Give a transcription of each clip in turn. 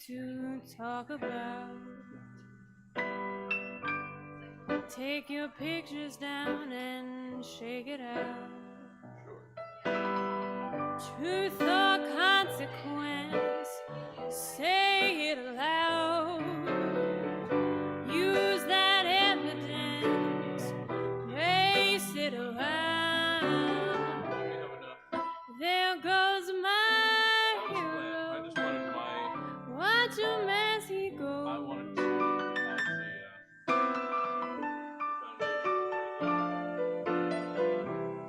to talk about. Take your pictures down and shake it out. Truth or consequence, say it aloud. Use that evidence, race it around. There goes my hero. I just wanted my. Watch him as he goes. I wanted to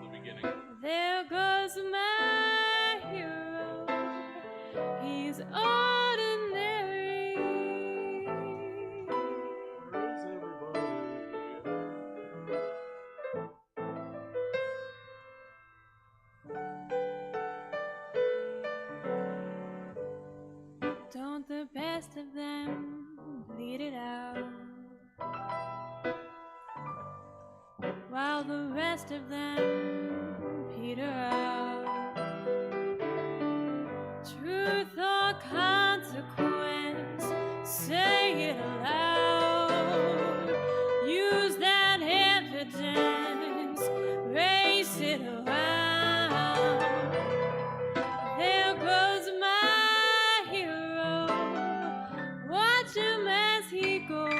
the beginning. There goes my hero. He's ordinary. Where's everybody? Don't the best of them bleed it out, while the rest of them peter out. Truth or consequence, say it aloud. Use that evidence, race it around. There goes my hero. Watch him as he goes.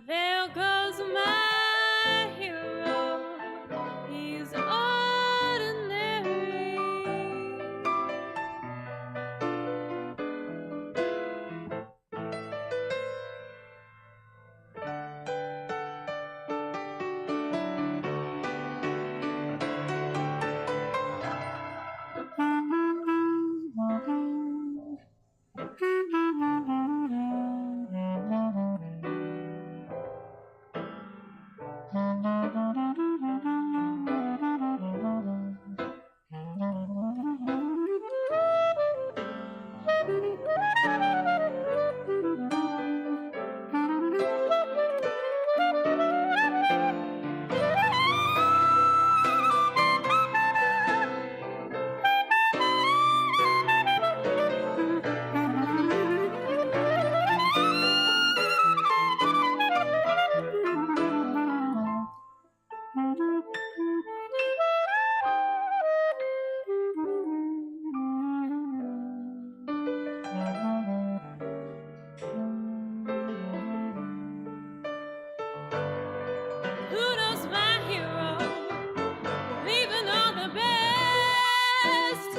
There goes my hero. He's ordinary. Pluto's my hero, leaving all the best.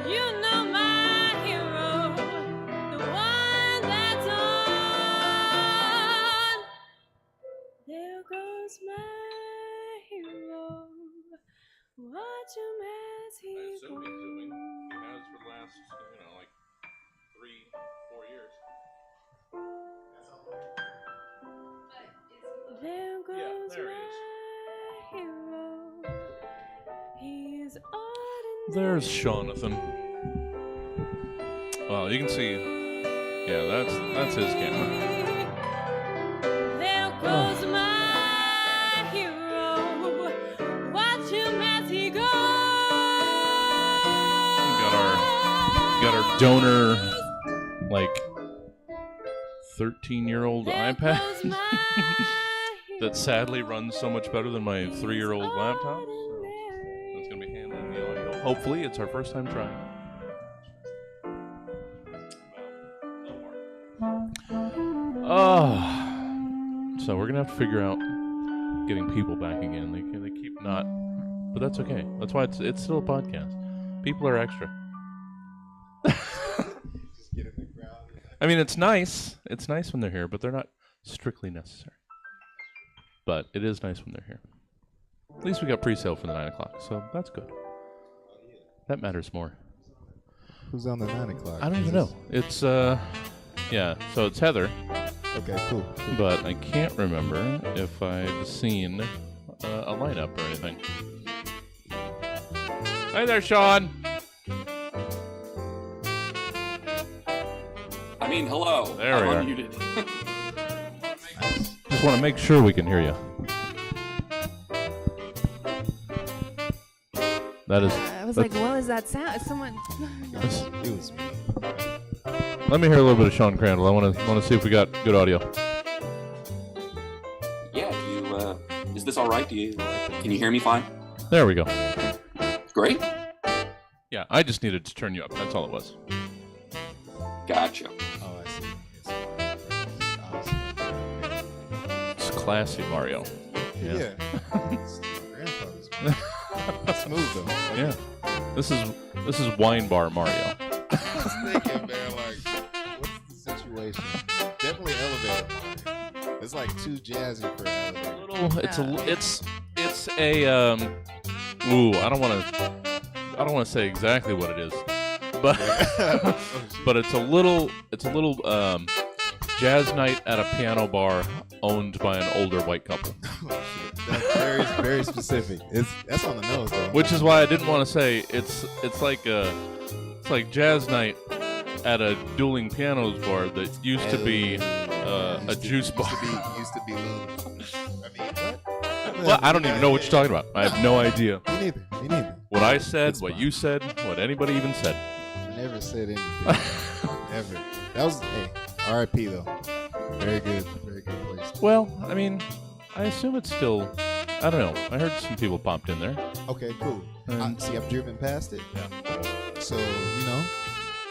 You know my hero, the one that's on. There goes my hero. Watch him as he I assume he's doing. goes. He has for the last, like 3-4 years. There goes Yeah, there he my hero. He's ordinary. There's Jonathan. Well, you can see. Yeah, that's his camera. There goes my hero. Watch him as he goes. Got our donor, like 13-year-old There iPad goes my that sadly runs so much better than my hero. 3-year-old laptop. So Ordinary. that's gonna be handling the audio. Hopefully, it's our first time trying. Oh, so we're gonna have to figure out getting people back again. They keep not, but that's okay. That's why it's still a podcast. People are extra. Just get in the crowd. I mean, it's nice. It's nice when they're here, but they're not strictly necessary. But it is nice when they're here. At least we got pre-sale for the 9 o'clock, so that's good. That matters more. Who's on the 9 o'clock? I don't even know. It's yeah. So it's Heather, Okay, cool. but I can't remember if I've seen a lineup or anything. Hi there, Sean. I mean, hello. There I'm we are. unmuted. Just want to make sure we can hear you. That is. I was that's- like, what was that sound? Someone. It was me. Let me hear a little bit of Sean Crandall. I want to see if we got good audio. Yeah, is this all right? Can you hear me fine? There we go. Great. Yeah, I just needed to turn you up. That's all it was. Gotcha. Oh, I see. It's awesome. It's classy, Mario. Yeah. It's my grandfather's. Smooth though. Yeah. This is wine bar Mario. I was thinking, man, like, what's the situation? Definitely elevator. It's like too jazzy for an elevator. It's a ooh, I don't want to say exactly what it is, but but it's a little jazz night at a piano bar owned by an older white couple. That's very, very specific. That's on the nose though. Which is why I didn't want to say it's like jazz night at a dueling pianos bar that used to be a juice bar. Used to be Luna. I mean, what? Well, I don't even know what you're talking about. I have no idea. Me neither. What I said, It's what fine. you said, what anybody even said. I never said anything. Ever. That was, hey, R.I.P. though. Very good place. Well, I mean, I assume it's still. I don't know. I heard some people popped in there. Okay, cool. See, I've driven past it. Yeah. So, you know.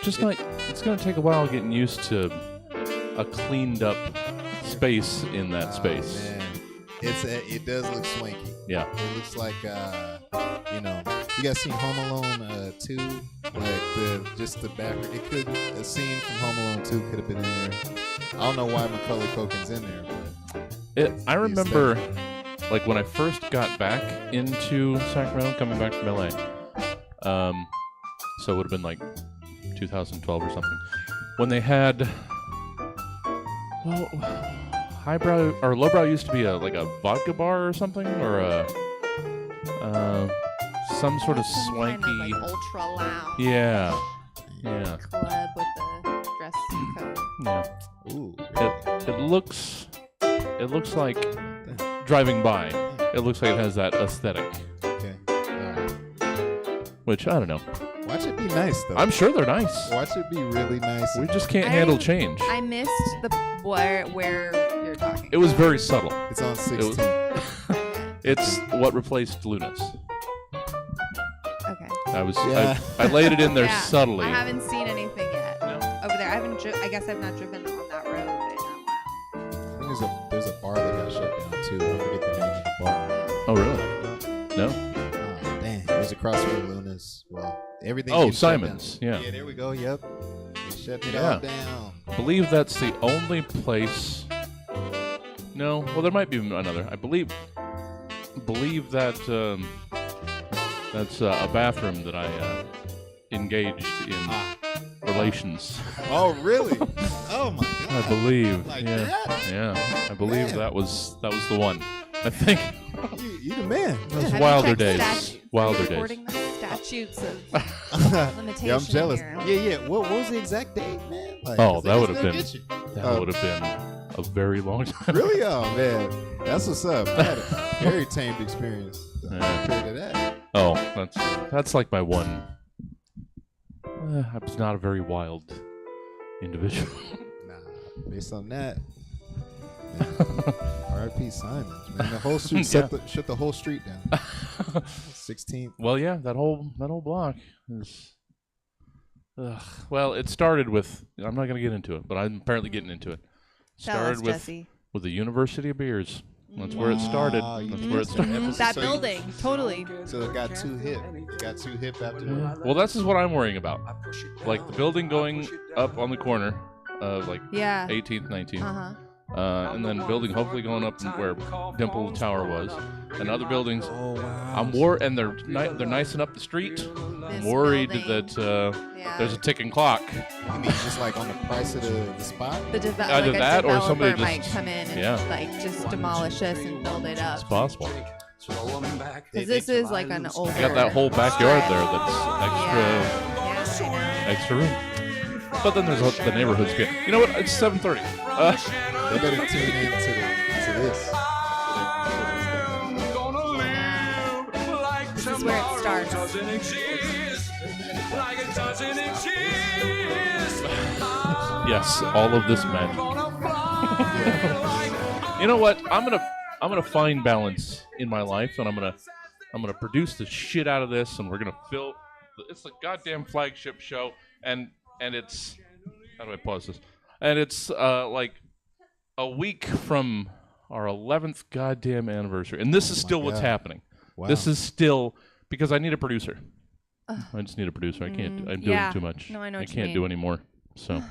Just like it's gonna take a while getting used to a cleaned up space in that space. Man. It does look swanky. Yeah. It looks like, you know, you guys seen Home Alone 2? Like, just the back. A scene from Home Alone 2 could have been in there. I don't know why Macaulay Culkin's in there, but. I remember, like, when I first got back into Sacramento, coming back from LA. So it would have been like 2012 or something. When they had. Well, highbrow or lowbrow used to be like a vodka bar or something, or some sort of Some swanky. kind of, like, ultra loud. Yeah. Club with the dress code. Yeah. Ooh. It looks like driving by. It looks like it has that aesthetic, Okay. Alright. which I don't know. Watch it be nice, though. I'm sure they're nice. Watch it be really nice. We just can't I- handle change. I missed the where you're talking. It was very subtle. It's on 16. It's what replaced Luna's. Okay. Yeah. I laid it in there Yeah, subtly. I haven't seen anything yet No. over there. I guess I've not driven on that road in a while. I think there's a bar that got shut down, too. I forget the name of the bar. Oh really? No. Oh, dang. It was across from Luna's. Well, everything. Oh, gets shut Simon's. down. Yeah. Yeah, there we go. Yep. They shut it Yeah. all down. I believe that's the only place. No, well there might be another. I believe that that's a bathroom that I engaged in relations. Oh, really? Oh, my God. I believe. Like yeah. that? Yeah. I believe Man. that was the one. I think You the man. those Have you wilder checked days. statutes? Wilder Are you days. recording the statutes of Yeah, limitation I'm jealous. here? Yeah. What was the exact date, man? Like, Oh, 'cause that they would have still been- get you. That would have been a very long time. Really? Oh, man. That's what's up. I had a very tamed experience. Yeah. Compared to that. Oh, that's like my one. I was not a very wild individual. Nah, based on that. R.I.P. Simons, man. The whole street shut the whole street down. 16th. Well, yeah, that whole block is. Well, it started with. I'm not going to get into it, but I'm apparently getting into it. Tell us, Started Jesse. with the University of Beers. That's where it started. Wow, you That's did where it say started. That So you- building, totally. So it got too hip. It got too hip after that. Well, this is what I'm worrying about. Like the building going up on the corner of like Yeah. 18th, 19th. Uh-huh. And then building hopefully going up where Dimple Tower was, and other buildings. Oh, wow. And they're nicing up the street. I'm This worried building. that Yeah. there's a ticking clock. You mean just like on the price of the spot? Either Either that or somebody developer might just- come in and yeah. like just demolish us and build it up. It's possible. Because this is like an older. You got that whole backyard there Yeah, I know. extra room. But then there's the neighborhood's good. You know what? It's 7:30. They better tune in to this. This is where it starts. Doesn't exist, like it doesn't exist. Yes, all of this meant. You know what? I'm gonna find balance in my life, and I'm gonna produce the shit out of this, and we're gonna fill. It's a goddamn flagship show, and it's. How do I pause this? And it's like a week from our 11th goddamn anniversary, and this is still what's happening. Wow. This is still because I need a producer. I just need a producer. I can't. I'm doing too much. No, I know I what you can't mean. do anymore. So,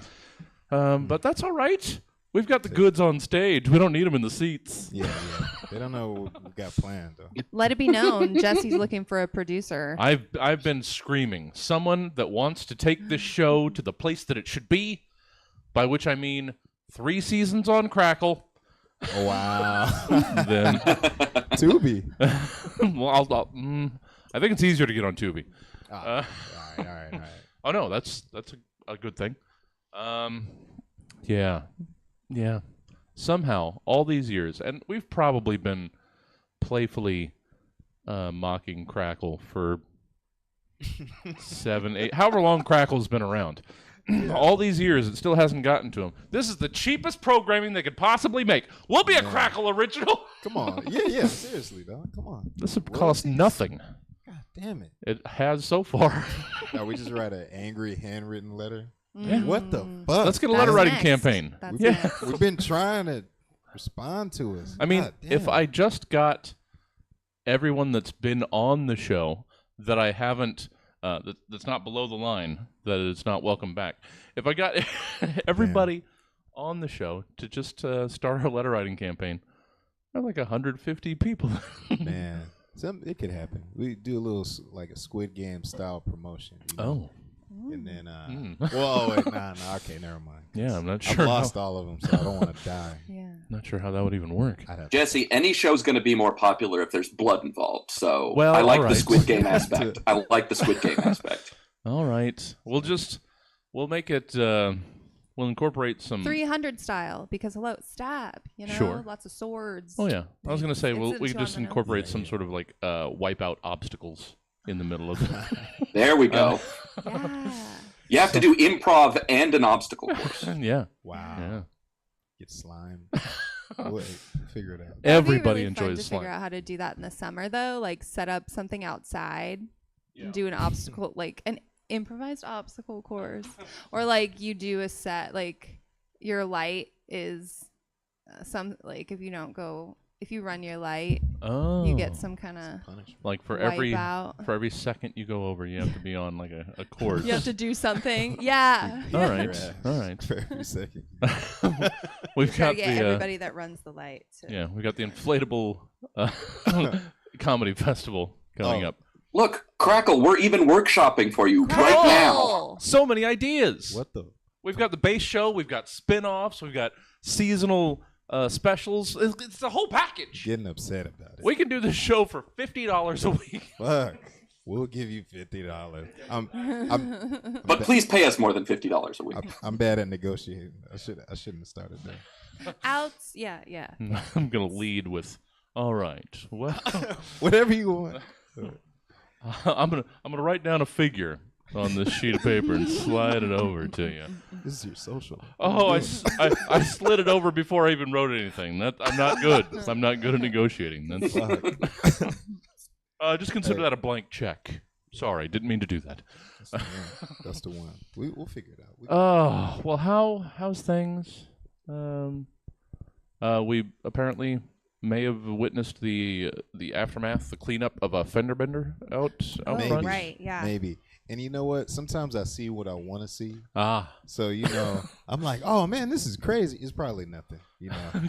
but that's all right. We've got the goods on stage. We don't need them in the seats. Yeah. They don't know what we got planned though. Let it be known, Jesse's looking for a producer. I've been screaming someone that wants to take this show to the place that it should be, by which I mean 3 seasons on Crackle. Oh, wow. Then Tubi. well, I think it's easier to get on Tubi. All right. Oh no, that's a good thing. Yeah. Somehow, all these years, and we've probably been playfully mocking Crackle for 7, 8, however long Crackle's been around. All these years, it still hasn't gotten to him. This is the cheapest programming they could possibly make. We'll be a Crackle original. Come on. Yeah. Seriously, though. Come on. This would cost nothing. God damn it. It has so far. Now we just write an angry handwritten letter. Yeah. What the fuck? Let's get a letter writing next. campaign. That's Yeah. next. We've been trying to respond to us. I mean, God damn. if I just got everyone that's been on the show that I haven't, that's not below the line, that is not welcome back. If I got everybody on the show to just start our letter writing campaign, there are like 150 people. Man, it could happen. We do a little like a Squid Game style promotion. You know? Oh. And then, whoa, wait, nah, okay, never mind. Yeah, I'm not I've sure. lost all of them, so I don't want to die. Yeah. Not sure how that would even work. I'd have Jesse, any show's going to be more popular if there's blood involved. So Well, I like all the right. Squid Game aspect. I like the Squid Game aspect. All right. We'll make it, we'll incorporate some. 300 style, because hello, stab, you know? Sure. Lots of swords. Oh, yeah. I was going to say, It's we could just 200. incorporate some sort of like wipeout obstacles in the middle of it. There we go. Yeah. You have to do improv and an obstacle course. Yeah. Wow. Yeah. Get slime. Wait, figure it out. Everybody That'd be really fun enjoys to figure slime. out how to do that in the summer, though. Like, set up something outside Yeah. and do an obstacle, like an improvised obstacle course. Or, like, you do a set, like, your light is if you run your light, Oh. you get some kind of Punishment. like for wipeout. every second you go over, you have to be on like a course. You have to do something. Yeah. All right. Yeah. All right. For every second. We've Try got to get the everybody that runs the light. we got the inflatable comedy festival coming Oh. up. Look, Crackle, we're even workshopping for you right now. So many ideas. What the? We've got the base show, we've got spin-offs, we've got seasonal specials. It's the whole package. Getting upset about it. We can do this show for $50 a week. Fuck. We'll give you $50. But please pay us more than $50 a week. I'm bad at negotiating. I shouldn't have started there. Yeah. I'm gonna lead with, all right. Well, Whatever you want. I'm gonna write down a figure on this sheet of paper and slide it over to you. This is your social. Oh, I slid it over before I even wrote anything. I'm not good. I'm not good at negotiating. That's, Fuck. just consider that a blank check. Sorry, didn't mean to do that. That's the one. We'll figure it out. Oh, well, how's things? We apparently may have witnessed the aftermath, the cleanup of a fender bender out Maybe. front. Right, yeah. Maybe. And you know what? Sometimes I see what I want to see. Ah, So, I'm like, oh, man, this is crazy. It's probably nothing.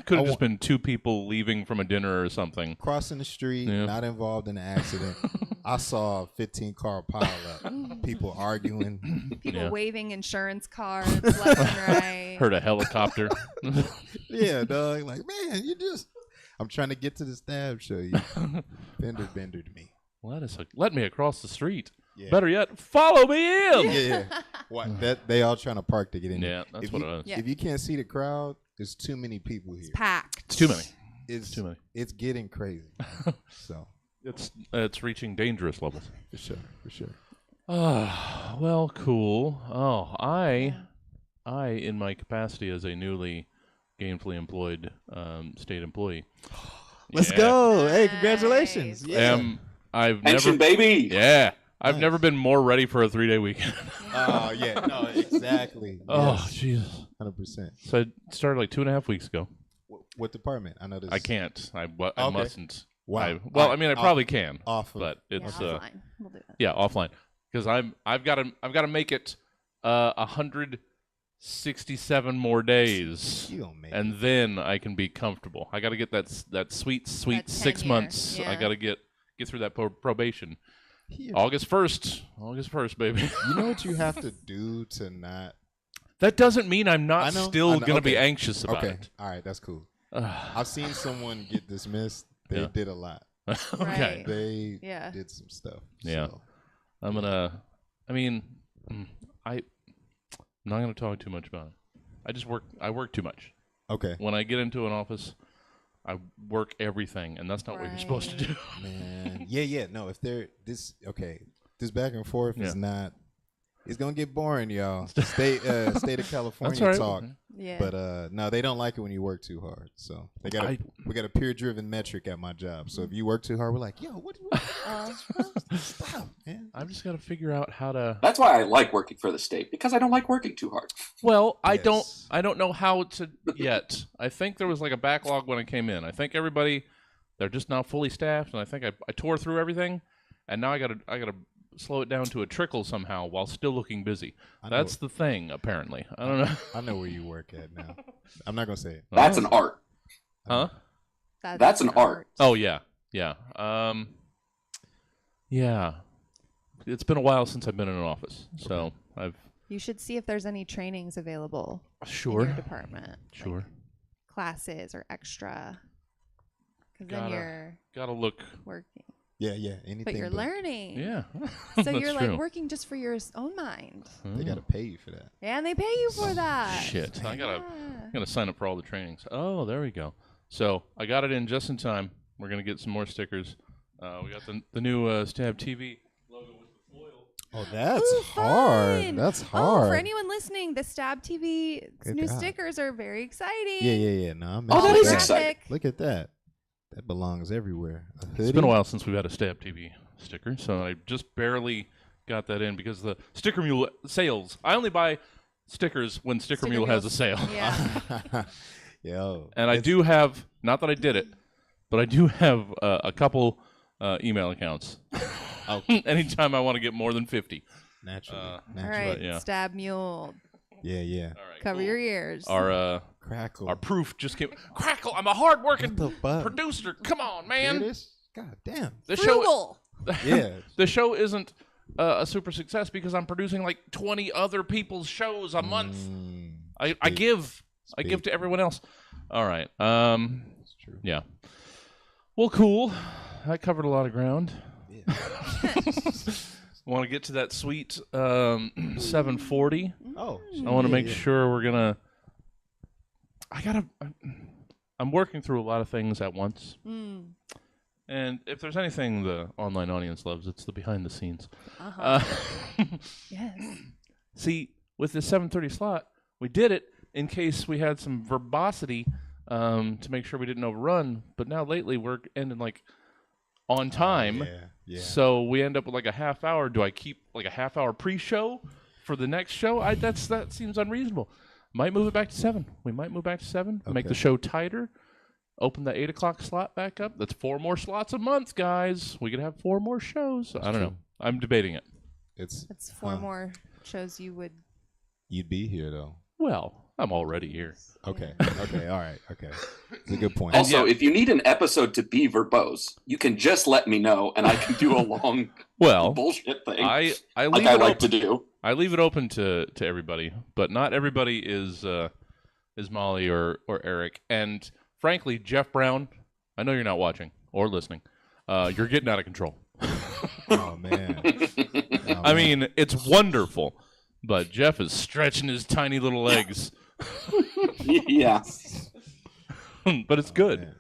could have just been two people leaving from a dinner or something. Crossing the street, Yeah. not involved in an accident. I saw a 15-car pileup. People arguing. People Yeah. waving insurance cards left and right. Heard a helicopter. Yeah, dog. Like, man, I'm trying to get to the stab show. You fender bendered me. Let me across the street. Yeah. Better yet, follow me in. Yeah. What? That they all trying to park to get in. Yeah, that's what it is. Yeah. If you can't see the crowd, there's too many people here. Packed. It's too many. It's too many. It's getting crazy. So it's reaching dangerous levels. For sure. Well, cool. Oh, I in my capacity as a newly gainfully employed state employee. Let's go. Hey, congratulations. Yeah. I've Pension, never, baby. Yeah. I've Nice. never been more ready for a 3-day weekend. Oh, yeah. No, exactly. Oh, Yes. Jesus. 100%. So I started like 2.5 weeks ago. What department? I know this. I can't. I Okay. mustn't. Wow. I mean, I probably can, Off of. but it's offline. We'll do that. yeah, offline because I've got to make it 167 more days, You don't make and then I can be comfortable. I got to get that sweet That 6 tenure, months. I yeah. got to get through that probation. Here. August 1st, baby. You know what you have to do to not. That doesn't mean I'm not I know, still I know, going to be okay. anxious about Okay. it. All right. That's cool. I've seen someone get dismissed. They Yeah. did a lot. Okay. Right. They Yeah. did some stuff. Yeah. So. I'm gonna. I mean, I'm not gonna talk too much about it. I work too much. Okay. When I get into an office, I work everything, and that's not what you're supposed to do. Man. Yeah. No, if they're this back and forth is Yeah. not. It's gonna get boring, y'all. State of California That's all right. talk. Yeah. But no, they don't like it when you work too hard. So we got a peer-driven metric at my job. So if you work too hard, we're like, yo, what? Stop, man. I've just got to figure out how to. That's why I like working for the state, because I don't like working too hard. Well, I Yes. don't know how to yet. I think there was like a backlog when I came in. I think they're just now fully staffed, and I think I tore through everything, and now I gotta slow it down to a trickle somehow while still looking busy. That's the thing, apparently. I don't know. I know where you work at now. I'm not gonna say it. That's an art. Huh? That's an art. Oh yeah. Yeah. Yeah. It's been a while since I've been in an office, so I've You should see if there's any trainings available in sure. your department. Sure. Like classes or extra. Because then you're Gotta look. working. Yeah. Anything. But you're learning. Yeah. So That's you're true. like working just for your own mind. They gotta pay you for that. And they pay you for that. Shit. I Yeah. gotta sign up for all the trainings. Oh, there we go. So I got it in just in time. We're gonna get some more stickers. We got the new Stab TV logo with the foil. Oh, that's Ooh, hard. fun. That's Oh, hard. for anyone listening, the Stab TV Good new God. stickers are very exciting. Yeah. No, I'm Oh, that is excited. exciting. Look at that. That belongs everywhere. A hoodie. It's been a while since we've had a Stab TV sticker, so I just barely got that in because the Sticker Mule sales. I only buy stickers when Sticker Mule has a sale. Yeah. Yo. And I do have, not that I did it, but I do have a couple email accounts. Oh. Anytime I want to get more than 50. Naturally. All Naturally. right, yeah. Stab Mule. Yeah. All right, Cover cool. your ears. Crackle. Our proof just came. Crackle! I'm a hard-working What the fuck? producer. Come on, Hear man. this? God damn. The show, Frugal. Yeah. the show isn't a super success because I'm producing like 20 other people's shows a month. I Speak. give Speak. to everyone else. All right. That's true. Yeah. Well, cool. I covered a lot of ground. Yeah. Want to get to that sweet 740. Oh. I want to make yeah. sure we're gonna. I'm working through a lot of things at once, and if there's anything the online audience loves, it's the behind the scenes. Yes. See, with this 7:30 slot, we did it in case we had some verbosity to make sure we didn't overrun. But now lately we're ending like on time. Yeah. So we end up with like a half hour. Do I keep like a half hour pre-show for the next show? That seems unreasonable. Might move it back to 7. We might move back to 7. Make Okay. the show tighter. Open the 8 o'clock slot back up. That's 4 more slots a month, guys. We could have 4 more shows. I don't know. I'm debating it. It's That's 4 more shows you would. You'd be here though. Well, I'm already here. Okay. Okay. All right. Okay. It's a good point. Also, if you need an episode to be verbose, you can just let me know, and I can do a long Well, bullshit thing I like leave I it like open. to do. I leave it open to everybody, but not everybody is Molly or Eric. And frankly, Jeff Brown, I know you're not watching or listening. You're getting out of control. Oh man. I mean, it's wonderful, but Jeff is stretching his tiny little legs. Yeah. But it's good. man.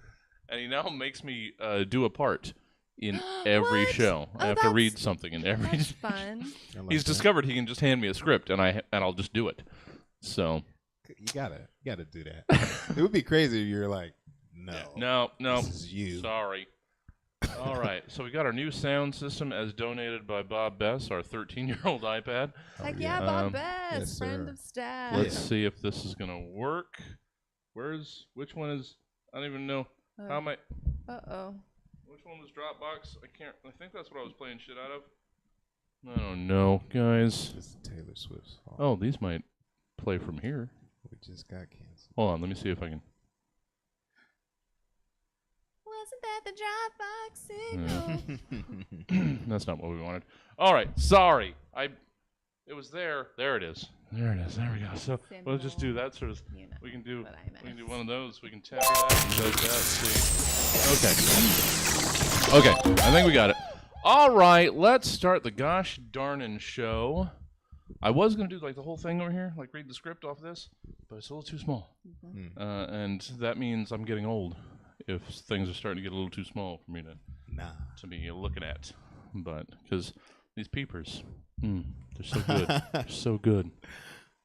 And he now makes me do a part in every What? show. I Oh, have to that's- read something in every. That's fun. I like He's that. discovered he can just hand me a script and I'll just do it. So You gotta do that. It would be crazy if you're like, no, no, this is you. sorry. All right, so we got our new sound system as donated by Bob Bess, our 13-year-old iPad. Heck yeah, Bob Um, Best, yes, friend sir. of staff. Let's see if this is gonna work. Which one is? I don't even know. How am I? Uh-oh. Which one was Dropbox? I think that's what I was playing shit out of. I don't know, guys. This is Taylor Swift's fault. Oh, these might play from here. We just got canceled. Hold on, let me see if I can. Wasn't that the Dropbox signal? That's not what we wanted. All right, sorry. It was there. There it is. There it is. There we go. So we'll just do that sort of. You know We can do. what I meant. We can do one of those. We can tap that and does that. See. Okay. Okay. I think we got it. All right. Let's start the gosh darnin' show. I was gonna do like the whole thing over here, like read the script off this, but it's a little too small, and that means I'm getting old. If things are starting to get a little too small for me to be looking at, but because these peepers, they're so good, they're so good.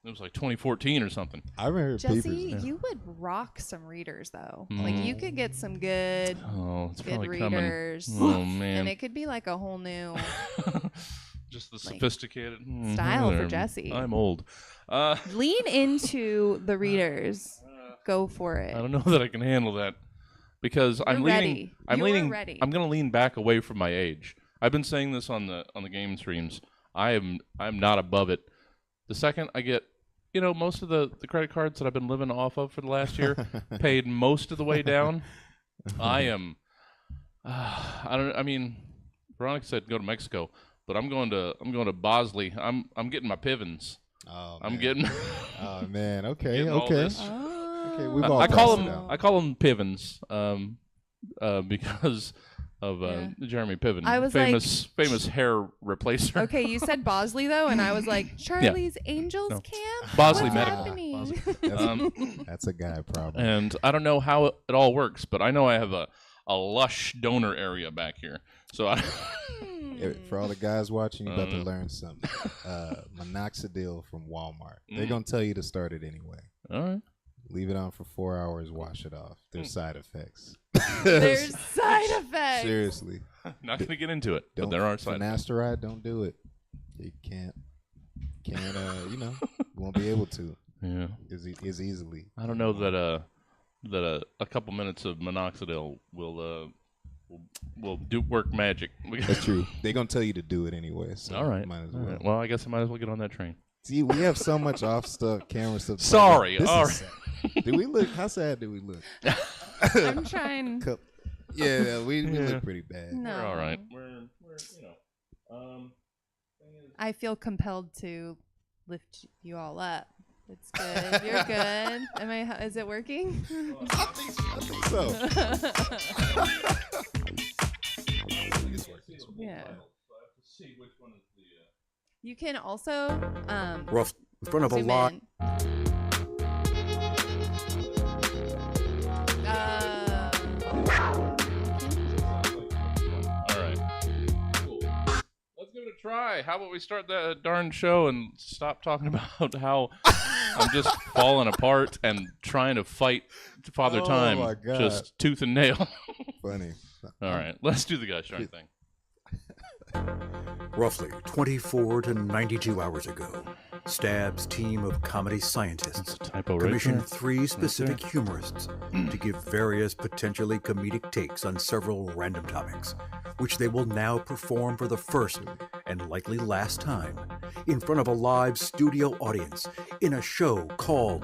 It was like 2014 or something. I remember Jesse, Peepers. you would rock some readers though. Like you could get some good, Oh, it's good probably readers. coming. Oh And man, it could be like a whole new just the like, sophisticated style for there. Jesse. I'm old. lean into the readers. Go for it. I don't know that I can handle that because I'm You're leaning. ready. I'm You're leaning. ready. I'm going to lean back away from my age. I've been saying this on the game streams. I'm not above it. The second I get, most of the credit cards that I've been living off of for the last year, paid most of the way down. I am. I mean, Veronica said go to Mexico, but I'm going to Bosley. I'm getting my pivens. Oh, I'm man. getting. Oh man. Okay. Getting all Okay. this. Okay. We've all I call crossed it them. out. I call them pivens. Because of Yeah. Jeremy Piven, I was famous hair replacer. Okay, you said Bosley though, and I was like, Charlie's Angels No. Camp? Bosley What's Medical. happening? That's a guy problem. And I don't know how it all works, but I know I have a lush donor area back here. So For all the guys watching, you're about to learn something. Minoxidil from Walmart. They're gonna tell you to start it anyway. all right. Leave it on for 4 hours. Wash it off. There's side effects. There's side effects. Seriously. Not gonna get into it, but Don't there are side effects. finasteride. Don't do it. You can't. You won't be able to Yeah. as easily. I don't know that a couple minutes of minoxidil will do work magic. That's true. They're gonna tell you to do it anyway. So All right. Might as All well. right. Well, I guess I might as well get on that train. See, we have so much off stuff, camera stuff. Sorry. This All is sad. Do we look? How sad do we look? I'm trying. Yeah, we look pretty bad. No. We're all right. We're I feel compelled to lift you all up. It's good. You're good. Is it working? I think so. Yeah. You can also Rough in front of a zoom lot. in. All right. Cool. Let's give it a try. How about we start the darn show and stop talking about how I'm just falling apart and trying to fight Father Oh Time, my God. just tooth and nail. Funny. All right, let's do the gosh darn thing. Roughly 24 to 92 hours ago, Stab's team of comedy scientists Typo right commissioned there. 3 specific humorists to give various potentially comedic takes on several random topics, which they will now perform for the first and likely last time in front of a live studio audience in a show called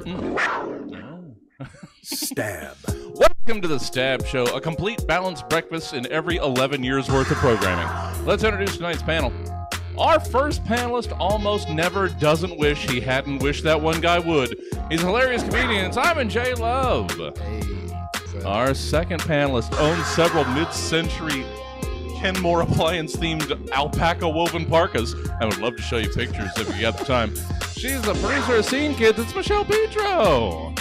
Stab. Welcome to the Stab Show, a complete balanced breakfast in every 11 years worth of programming. Let's introduce tonight's panel. Our first panelist almost never doesn't wish he hadn't wished that one guy would. He's a hilarious comedian. It's Imin Love. Hey. So, Our second panelist owns several mid-century Kenmore appliance-themed alpaca woven parkas. I would love to show you pictures if you got the time. She's the producer of Scene Kids. It's Michelle Petro.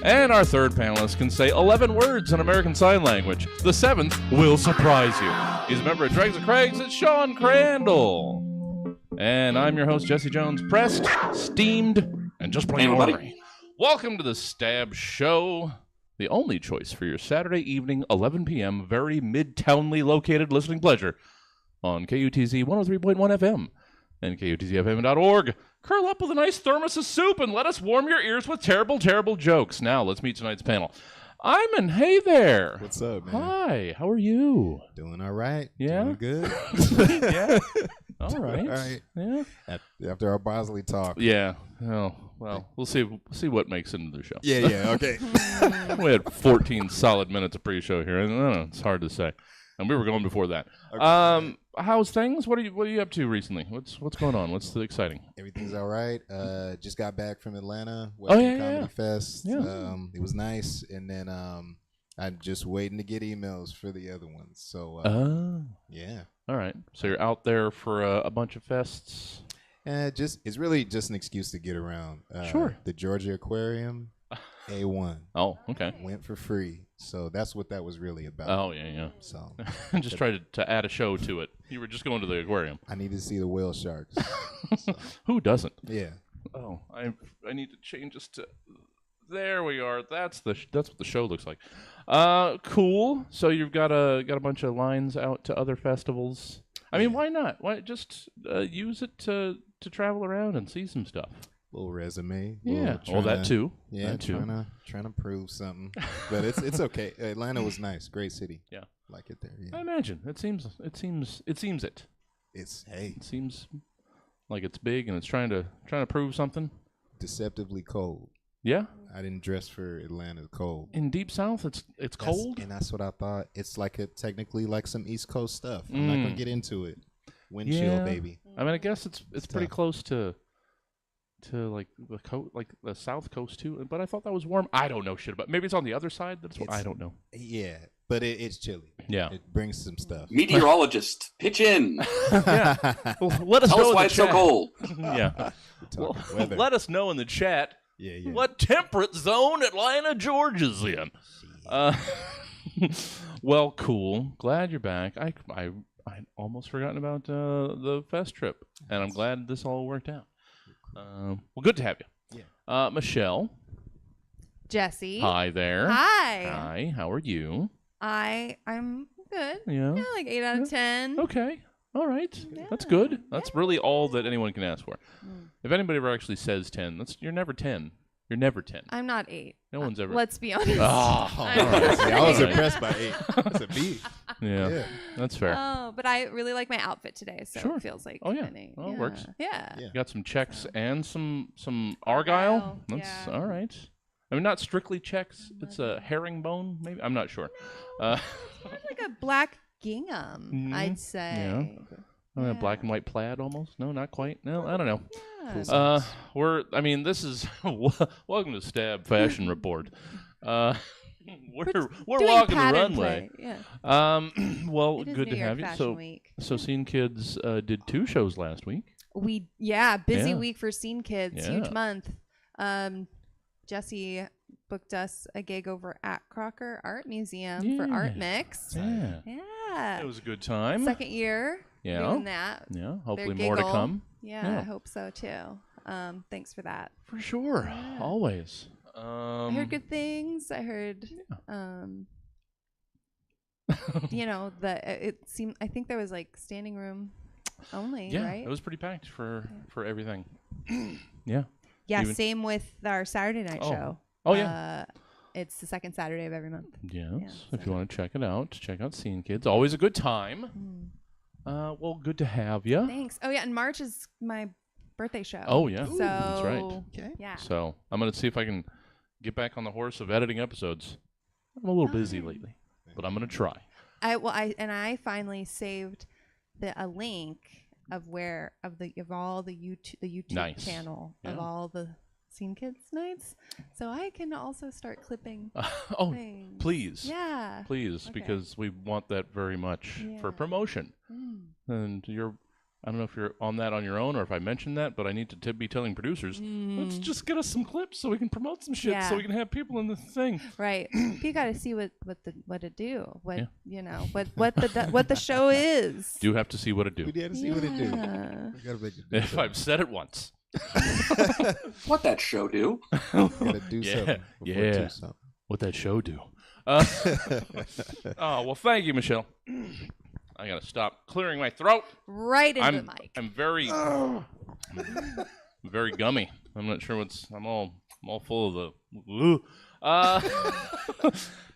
And our third panelist can say 11 words in American Sign Language. The seventh will surprise you. He's a member of Dregs and Craigs. It's Sean Crandall. And I'm your host, Jesse Jones, pressed, steamed, and just plain ornery. Welcome to the Stab Show, the only choice for your Saturday evening, 11 p.m., very midtownly located listening pleasure on KUTZ 103.1 FM and KUTZFM.org. Curl up with a nice thermos of soup and let us warm your ears with terrible, terrible jokes. Now, let's meet tonight's panel. Imin, hey there. What's up, man? Hi, how are you? Doing all right. Yeah? Doing good. Yeah? All right. All right. Yeah? After our Bosley talk. Yeah. Oh, well, we'll see what makes it into the show. Yeah, okay. We had 14 solid minutes of pre-show here, and it's hard to say. And we were going before that. Okay. How's things? What are you up to recently? What's going on? What's the exciting? Everything's all right. Just got back from Atlanta. Yeah. Fest. Yeah. It was nice. And then I'm just waiting to get emails for the other ones. So, yeah. All right. So you're out there for a bunch of fests? It's really just an excuse to get around. Sure. The Georgia Aquarium, A1. Oh, okay. Went for free. So that's what that was really about. Oh, yeah. So Just tried to add a show to it. You were just going to the aquarium. I need to see the whale sharks. So, Who doesn't? yeah. Oh, I need to change this to. There we are. That's what the show looks like. Cool. So you've got a bunch of lines out to other festivals. I mean, why not? Why just use it to travel around and see some stuff? Little resume. Yeah. Well, that too. Yeah, that too. trying to prove something, but it's okay. Atlanta was nice, great city. Yeah, like it there. I Yeah. imagine it seems it. It's hey, It seems like it's big and it's trying to prove something. deceptively cold. Yeah. I didn't dress for Atlanta cold. In Deep South, it's cold. And that's what I thought. It's like technically like some East Coast stuff. I'm not gonna get into it. Wind chill, baby. I mean, I guess it's pretty tough. close to like the South Coast too. But I thought that was warm. I don't know shit about. Maybe it's on the other side. That's what I don't know. Yeah, but it's chilly. Yeah. It brings some stuff. Meteorologist, pitch in. Yeah. Well, let us Tell know us in why the it's so chat. cold. Yeah. We're talking weather. Let us know in the chat. Yeah. What temperate zone Atlanta, Georgia's in? Well, cool. Glad you're back. I'd almost forgotten about the fest trip, and I'm glad this all worked out. Well, good to have you. Yeah. Michelle. Jesse. Hi there. Hi. Hi. How are you? I'm good. Yeah. Yeah, like 8 out of 10. Okay. All right. Yeah. That's good. That's really all that anyone can ask for. If anybody ever actually says 10, you're never 10. You're never 10. I'm not 8. No one's ever. Let's be honest. Oh, I'm all right. See, I was All right. impressed by 8. That's a B. Yeah. Yeah. That's fair. Oh, but I really like my outfit today, so Sure. it feels like Oh, yeah. an 8. Oh, it works. Yeah. Yeah. You got some checks and some argyle. Argyle, That's yeah. all right. I mean, not strictly checks. It's a herringbone, maybe. I'm not sure. Like a black gingham, I'd say. Black and white plaid almost. No, not quite. No, I don't know. Yeah. This is welcome to Stab Fashion Report. We're Doing walking the pattern runway. play, Yeah. Well, It is good New to York have you. Fashion Week. So Scene Kids did 2 shows last week. Busy Yeah. week for Scene Kids, Yeah. huge month. Jesse booked us a gig over at Crocker Art Museum for Art Mix. Yeah. Yeah. It was a good time. Second year doing that. Yeah. Hopefully Their more to giggle. come. Yeah, I hope so too. Thanks for that. For sure. Yeah. Always. I heard good things. I heard it seemed I think there was like standing room only, Yeah, right? it was pretty packed for everything. Yeah. Yeah, Even- same with our Saturday night show. Oh, yeah. It's the second Saturday of every month. Yes. If you want to check it out, check out Scene Kids. Always a good time. Well, good to have you. Thanks. Oh yeah, and March is my birthday show. Oh, yeah. So That's right. Okay. Yeah. So I'm going to see if I can get back on the horse of editing episodes. I'm a little busy lately, but I'm going to try. I finally saved a link of all the YouTube Nice. channel of Yeah. all the Scene Kids nights, so I can also start clipping things. Please. Yeah. Please, Okay. because we want that very much for Yeah. promotion. And I don't know if you're on that on your own or if I mentioned that, but I need to be telling producers, let's just get us some clips so we can promote some shit, so we can have people in the thing. Right. You got to see what it do. What what the show is. Do have to see what it do. We got to see what it do. We gotta make it do If I've said it once. What that show do? gotta do something. Before it do something. What that show do. Oh, well, thank you, Michelle. I gotta stop clearing my throat. Right into the mic. I'm very, very gummy. I'm not sure what's. I'm all full of the.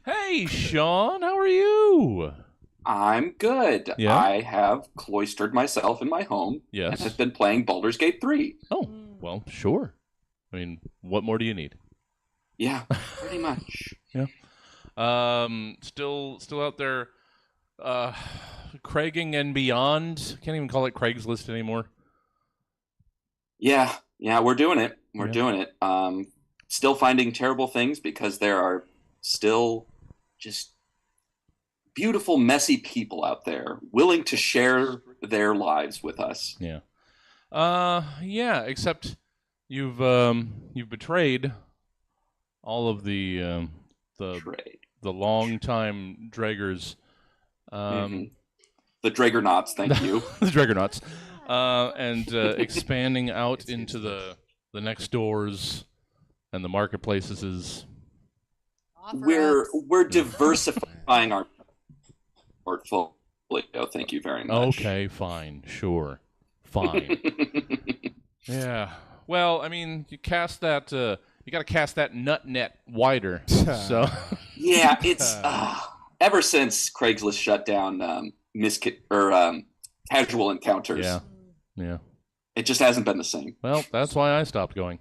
Hey, Sean, how are you? I'm good. Yeah? I have cloistered myself in my home. Yes. And have been playing Baldur's Gate 3. Oh, well, sure. I mean, what more do you need? Yeah, pretty much. Yeah. Still out there, Craiging and beyond. Can't even call it Craigslist anymore. Yeah, we're doing it. We're doing it. Still finding terrible things because there are still just beautiful, messy people out there willing to share their lives with us. Yeah. Yeah. Except you've betrayed all of the long-time Dragers. The Dragernauts, thank you. The Dragernauts. And expanding out into the next doors and the marketplaces. We're diversifying our portfolio. Thank you very much. Okay, fine, sure, fine. Yeah. Well, I mean, you cast that. You got to cast that nut net wider. So. Yeah, it's ever since Craigslist shut down casual encounters. Yeah. It just hasn't been the same. Well, that's why I stopped going.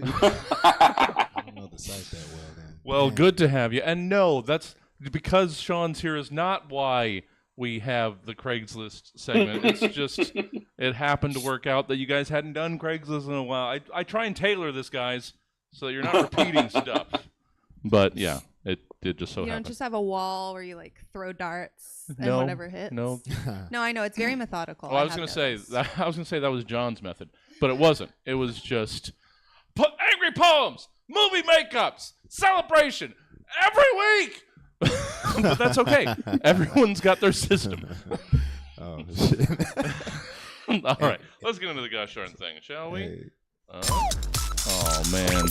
I don't know the site that well. Then. Well, good to have you. And no, that's because Sean's here is not why we have the Craigslist segment. It's just it happened to work out that you guys hadn't done Craigslist in a while. I try and tailor this, guys, so that you're not repeating stuff. But yeah, it did just so happen. You don't just have a wall where you like throw darts and whatever hits. No, I know it's very methodical. Well, I was gonna say that was John's method, but it wasn't. It was just put angry poems, movie makeups, celebration every week. But that's okay. Everyone's got their system. Oh shit! All right, let's get into the gosh darn thing, shall we? Hey. Oh man.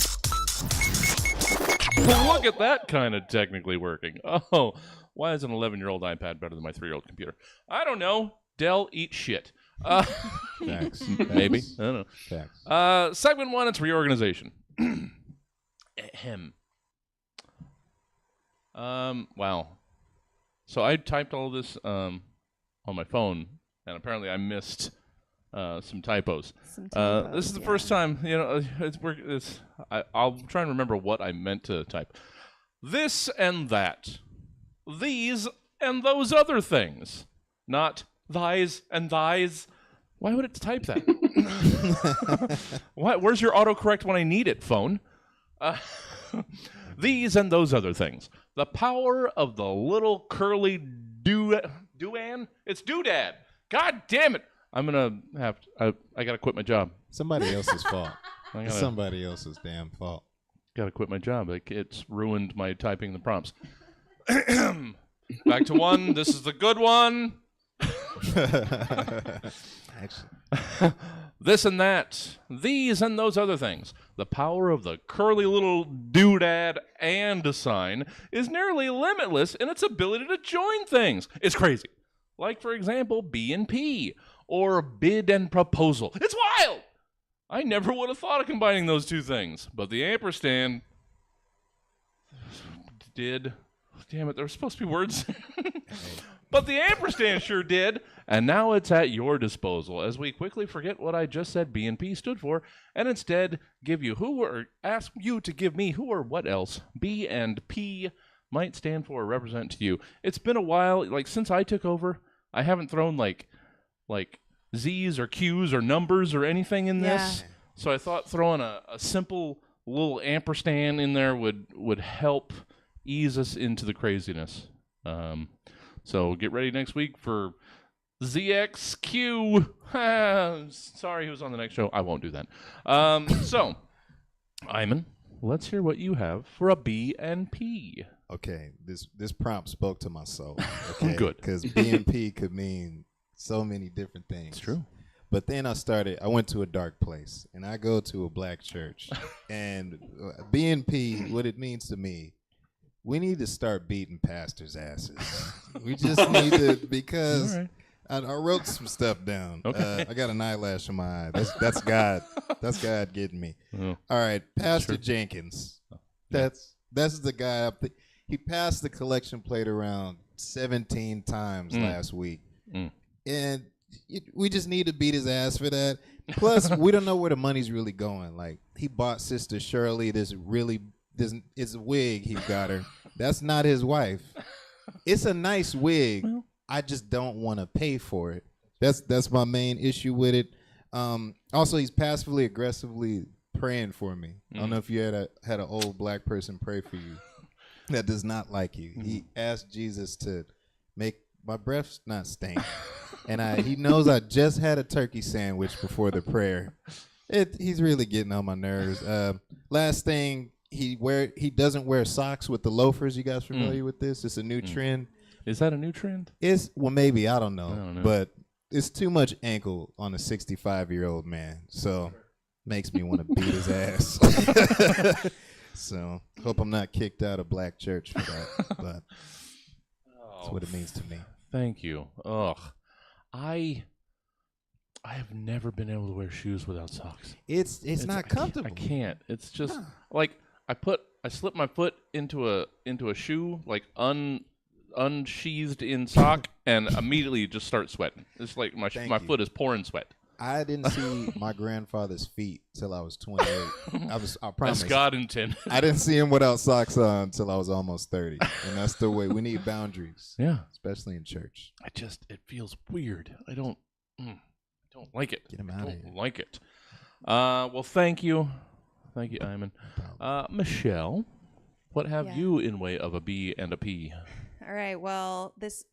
Look at that kind of technically working. Oh, why is an 11-year-old iPad better than my 3-year-old computer? I don't know. Dell, eat shit. Facts. Maybe. I don't know. Facts. Segment 1, it's reorganization. Ahem. Wow. So I typed all this on my phone, and apparently I missed some typos. This is the first time, I'll try and remember what I meant to type. This and that. These and those other things. Not thys and thys. Why would it type that? Where's your autocorrect when I need it, phone? These and those other things. The power of the little curly dooan? It's doodad. God damn it. I'm going to have I got to quit my job. Somebody else's fault. It's somebody else's damn fault. Got to quit my job. It's ruined my typing the prompts. Back to one. This is the good one. Actually. This and that. These and those other things. The power of the curly little doodad and a sign is nearly limitless in its ability to join things. It's crazy. Like, for example, B and P. Or bid and proposal. It's wild! I never would have thought of combining those two things. But the ampersand did. Damn it, there were supposed to be words. But the ampersand sure did. And now it's at your disposal as we quickly forget what I just said B and P stood for and instead ask you to give me who or what else B and P might stand for or represent to you. It's been a while, since I took over, I haven't thrown like Z's or Q's or numbers or anything in this. So I thought throwing a simple little ampersand in there would help ease us into the craziness. So get ready next week for ZXQ. Sorry, who's on the next show? I won't do that. So, Iman, let's hear what you have for a B&P. Okay, this prompt spoke to my soul. Okay, Good. Because B&P could mean so many different things. It's true. But then I went to a dark place, and I go to a black church. And B&P, what it means to me, we need to start beating pastors' asses. We just need to, because I wrote some stuff down. Okay. I got an eyelash in my eye. That's God. That's God getting me. Oh. All right, Pastor Jenkins. That's the guy up there. He passed the collection plate around 17 times last week. And we just need to beat his ass for that. Plus, we don't know where the money's really going. Like, he bought Sister Shirley this it's a wig he got her. That's not his wife. It's a nice wig. I just don't want to pay for it. That's my main issue with it. Also, he's passively aggressively praying for me. I don't know if you had an old black person pray for you that does not like you. He asked Jesus to make my breath not stink. And he knows I just had a turkey sandwich before the prayer. He's really getting on my nerves. Last thing, he doesn't wear socks with the loafers. You guys familiar with this? It's a new trend. Is that a new trend? Well, maybe, I don't know. But it's too much ankle on a 65-year-old man. So makes me want to beat his ass. So hope I'm not kicked out of black church for that. But that's what it means to me. Thank you. Ugh. I have never been able to wear shoes without socks. It's not comfortable. I can't. It's just like I slip my foot into a shoe, like unsheathed in sock, and immediately just start sweating. It's like my foot is pouring sweat. I didn't see my grandfather's feet till I was 28. I promise. That's God intended. I didn't see him without socks on until I was almost 30. And that's the way. We need boundaries. Yeah. Especially in church. It feels weird. I don't like it. Get him out of here. I don't like it. Well, thank you. Thank you, Iman. Michelle, what have you in way of a B and a P? All right. Well, this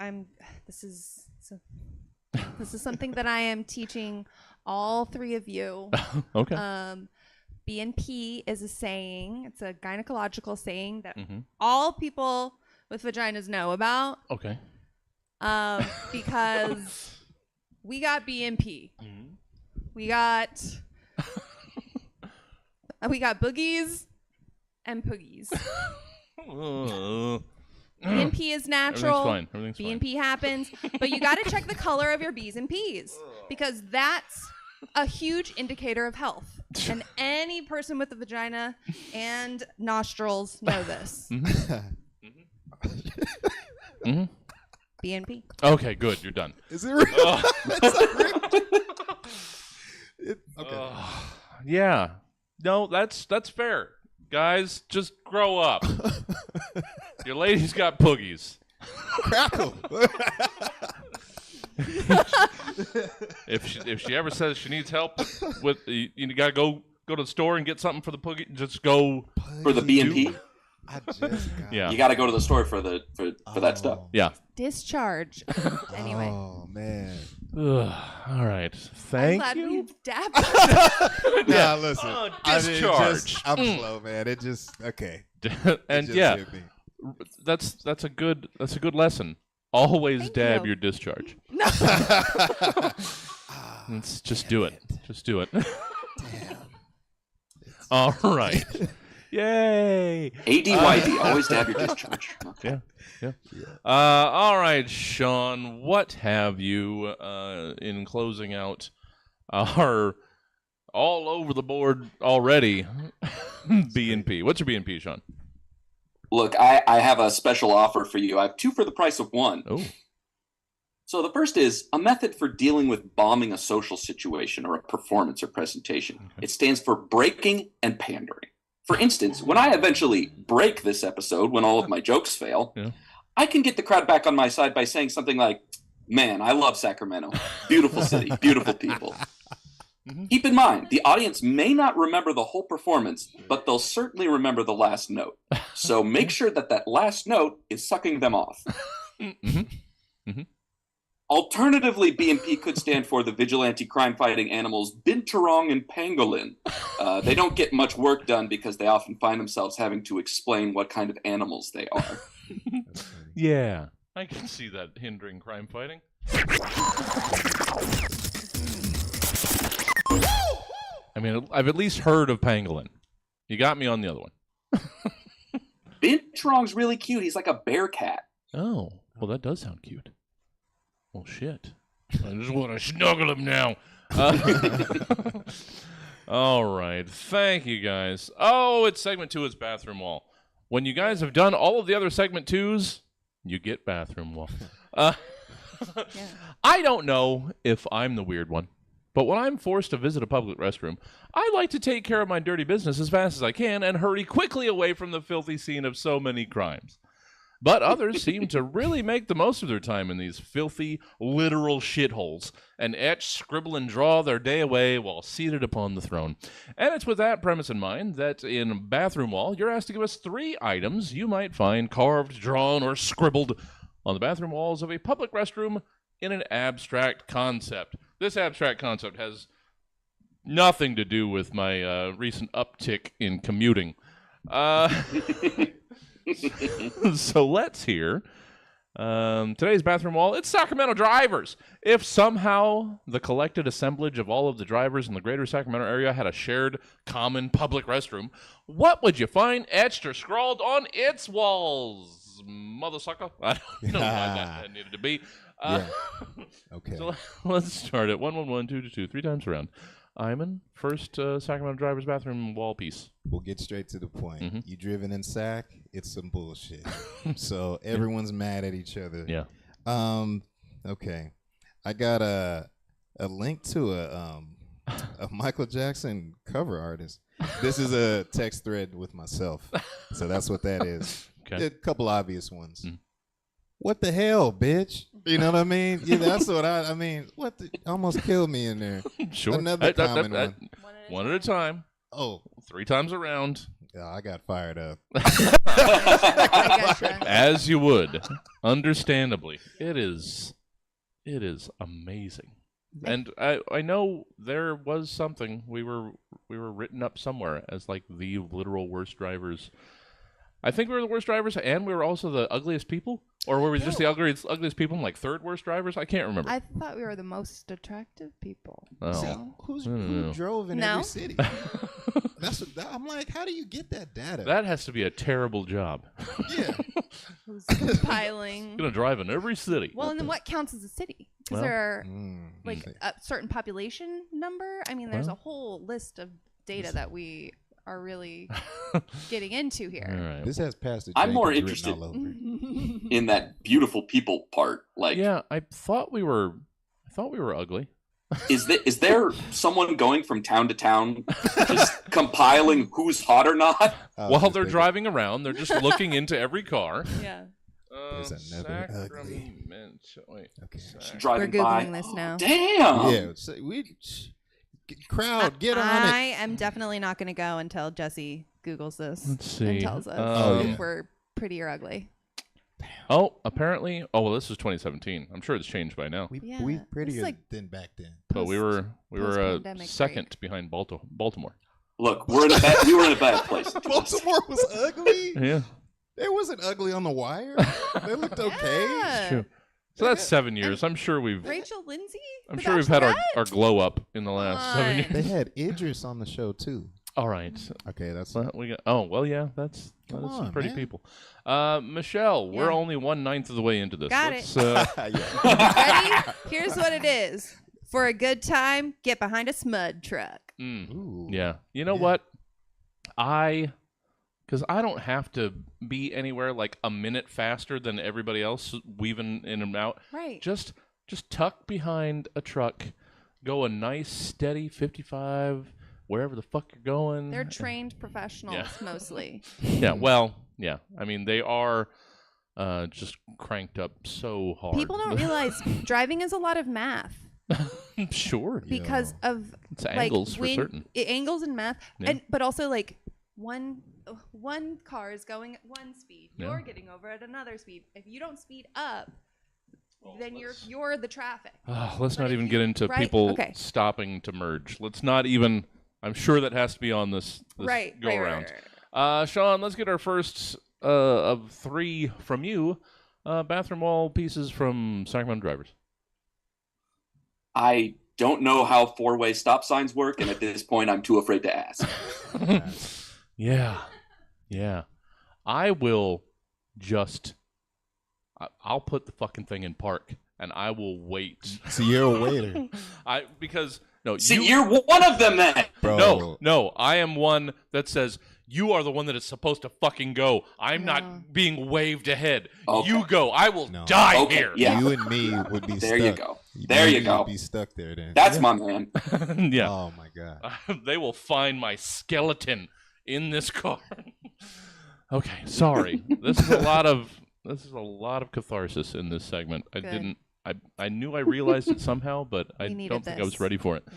is something that I am teaching all three of you. Okay. B&P is a saying. It's a gynecological saying that all people with vaginas know about. Okay. Because we got B&P. We got boogies and poogies. B&P is natural. Everything's fine. B&P happens, but you got to check the color of your B's and P's because that's a huge indicator of health. And any person with a vagina and nostrils know this. B&P. Okay, good. You're done. Is it real? Okay. Yeah. No, that's fair. Guys, just grow up. Your lady's got poogies. Crackle. If she ever says she needs help with you gotta go to the store and get something for the poogie, just go for the B&P. I just got Yeah. You got to go to the store for that stuff. Yeah. Discharge. Anyway. Oh man. All right. I'm Thank glad you. we dabbed. Nah, listen. Discharge. I'm slow, man. It just okay. And It just yeah, hit me. that's a good lesson. Always Thank dab you. your discharge. No. Just do it. Just do it. Damn. All right. Yay. ADYD, always dab your discharge. Okay. Yeah. All right, Sean, what have you in closing out our all over the board already B&P? What's your B&P, Sean? Look, I have a special offer for you. I have two for the price of one. Oh. So the first is a method for dealing with bombing a social situation or a performance or presentation. Okay. It stands for breaking and pandering. For instance, when I eventually break this episode, when all of my jokes fail, I can get the crowd back on my side by saying something like, man, I love Sacramento. Beautiful city, beautiful people. Keep in mind, the audience may not remember the whole performance, but they'll certainly remember the last note. So make sure that last note is sucking them off. Alternatively, B&P could stand for the vigilante crime-fighting animals Binturong and Pangolin. They don't get much work done because they often find themselves having to explain what kind of animals they are. Yeah, I can see that hindering crime fighting. I mean, I've at least heard of Pangolin. You got me on the other one. Binturong's really cute. He's like a bear cat. Oh, well, that does sound cute. Well, shit. I just want to snuggle him now. All right. Thank you, guys. Oh, it's segment 2. It's bathroom wall. When you guys have done all of the other segment 2s, you get bathroom wall. Yeah. I don't know if I'm the weird one, but when I'm forced to visit a public restroom, I like to take care of my dirty business as fast as I can and hurry quickly away from the filthy scene of so many crimes. But others seem to really make the most of their time in these filthy, literal shitholes and etch, scribble, and draw their day away while seated upon the throne. And it's with that premise in mind that in Bathroom Wall, you're asked to give us 3 items you might find carved, drawn, or scribbled on the bathroom walls of a public restroom in an abstract concept. This abstract concept has nothing to do with my recent uptick in commuting. So let's hear today's bathroom wall. It's Sacramento Drivers. If somehow the collected assemblage of all of the drivers in the greater Sacramento area had a shared common public restroom, what would you find etched or scrawled on its walls? Mother sucker. I don't know why that needed to be. Okay. So let's start at 111 222 3 times around. Iman, first Sacramento Drivers bathroom wall piece. We'll get straight to the point. Mhm. You driven in Sac, it's some bullshit. So everyone's mad at each other. Yeah. Okay. I got a link to a Michael Jackson cover artist. This is a text thread with myself. So that's what that is. Okay. A couple obvious ones. Mm. What the hell, bitch? You know what I mean? Yeah, that's what I mean. What the, almost killed me in there. Sure. Another common one. One at a time. Oh, 3 times around. yeah, I got fired up. I gotcha. As you would. Understandably. It is amazing. And I know there was something we were written up somewhere as like the literal worst drivers. I think we were the worst drivers, and we were also the ugliest people, or were we just the ugliest people and like 3rd worst drivers? I can't remember. I thought we were the most attractive people. Oh. See, No. who drove in No. every city? I'm like, how do you get that data? That has to be a terrible job. Yeah. Who's compiling? Gonna drive in every city. Well, and then what counts as a city? Because Well, there are Mm. like a certain population number. I mean, there's Well. a whole list of data that we are really getting into All here. right. This has passage. I'm more written interested- all over it. In that beautiful people part, like, Yeah, I thought we were ugly. is there someone going from town to town just compiling who's hot or not? While just they're thinking, driving around, they're just looking into every car. Yeah. There's another ugly. Wait. Okay. We're Driving Googling by. this now. Damn. Yeah, so crowd, get on I it. am definitely not going to go until Jesse Googles this Let's see. and tells us Oh, yeah. if we're pretty or ugly. Oh, apparently. Oh, well, this is 2017. I'm sure it's changed by now. We Yeah, we prettier it's like than back then. But we were post-pandemic second break. behind Baltimore. Look, we were in a bad place. Baltimore was ugly. Yeah, It wasn't ugly on the wire. They looked okay. Yeah. true. So that's 7 years. I'm sure we've Rachel Lindsay? I'm The sure we've had Bachelorette? our glow up in the last 7 years. They had Idris on the show too. All right. Okay, that's Well, we got. Oh well, yeah. That's Come some on, pretty man. people. Michelle, we're Yeah. only 1/9 of the way into this. Got Let's, yeah. Ready? Here's what it is. For a good time, get behind a smud truck. Ooh. Yeah. You know Yeah. what? Because I don't have to be anywhere like a minute faster than everybody else weaving in and out. Right. Just tuck behind a truck, go a nice steady 55 wherever the fuck you're going. They're trained professionals Yeah. mostly. Yeah. Well. Yeah. I mean, they are just cranked up so hard. People don't realize driving is a lot of math Sure. because of It's like angles for when- certain. angles and math, Yeah. but also like one car is going at one speed, Yeah. you're getting over at another speed. If you don't speed up, then you're the traffic. Let's But not if even you- get into right? people Okay. stopping to merge. Let's not even. I'm sure that has to be on this Right. go around. Sean, let's get our first of 3 from you. Bathroom wall pieces from Sacramento Drivers. I don't know how 4-way stop signs work, and at this point, I'm too afraid to ask. Yeah. I will just. I'll put the fucking thing in park, and I will wait. So you're a waiter, Because no, See, you're one of them then. bro. No, I am one that says you are the one that is supposed to fucking go. I'm No. not being waved ahead. Okay. You go. I will No. die Okay, here. yeah. You and me would be There stuck. you go. There you go. Would be stuck there then. That's my man. Yeah. Oh my god. They will find my skeleton in this car. Okay, sorry. This is a lot of catharsis in this segment. Good. I knew I realized it somehow, but I We needed don't think I was this. ready for it.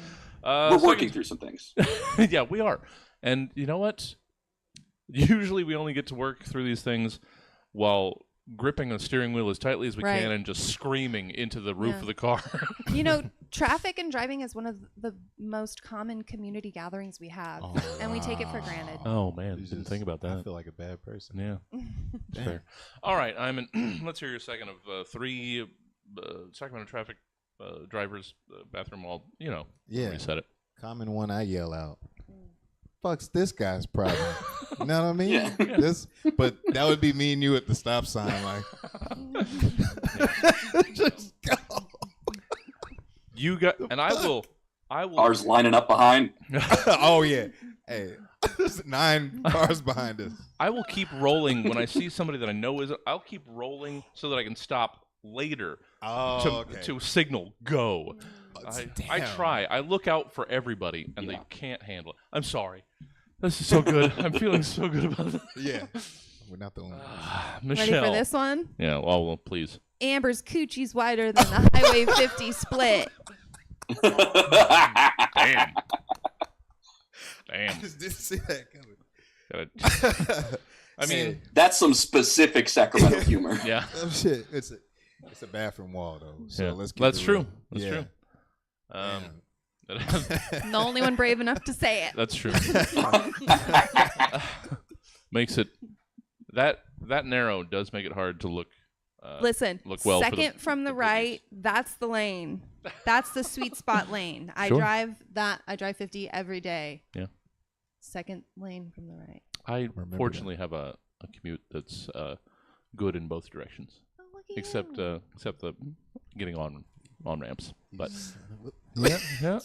We're working through some things. Yeah, we are. And you know what? Usually we only get to work through these things while gripping the steering wheel as tightly as we Right. can and just screaming into the roof Yeah. of the car. You know, traffic and driving is one of the most common community gatherings we have, and we take it for granted. Oh man, You didn't just- think about I that. feel like a bad person. Yeah, Damn. fair. All right, Imin, let's hear your second of 3 Sacramento traffic drivers bathroom wall. You know, Yeah. reset it. Common one I yell out. Fuck's this guy's problem? You know what I mean? Yeah. This, but that would be me and you at the stop sign, like. Just go. You got, and I will. Ours lining up behind. Oh yeah. Hey, there's 9 cars behind us. I will keep rolling when I see somebody that I know is. I'll keep rolling so that I can stop later Oh, to signal go. I Damn. try. I look out for everybody, and they can't handle it. I'm sorry. This is so good. I'm feeling so good about this. Yeah. We're not the only ones. Michelle. Ready for this one? Yeah. Well, please. Amber's coochie's wider than the Highway 50 split. Damn. Damn. Just didn't see that coming. Gotta- I mean, That's some specific Sacramento humor. yeah. Oh shit! It's a bathroom wall though. So Yeah. let's. Keep That's it true. real. That's Yeah. true. I'm the only one brave enough to say it. That's true. Makes it that narrow does make it hard to look. Listen, look well for the- second from the the right, that's the lane. That's the sweet spot lane. I Sure. drive 50 every day. Yeah. Second lane from the right. I Remember fortunately have a commute that's good in both directions, Oh, look at except you. the getting on ramps. But Yeah. yeah.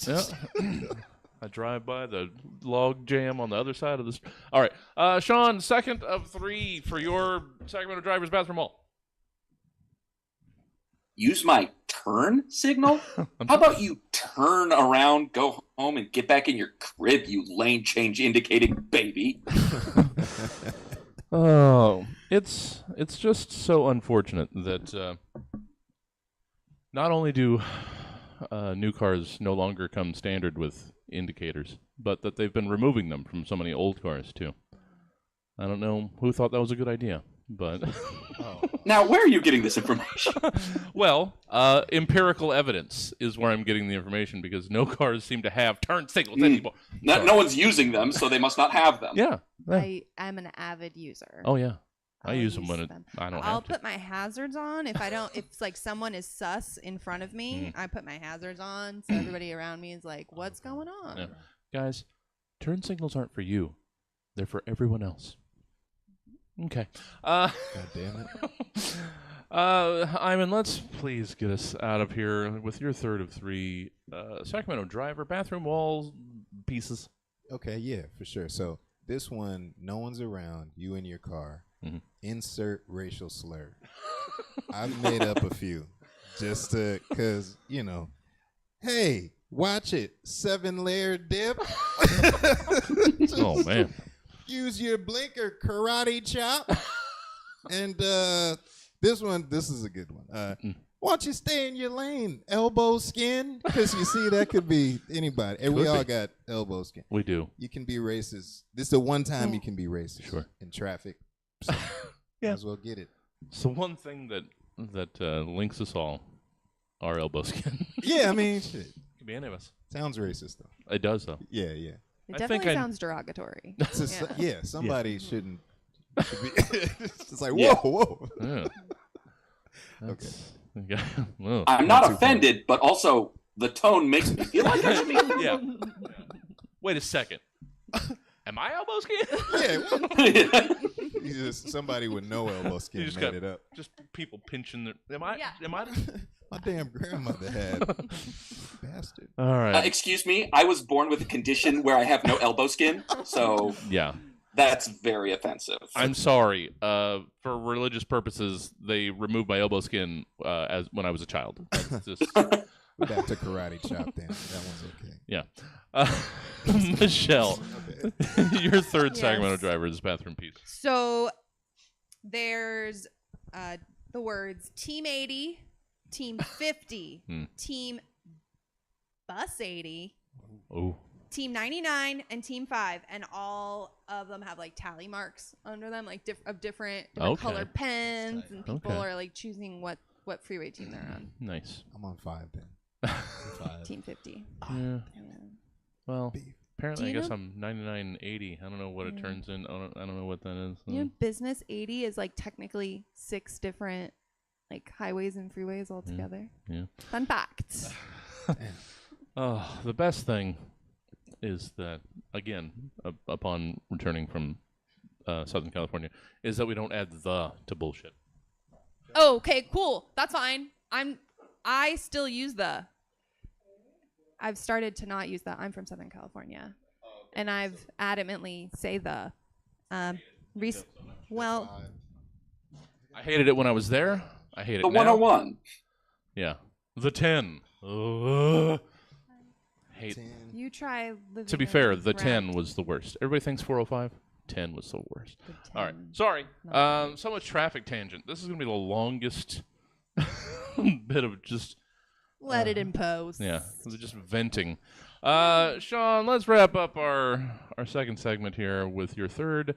I drive by the log jam on the other side of this. All right, Sean, second of 3 for your Sacramento Drivers bathroom wall. Use my turn signal? How about you turn around, go home, and get back in your crib, you lane change indicating baby? Oh, it's just so unfortunate that not only do new cars no longer come standard with indicators, but that they've been removing them from so many old cars too. I don't know who thought that was a good idea, but Now, where are you getting this information? well, empirical evidence is where I'm getting the information because no cars seem to have turn signals anymore. No one's using them, so they must not have them. Yeah. I'm an avid user. Oh yeah. I I'll use them use when them. I don't I'll have to. put my hazards on if it's like someone is sus in front of me. I put my hazards on so everybody around me is like, "What's going on?" Yeah. Guys, turn signals aren't for you. They're for everyone else. Okay. God damn it. Imin, let's please get us out of here with your third of 3 Sacramento Driver bathroom wall pieces. Okay, yeah, for sure. So this one, no one's around. You in your car. Mhm. Insert racial slur. I've made up a few just to, cause hey, watch it, 7-layer dip. Oh man. Use your blinker, karate chop. And this is a good one. Why don't you stay in your lane, elbow skin? Because you see, that could be anybody. And we Could all be. got elbow skin. We do. You can be racist. This is the one time you can be racist. Sure. In traffic. So Yeah. might as well get it. So one thing that links us all our elbow skin. Yeah, I mean, shit. Could be any of us. Sounds racist though. It does though. Yeah, yeah. It I definitely think sounds derogatory. Yeah, somebody shouldn't. Should be it's like, whoa, Yeah. whoa. Yeah. Okay. Yeah. Whoa. I'm Not not too offended, but also the tone makes me feel like I should be. Yeah. Wait a second. Am I elbow skin? Yeah, what? You just somebody with no elbow skin You just made got it up. just people pinching their. Am I? Yeah. Am I? My damn grandmother had bastard. All right. Excuse me, I was born with a condition where I have no elbow skin, so Yeah. that's very offensive. I'm sorry. For religious purposes, they removed my elbow skin as when I was a child. That's just, Back to karate chop. Then that one's okay. yeah. Michelle, Okay. your third Yes. Sacramento Drivers bathroom piece. So there's the words Team 80, Team 50, Team Bus 80, Oh. Team 99, and Team 5, and all of them have like tally marks under them, like different Okay. colored pens, and people Okay. are like choosing what freeway team they're on. Nice. I'm on 5 then. 5. Team 50. Yeah. Yeah. Well, Beef. apparently, Do I you guess know- I'm 99.80. I don't know what it turns in. I don't know what that is. You know, business 80 is like technically 6 different like highways and freeways all together. Yeah. Fun facts. Oh, the best thing is that, again, upon returning from Southern California, is that we don't add the to bullshit. Oh, okay, cool. That's fine. I still use the. I've started to not use the. I'm from Southern California, and I've adamantly say the. Well, I hated it when I was there. I hate it The now. 101. Yeah. The 10. Hate. you try living. To be in fair, the Rent. 10 was the worst. Everybody thinks 405. 10 was the worst. The All right. 10. Sorry. So much traffic tangent. This is going to be the longest bit of just, Let it in post. yeah, just venting. Sean, let's wrap up our second segment here with your third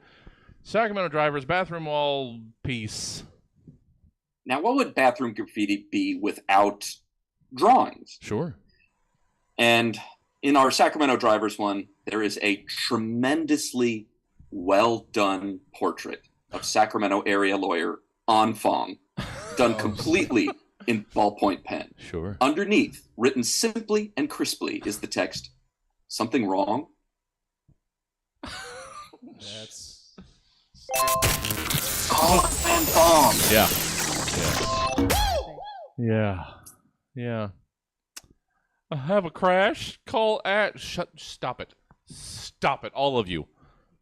Sacramento Drivers bathroom wall piece. Now, what would bathroom graffiti be without drawings? Sure. And in our Sacramento Drivers one, there is a tremendously well done portrait of Sacramento area lawyer An Fong, done completely in ballpoint pen. Sure. Underneath, written simply and crisply, is the text, "Something wrong?" That's Call An Fong. Yeah. Yeah. Yeah. I have a crash. Call at. Stop it. Stop it, all of you.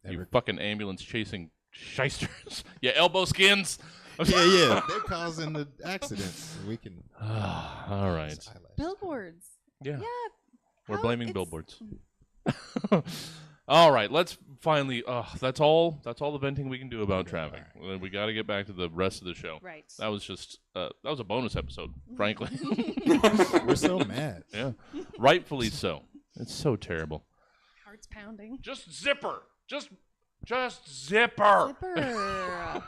You fucking ambulance chasing shysters. Yeah, elbow skins. yeah. They're causing the accidents. We can. All right. Billboards. Yeah. Yeah. We're how blaming it's- billboards. All right, let's finally. That's all the venting we can do about traffic. We got to get back to the rest of the show. Right. That was just that was a bonus episode, frankly. We're so mad. Yeah, rightfully so. It's so terrible. Hearts pounding. Just zipper. Just zipper. Zipper.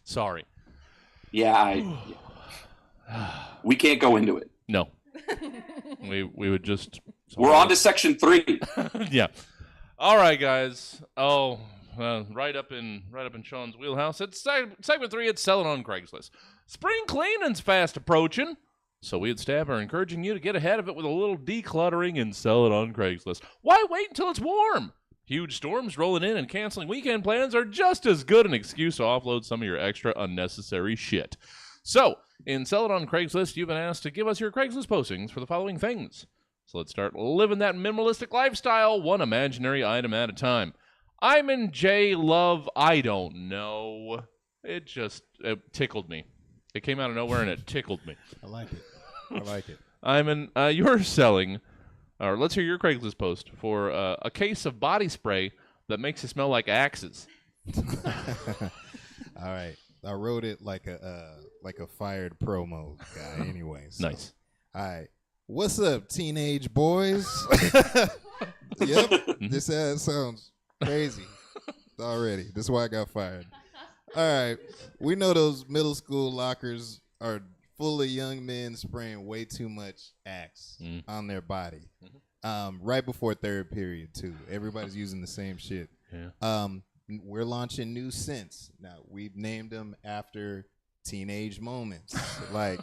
Sorry. Yeah, we can't go into it. No. we would just. We're on to section 3. Yeah. All right, guys. Oh, right up in Sean's wheelhouse. It's segment 3. It's selling on Craigslist. Spring cleaning's fast approaching, so we at Stab are encouraging you to get ahead of it with a little decluttering and sell it on Craigslist. Why wait until it's warm? Huge storms rolling in and canceling weekend plans are just as good an excuse to offload some of your extra unnecessary shit. So, in Sell It on Craigslist, you've been asked to give us your Craigslist postings for the following things. So let's start living that minimalistic lifestyle, one imaginary item at a time. Imin Love, I don't know. It tickled me. It came out of nowhere and it tickled me. I like it. I like it. Imin, you're selling, or let's hear your Craigslist post for a case of body spray that makes you smell like axes. All right. I wrote it like a fired promo guy anyway. So. Nice. All right. What's up, teenage boys? Yep. This sounds crazy already. This is why I got fired. All right. We know those middle school lockers are full of young men spraying way too much Axe on their body. Right before third period too. Everybody's using the same shit. Yeah. We're launching new scents now. We've named them after teenage moments, like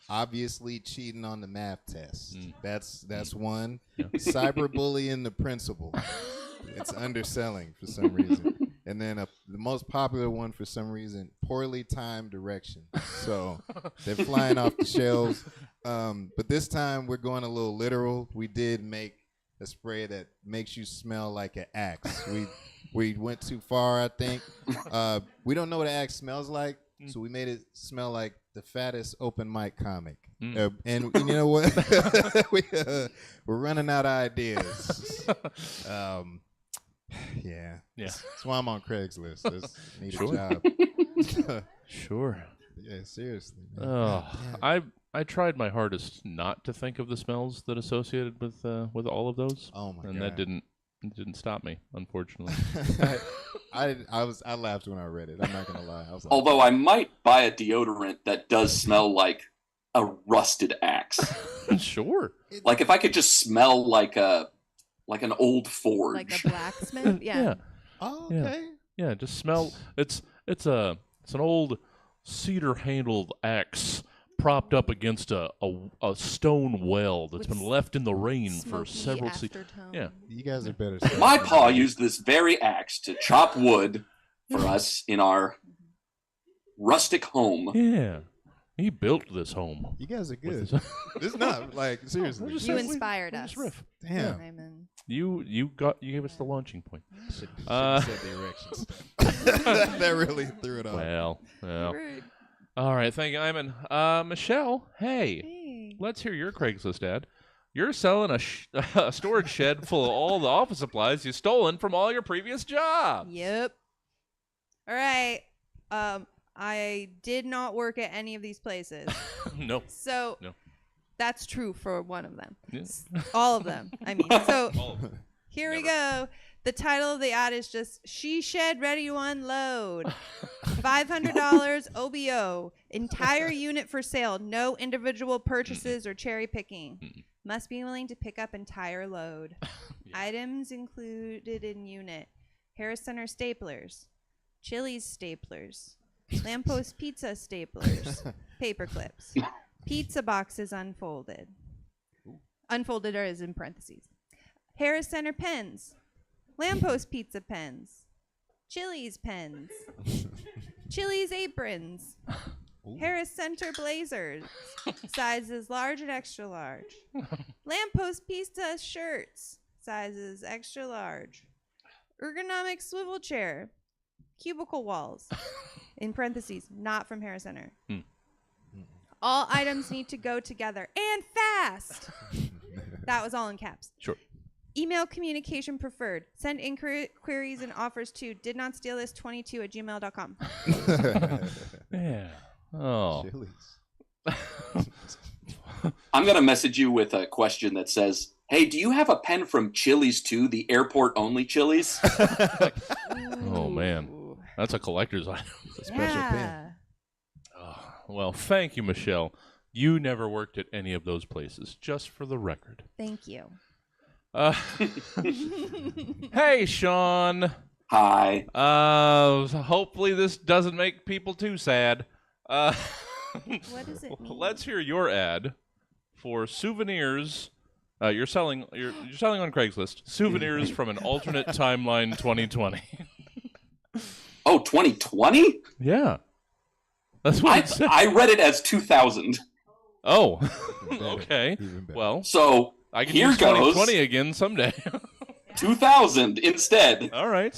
obviously cheating on the math test. That's one. Yeah. Cyberbullying the principal. It's underselling for some reason. And then the most popular one for some reason, poorly timed direction. So they're flying off the shelves. But this time we're going a little literal. We did make a spray that makes you smell like an Axe. We went too far, I think. We don't know what an Axe smells like, so we made it smell like the fattest open mic comic. And you know what? We're running out of ideas. Yeah. That's why I'm on Craigslist. I need a job. Sure. Yeah, seriously. Man. I tried my hardest not to think of the smells that associated with all of those. Oh my and God. that didn't stop me, unfortunately. I laughed when I read it. I'm not gonna lie. I was like, Although I might buy a deodorant that does smell like a rusted axe. Sure. Like if I could just smell like an old forge. Like a blacksmith? Yeah. oh, okay. Yeah, just smell. It's an old cedar-handled axe propped up against a stone well that's been left in the rain for several seasons. Yeah, You guys are better. My pa used this very axe to chop wood for us in our rustic home. yeah. He built this home. You guys are with good. his- It's not like seriously. just You saying, inspired we us. just riff. Damn. Simon. You gave us the launching point. Should have said the erections. That really threw it off. Well. Rude. All right, thank you, Imin. Michelle, hey, Hey. let's hear your Craigslist ad. You're selling a storage shed full of all the office supplies you've stolen from all your previous jobs. Yep. All right. I did not work at any of these places. No. So No. that's true for one of them. Yeah. All of them. I mean, so Oh, here we go. The title of the ad is just She Shed Ready to Unload. $500 OBO. Entire unit for sale. No individual purchases or cherry picking. Must be willing to pick up entire load. Items included in unit. Harris Center staplers. Chili's staplers. Lamppost pizza staplers. Paper clips. Pizza boxes unfolded. Unfolded or is in parentheses. Harris Center pens. Lamppost pizza pens. Chili's pens. Chili's aprons. Harris Center blazers. Sizes large and extra large. Lamppost pizza shirts. Sizes extra large. Ergonomic swivel chair. Cubicle walls. In parentheses, not from Harris Center. All items need to go together and fast. That was all in caps. sure. Email communication preferred. Send inquiries and offers to didnotstealthis22@gmail.com. Yeah. Oh. Chili's. I'm going to message you with a question that says, hey, do you have a pen from Chili's too? The airport only Chili's? Oh, man. Ooh. That's a collector's item. Special pen. Oh, well, thank you, Michelle. You never worked at any of those places, just for the record. Thank you. Hey, Sean. Hi. Hopefully this doesn't make people too sad. What does it mean? Let's hear your ad for souvenirs. You're selling on Craigslist souvenirs from an alternate timeline 2020. Oh, 2020? Yeah, that's what it said. I read it as 2000. Oh, Even better. okay. Even better. Well, So I can here use goes 2020 again someday. 2000 instead. All right.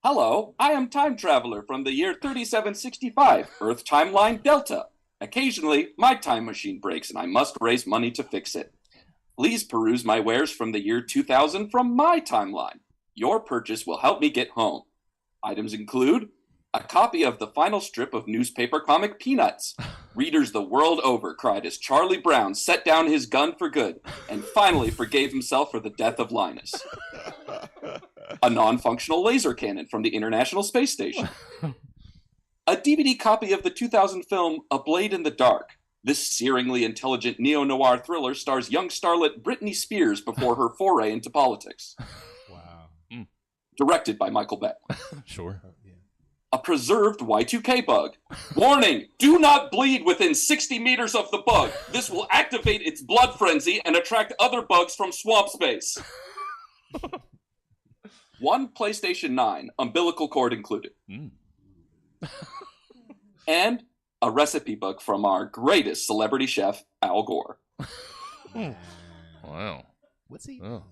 Hello, I am time traveler from the year 3765, Earth timeline Delta. Occasionally, my time machine breaks and I must raise money to fix it. Please peruse my wares from the year 2000 from my timeline. Your purchase will help me get home. Items include a copy of the final strip of newspaper comic Peanuts. Readers the world over cried as Charlie Brown set down his gun for good and finally forgave himself for the death of Linus. A non-functional laser cannon from the International Space Station. a DVD copy of the 2000 film A Blade in the Dark. This searingly intelligent neo-noir thriller stars young starlet Britney Spears before her foray into politics. Wow. Directed by Michael Bay. Sure. A preserved Y2K bug. Warning, do not bleed within 60 meters of the bug. This will activate its blood frenzy and attract other bugs from swamp space. One PlayStation 9, umbilical cord included. And a recipe book from our greatest celebrity chef, Al Gore. Wow. What's he? Oh.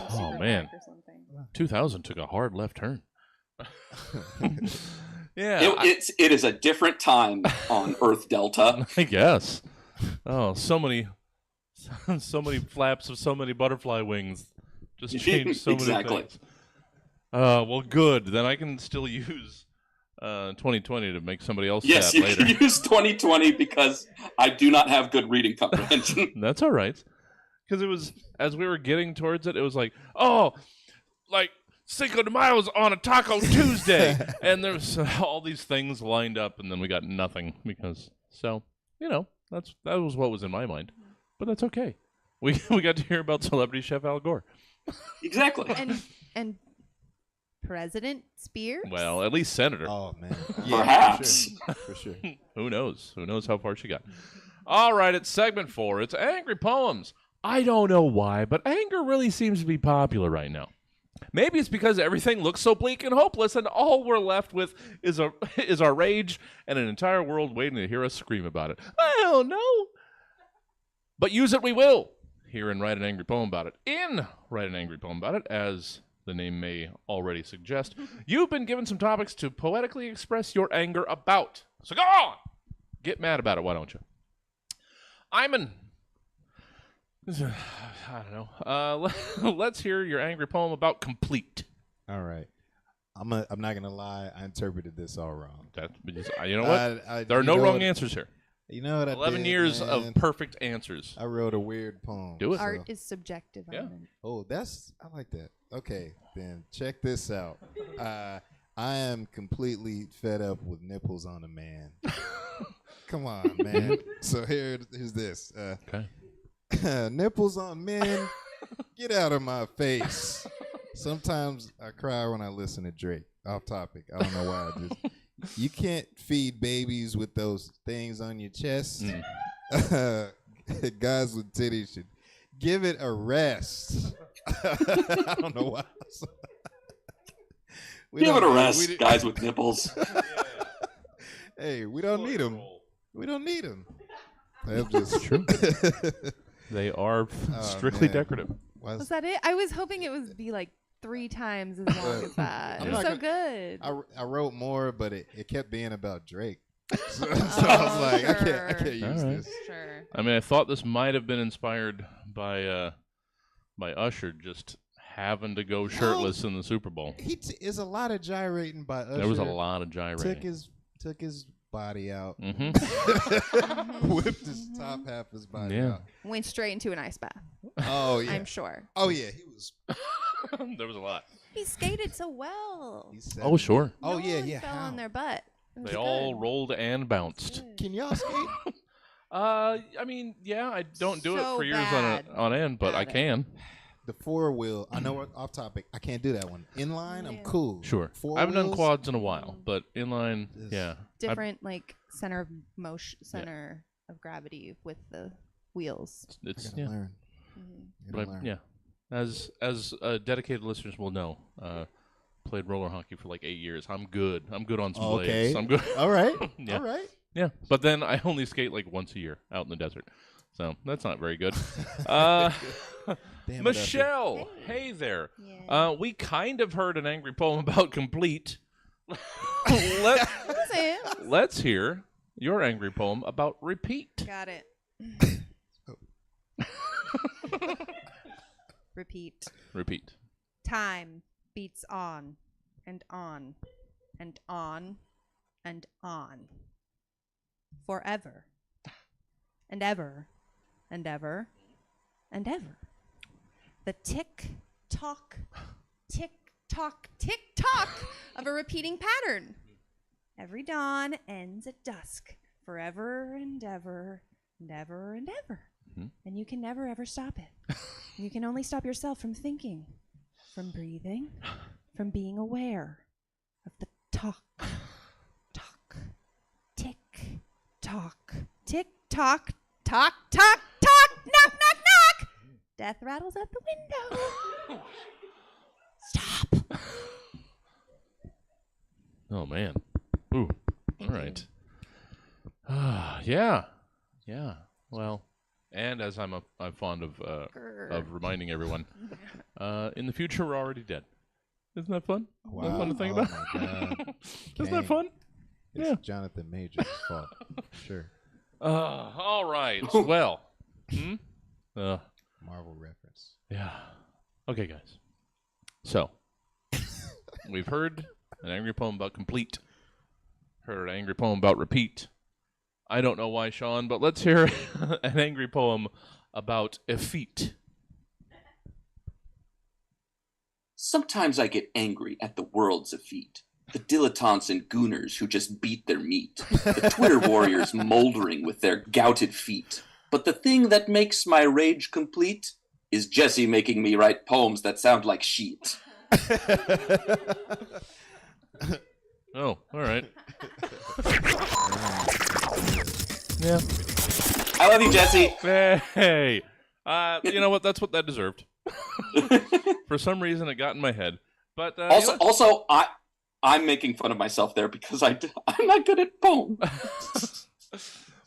Oh, man. 2000 took a hard left turn. Yeah. It is a different time on Earth Delta. I guess. Oh, so many flaps of so many butterfly wings. Just changed so many things. Well, good. Then I can still use 2020 to make somebody else yes, sad later. Yes, you can use 2020 because I do not have good reading comprehension. That's all right. Because it was, as we were getting towards it, it was like, oh, like Cinco de Mayo was on a Taco Tuesday. And there's all these things lined up, and then we got nothing. Because, so, you know, that was what was in my mind. But that's okay. We got to hear about celebrity chef Al Gore. Exactly. And President Spears? Well, at least Senator. Oh, man. Perhaps. For sure. Who knows? Who knows how far she got? All right, it's segment 4. It's Angry Poems. I don't know why, but anger really seems to be popular right now. Maybe it's because everything looks so bleak and hopeless, and all we're left with is our rage and an entire world waiting to hear us scream about it. I don't know. But use it we will. Here and write an angry poem about it. Write an angry poem about it, as the name may already suggest. You've been given some topics to poetically express your anger about. So go on! Get mad about it, why don't you? Imin. I don't know. Let's hear your angry poem about complete. All right. I'm not gonna lie. I interpreted this all wrong. You know what? There are no wrong answers here. You know what? 11 years of perfect answers. I wrote a weird poem. Do it. Art is subjective. Yeah. Oh, I like that. Okay, then check this out. I am completely fed up with nipples on a man. Come on, man. So here's this. Okay. Nipples on men, get out of my face. Sometimes I cry when I listen to Drake. Off topic. I don't know why. You can't feed babies with those things on your chest. Guys with titties should give it a rest. I don't know why. Give it a rest, guys with nipples. Hey, we don't need them. We don't need them. That's just true. They are strictly decorative. Was that it? I was hoping it would be like 3 times as long as that. It was so good. I wrote more, but it kept being about Drake. So I was like, I can't use this. Sure. I mean, I thought this might have been inspired by Usher just having to go shirtless in the Super Bowl. Is a lot of gyrating by Usher. There was a lot of gyrating. Took his body out. Mm-hmm. Whipped his top half his body out. Went straight into an ice bath. Oh yeah. I'm sure. Oh yeah, he was. There was a lot. He skated so well. Oh sure. No Oh yeah, one yeah. fell How? on their butt. They all rolled and bounced. Can y'all skate? I mean, yeah, I don't do So it for years bad on end, but I at it. can. The 4-wheel. I know what off topic. I can't do that one. Inline, I'm cool. Sure. 4 I haven't done wheels? quads in a while, but inline, yeah. Different like center of motion, center of gravity with the wheels. It's Gotta yeah. learn. Mm-hmm. Gotta But learn. yeah, as dedicated listeners will know, played roller hockey for like 8 years. I'm good. I'm good on some Okay. blades. I'm good. All right. Yeah. All right. Yeah, but then I only skate like once a year out in the desert, so that's not very good. Damn it, Michelle, hey there. Yeah. We kind of heard an angry poem about complete. Let's hear your angry poem about repeat. Got it. Repeat. Repeat. Time beats on and on and on and on. Forever and ever and ever and ever. The tick tock, tick-tock, tick-tock of a repeating pattern. Every dawn ends at dusk, forever and ever, and ever and ever. And you can never, ever stop it. You can only stop yourself from thinking, from breathing, from being aware of the talk, tick, tock, tick, tock, tock, tock, tock, knock, knock, knock. Death rattles out the window. Stop. Oh man. Ooh. All right. Yeah. Well, and as I'm fond of reminding everyone, in the future we're already dead. Isn't that fun? Wow. Isn't that fun to think about? My God. Isn't that fun? It's Yeah. Jonathan Major's fault. Sure. All right. Well. Marvel reference. Yeah. Okay, guys. So, we've heard an angry poem about complete. Heard an angry poem about repeat. I don't know why, Sean, but let's hear an angry poem about effete. Sometimes I get angry at the world's effete. The dilettantes and gooners who just beat their meat. The Twitter warriors moldering with their gouted feet. But the thing that makes my rage complete is Jesse making me write poems that sound like sheet. Oh, all right. Yeah. I love you, Jesse. Hey. You know what? That's what that deserved. For some reason, it got in my head. But Also, I'm making fun of myself there because I'm not good at poems.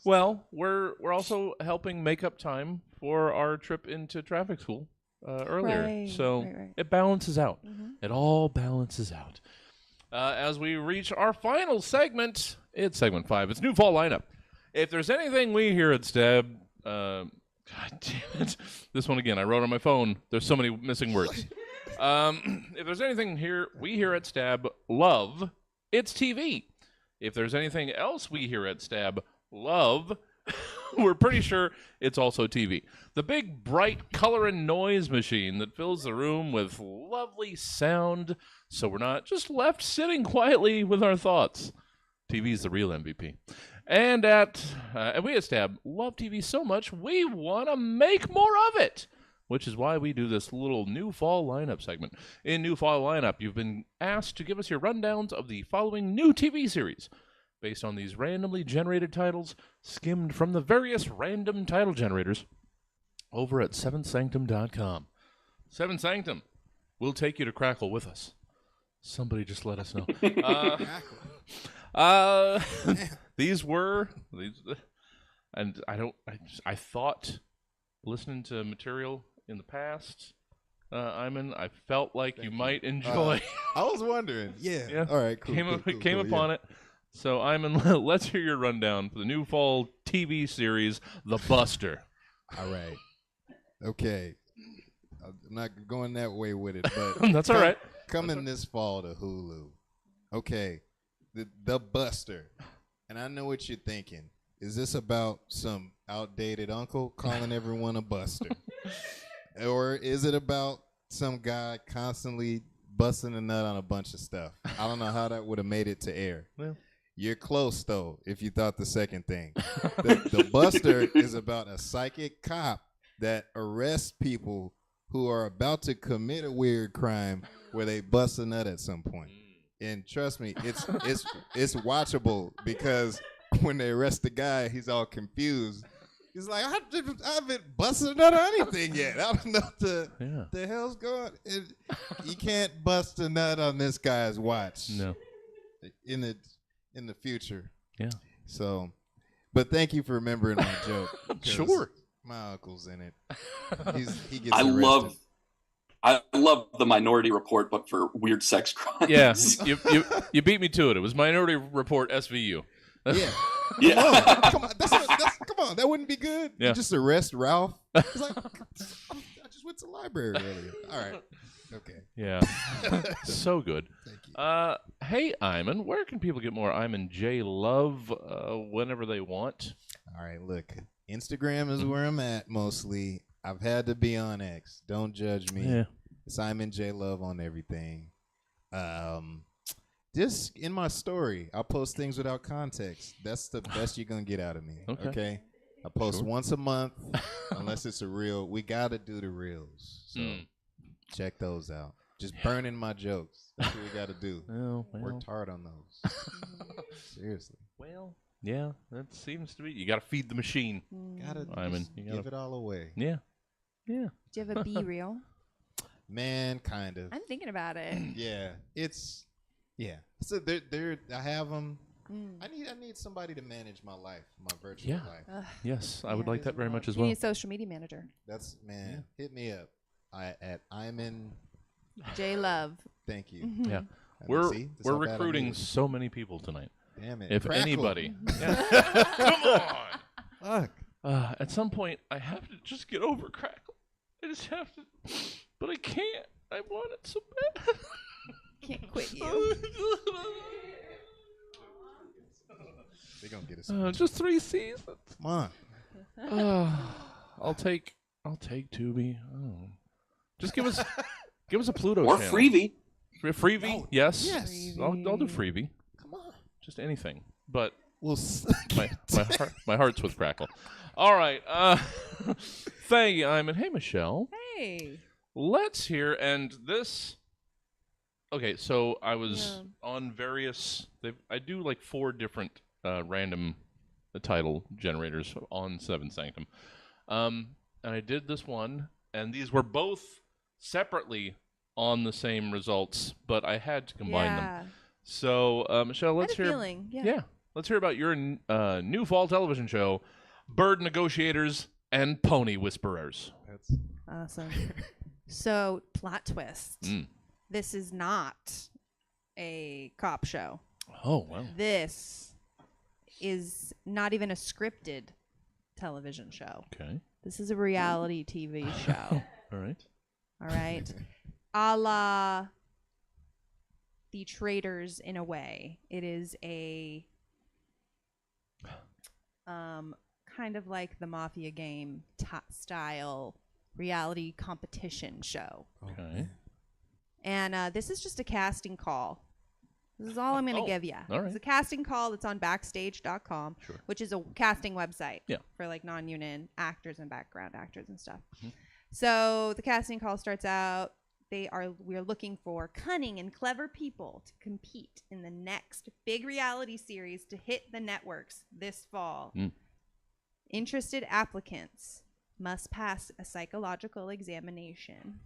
Well, we're also helping make up time for our trip into traffic school earlier, Right, so right. it balances out. Mm-hmm. It all balances out. As we reach our final segment, it's segment 5. It's new fall lineup. If there's anything we here at Stab, God damn it, this one again. I wrote on my phone. There's so many missing words. If there's anything we here at Stab love, it's TV. If there's anything else we here at Stab love, we're pretty sure it's also TV. The big, bright color and noise machine that fills the room with lovely sound, so we're not just left sitting quietly with our thoughts. TV's the real MVP. And we at Stab love TV so much, we want to make more of it, which is why we do this little new fall lineup segment. In new fall lineup, you've been asked to give us your rundowns of the following new TV series, based on these randomly generated titles, skimmed from the various random title generators over at seventhsanctum.com. Seventh Sanctum, we'll take you to Crackle with us. Somebody just let us know. These, and I thought, listening to material in the past, Imin, I felt like you might enjoy. I was wondering. Yeah. All right, cool. Came upon it. So, Imin, let's hear your rundown for the new fall TV series, The Buster. All right. Okay. I'm not going that way with it, but That's all right. Coming this fall to Hulu. Okay. The Buster. And I know what you're thinking. Is this about some outdated uncle calling everyone a buster? Or is it about some guy constantly busting a nut on a bunch of stuff? I don't know how that would have made it to air. Well. You're close, though, if you thought the second thing. The Buster is about a psychic cop that arrests people who are about to commit a weird crime where they bust a nut at some point. And trust me, it's watchable, because when they arrest the guy, he's all confused. He's like, I haven't busted a nut or anything yet. I don't know what the hell's going on. You can't bust a nut on this guy's watch. No. In the future. Yeah. So, but thank you for remembering my joke. Sure. My uncle's in it. He gets I arrested. love the Minority Report, but for weird sex crimes. Yeah, you beat me to it. It was Minority Report SVU. Yeah. Yeah. Come on. Come on. That wouldn't be good. Yeah. You just arrest Ralph. It's like, I just went to the library earlier. All right. Okay. Yeah. So good. Thank you. Hey, Imin, where can people get more Imin J Love whenever they want? All right. Look, Instagram is where I'm at mostly. I've had to be on X. Don't judge me. Yeah. It's Imin J Love on everything. Just in my story, I post things without context. That's the best you're gonna get out of me. Okay. I post once a month, unless it's a reel. We gotta do the reels, so check those out. Just burning my jokes. That's what we gotta do. Well. Worked hard on those. Seriously. Well, yeah, that seems to be. You gotta feed the machine. Gotta give it all away. Yeah. Do you have a B reel? Man, kind of. I'm thinking about it. Yeah. So I have them. I need somebody to manage my life, my virtual life. Yes, I would like that very much as You well. need a social media manager. That's hit me up. At Imin Love. Thank you. Yeah. We're recruiting so many people tonight. Damn it. If Crackle. anybody. Come on. Fuck. At some point, I have to just get over Crackle. I just have to. But I can't. I want it so bad. Can't quit you. They're going to get us. Just 3 seasons. Come on. I'll take Tubi. Oh. Just give us a Pluto Or channel. freebie. Freebie? Oh, yes. yes. I'll do freebie. Come on. Just anything. But We'll my heart's with Crackle. All right. Thank you, Imin. Hey, Michelle. Hey. Let's hear, and this. Okay, so I was on various. I do like 4 different random title generators on Seven Sanctum, and I did this one, and these were both separately on the same results, but I had to combine them. So, Michelle, let's hear. Let's hear about your new fall television show, Bird Negotiators and Pony Whisperers. That's awesome. So, plot twist. This is not a cop show. Oh, wow. This is not even a scripted television show. Okay. This is a reality TV show. All right. All right. A la The Traitors in a way. It is a kind of like the Mafia game style reality competition show. Okay. And this is just a casting call. This is all I'm going to give you. All right. It's a casting call that's on backstage.com, which is a casting website for like non-union actors and background actors and stuff. So the casting call starts out, we're looking for cunning and clever people to compete in the next big reality series to hit the networks this fall. Interested applicants must pass a psychological examination,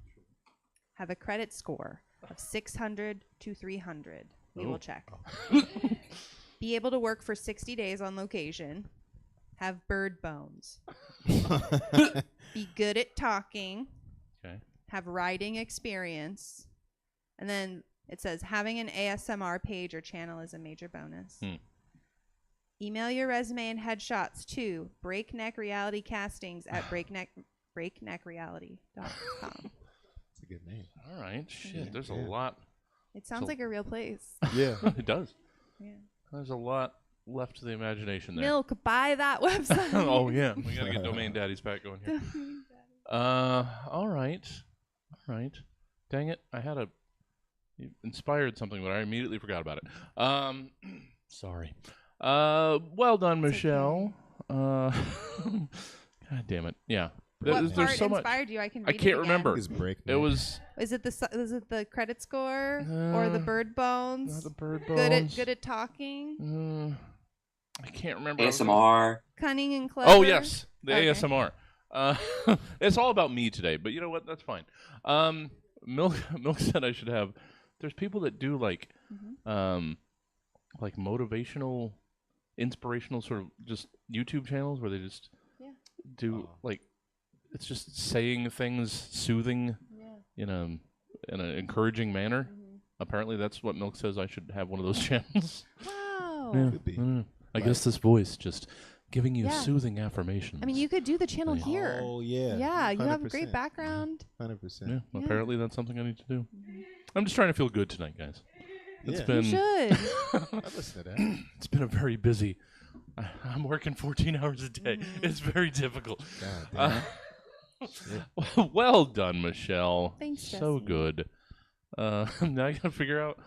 have a credit score of 600 to 300. We will check. Be able to work for 60 days on location. Have bird bones. Be good at talking. Okay. Have writing experience. And then it says having an ASMR page or channel is a major bonus. Email your resume and headshots to breakneckrealitycastings@breakneckreality.com. That's a good name. All right. Shit, there's a lot. It sounds like a real place. Yeah. It does. Yeah. There's a lot left to the imagination there. Milk, buy that website. Oh, yeah. We got to get Domain Daddies back going here. All right. All right. Dang it. You inspired something, but I immediately forgot about it. Sorry. Well done, Michelle. God damn it. Yeah. What There's part so much. inspired you? I can. I Read can't it again. remember. It was. Is it the credit score or the bird bones? Not the bird bones. Good at talking. I can't remember. ASMR. Cunning and clever. Oh yes, the Okay. ASMR. It's all about me today, but you know what? That's fine. Milk said I should have. There's people that do like motivational, inspirational sort of just YouTube channels where they just do like it's just saying things soothing in an encouraging manner. Apparently, that's what Milk says. I should have one of those channels. Wow. Yeah. Could be. I guess this voice just giving you soothing affirmations. I mean, you could do the channel here. Oh, yeah. Yeah, you have a 100%. great background. 100%. Yeah, apparently that's something I need to do. I'm just trying to feel good tonight, guys. It's Yeah. been You should. I listen to that. it's been a very busy. I'm working 14 hours a day. It's very difficult. God damn. Well done, Michelle. Thanks, So Jesse. good. Now I got to figure out.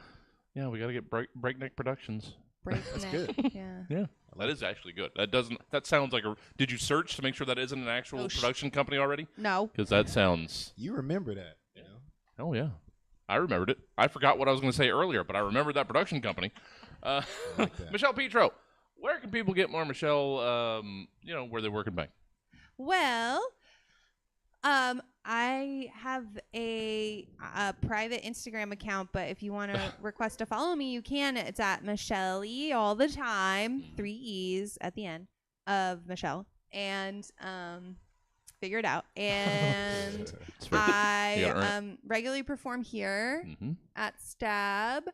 Yeah, we got to get Breakneck Productions. That's good. Yeah. Yeah, that is actually good. That sounds like a. Did you search to make sure that isn't an actual production company already? No. Because that sounds. You remember that, you know? Oh yeah, I remembered it. I forgot what I was going to say earlier, but I remembered that production company. Like that. Michelle Petro, where can people get more Michelle? Where they work in bank. Well, I have a private Instagram account, but if you want to request to follow me, you can. It's at Michelle E all the time, 3 E's at the end of Michelle, and figure it out. And I regularly perform here at Stab,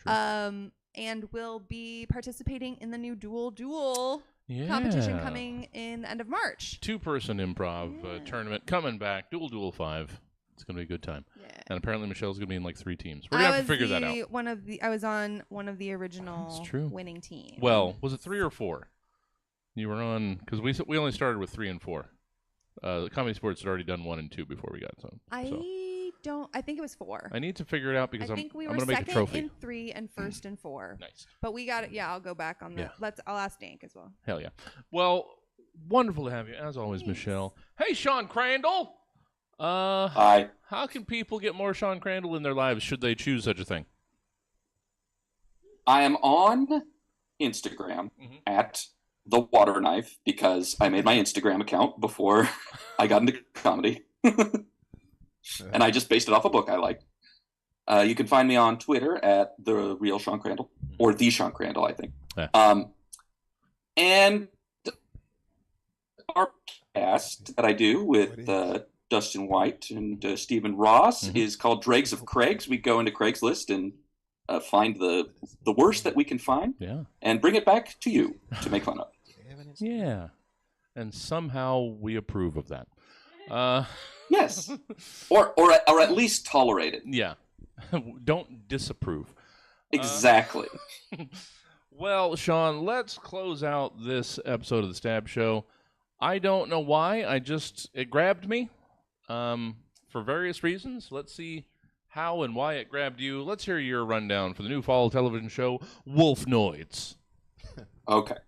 and will be participating in the new Duel competition coming in the end of March. 2-person improv tournament coming back. Duel 5. It's going to be a good time. Yeah. And apparently Michelle's going to be in like 3 teams. We're going to have to figure that out. I was on one of the original winning teams. Well, was it 3 or 4? You were on, because we only started with 3 and 4. The Comedy Sports had already done 1 and 2 before we got some. I think it was 4. I need to figure it out because I'm going to make a trophy. In 3 and first in 4. Nice. But we got it. Yeah, I'll go back on that. Yeah. I'll ask Dank as well. Hell yeah. Well, wonderful to have you as always, Michelle. Hey, Sean Crandall. Hi. How can people get more Sean Crandall in their lives should they choose such a thing? I am on Instagram at The Water Knife because I made my Instagram account before I got into comedy. And I just based it off a book I liked. You can find me on Twitter at The Real Sean Crandall, or The Sean Crandall, I think. Yeah. And our cast that I do with Dustin White and Stephen Ross is called Dregs of Craigs. We go into Craigslist and find the worst that we can find and bring it back to you to make fun of. Yeah. And somehow we approve of that. Yes, or at least tolerate it. Yeah, don't disapprove. Exactly. Well, Sean, let's close out this episode of the Stab Show. I don't know why. It grabbed me for various reasons. Let's see how and why it grabbed you. Let's hear your rundown for the new fall television show, Wolfnoids. Okay.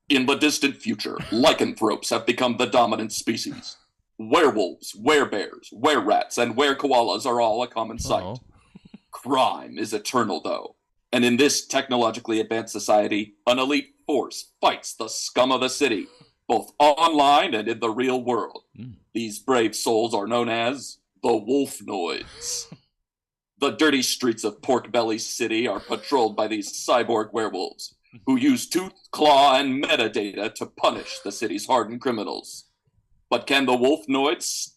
In the distant future, lycanthropes have become the dominant species. Werewolves, werebears, were-rats, and were-koalas are all a common sight. Crime is eternal, though. And in this technologically advanced society, an elite force fights the scum of the city, both online and in the real world. These brave souls are known as the Wolfnoids. The dirty streets of Pork Belly City are patrolled by these cyborg werewolves, who use tooth, claw, and metadata to punish the city's hardened criminals. But can the Wolfnoids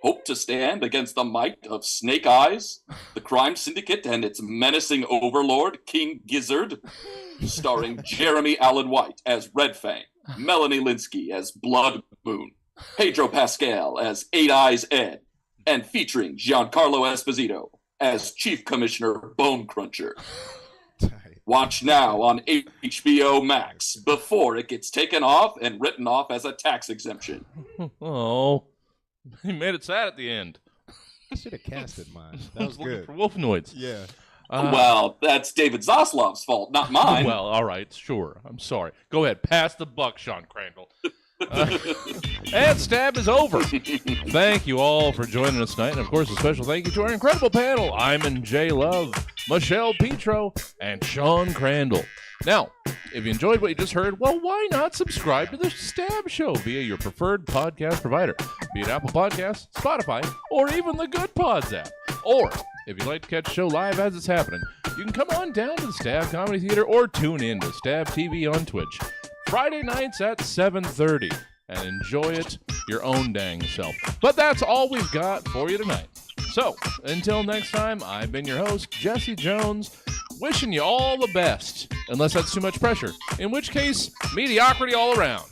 hope to stand against the might of Snake Eyes, the crime syndicate, and its menacing overlord, King Gizzard? Starring Jeremy Allen White as Red Fang, Melanie Linsky as Blood Moon, Pedro Pascal as Eight Eyes Ed, and featuring Giancarlo Esposito as Chief Commissioner Bone Cruncher. Watch now on HBO Max before it gets taken off and written off as a tax exemption. Oh, he made it sad at the end. I should have casted mine. That was good. For Wolfnoids. Yeah. Well, that's David Zaslav's fault, not mine. Well, all right, sure. I'm sorry. Go ahead. Pass the buck, Sean Crandall. And Stab is over. Thank you all for joining us tonight. And, of course, a special thank you to our incredible panel, Imin Love, Michelle Petro, and Sean Crandall. Now, if you enjoyed what you just heard, well, why not subscribe to the Stab Show via your preferred podcast provider, be it Apple Podcasts, Spotify, or even the Good Pods app. Or, if you'd like to catch the show live as it's happening, you can come on down to the Stab Comedy Theater or tune in to Stab TV on Twitch. Friday nights at 7:30, and enjoy it your own dang self. But that's all we've got for you tonight. So, until next time, I've been your host, Jesse Jones, wishing you all the best, unless that's too much pressure, in which case, mediocrity all around.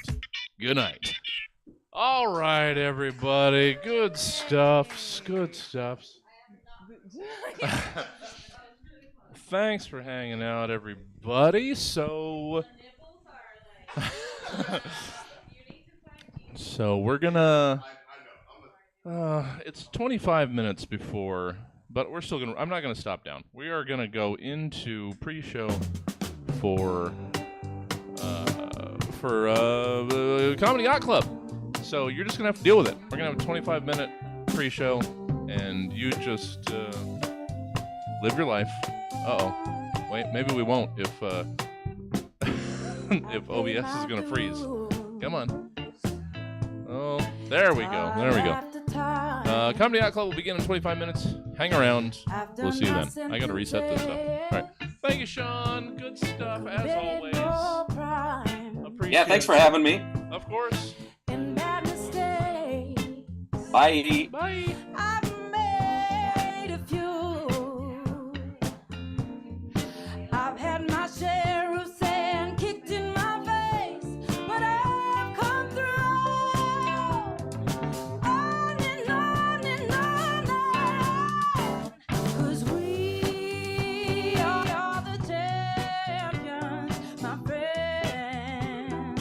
Good night. All right, everybody. Good stuff. Good stuff. Thanks for hanging out, everybody. So we're gonna it's 25 minutes before but we're still gonna. I'm not gonna stop down. We are gonna go into pre-show for Comedy Yachtclub. So you're just gonna have to deal with it. We're gonna have a 25-minute pre-show, and you just live your life. Wait, maybe we won't if if OBS is gonna freeze. Come on. Oh, there we go. There we go. Comedy Yacht Club will begin in 25 minutes. Hang around. We'll see you then. I gotta reset this stuff. All right. Thank you, Sean. Good stuff as always. Appreciate Yeah, thanks for having me. Of course. Bye. Bye. I've had my share of sand kicked in my face, but I've come through. On and on and on, 'cause we are the champions, my friend,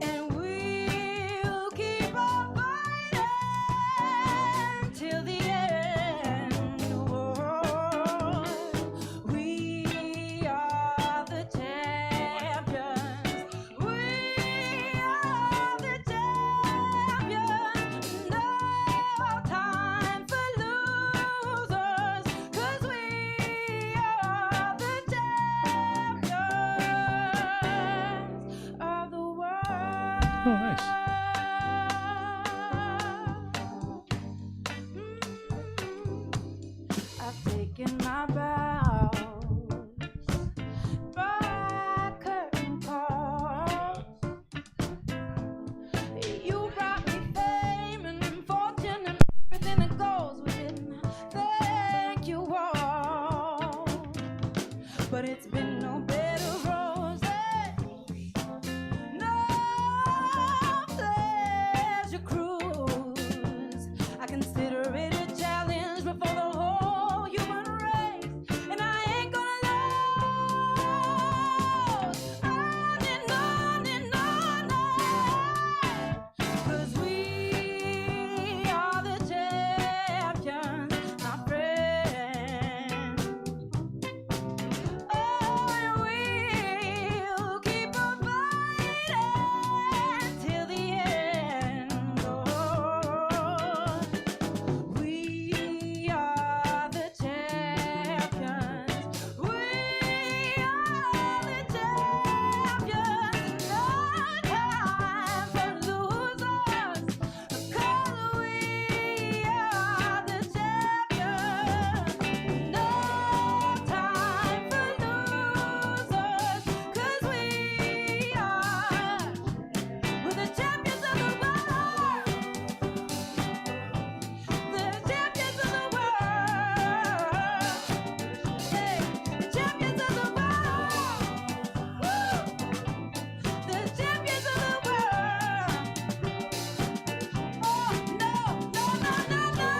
and we'll keep on fighting till the end. Oh, nice. I've taken my bows by curtain calls. You brought me fame and fortune and everything that goes with it. Thank you all, but it's been no bed of roses. Consider it a challenge before the whole human race, and I ain't gonna lose. On and on and on, 'cause we are the champions, my friend. Oh, and we'll keep on fighting till the end. Oh. We are the champions. We are the champions. No time for losers, 'cause we are the champions. No time for losers, 'cause we're the champions of the world. The champions of the world. Hey, the champions of the world. Woo! The champions of the world. Oh, no, no, no, no, no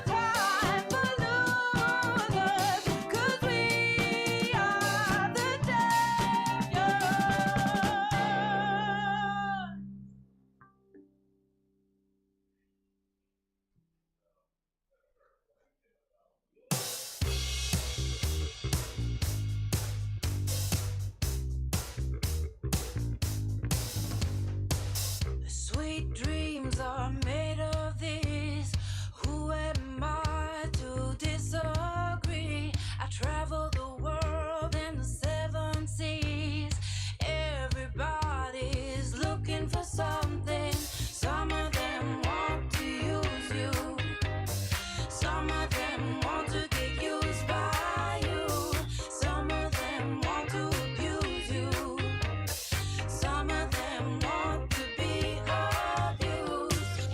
time for losers, 'cause we are the champions. Sweet dreams are made of this. Who am I to disagree? I travel the world and the 7 seas. Everybody's looking for something. Some of them want to use you. Some of them want to get used by you. Some of them want to abuse you. Some of them want to be abused.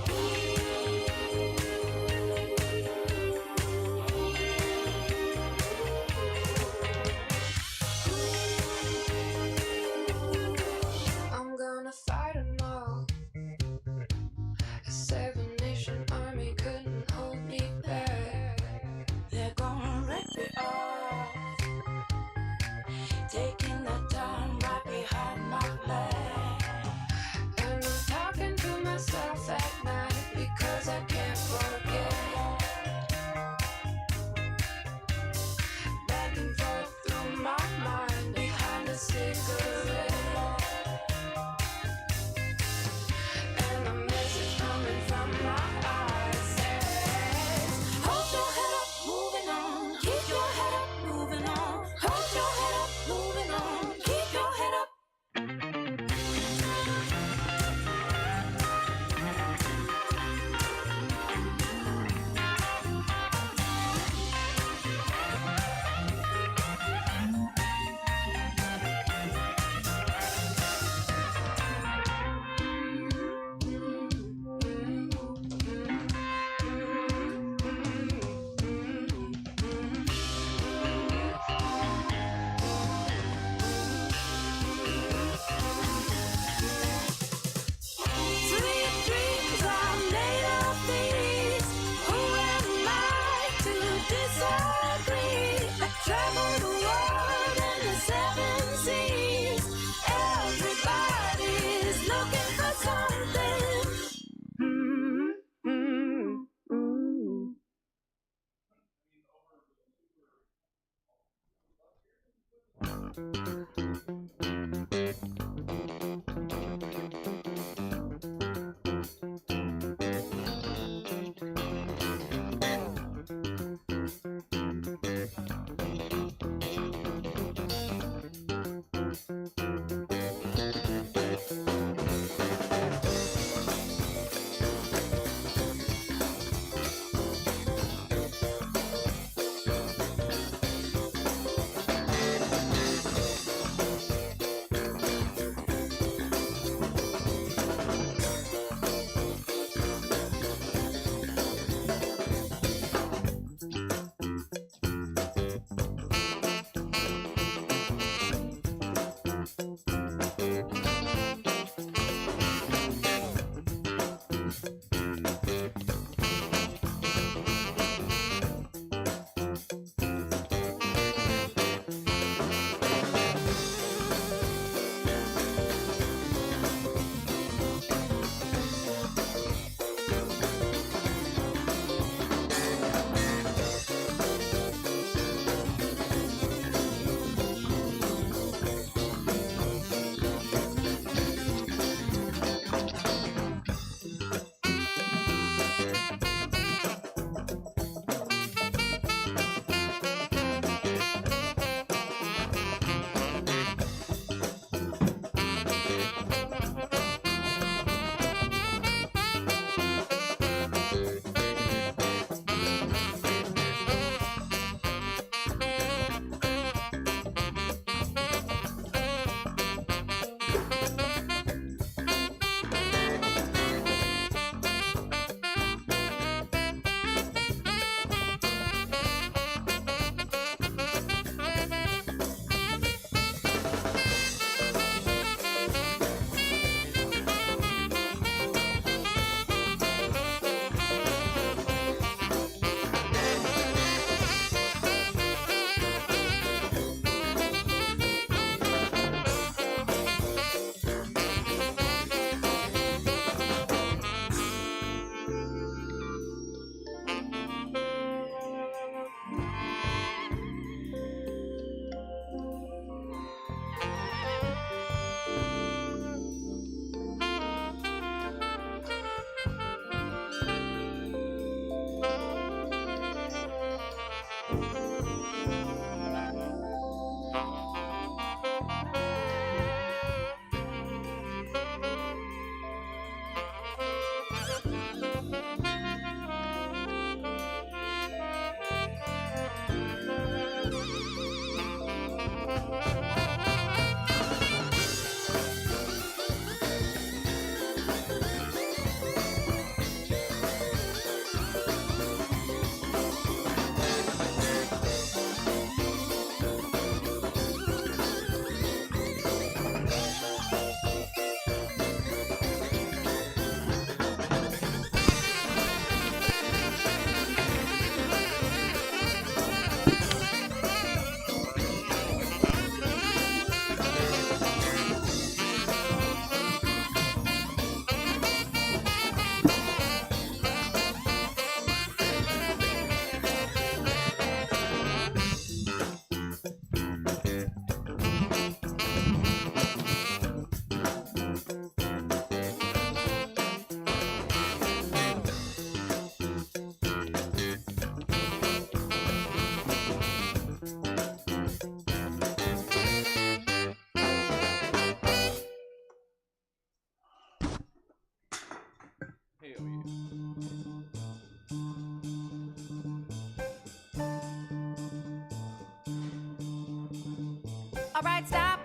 All right, stop,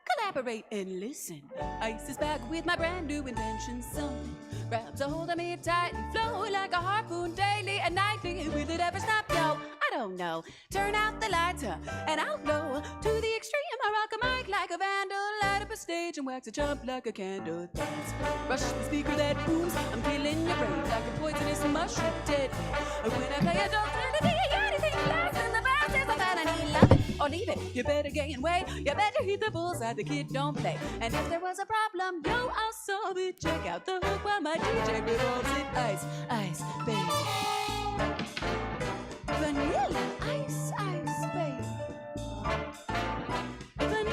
collaborate and listen. Ice is back with my brand new invention. Something grabs a hold of me tight and flow like a harpoon daily and nightly. Will it ever stop? Yo, I don't know. Turn out the lights and I'll blow to the extreme. I rock a mic like a vandal, light up a stage and wax a chump like a candle. Dance, rush the speaker that booms. I'm killing your brain like a poisonous mushroom dead. When I play a don't turn to anything less than the bounce is a felony. Love it or leave it. You better gain weight. You better hit the bullseye. The kid don't play. And if there was a problem, yo, I'll solve it. Check out the hook while my DJ revolves it. Ice, ice, baby. Vanilla, ice, ice, baby. Vanilla.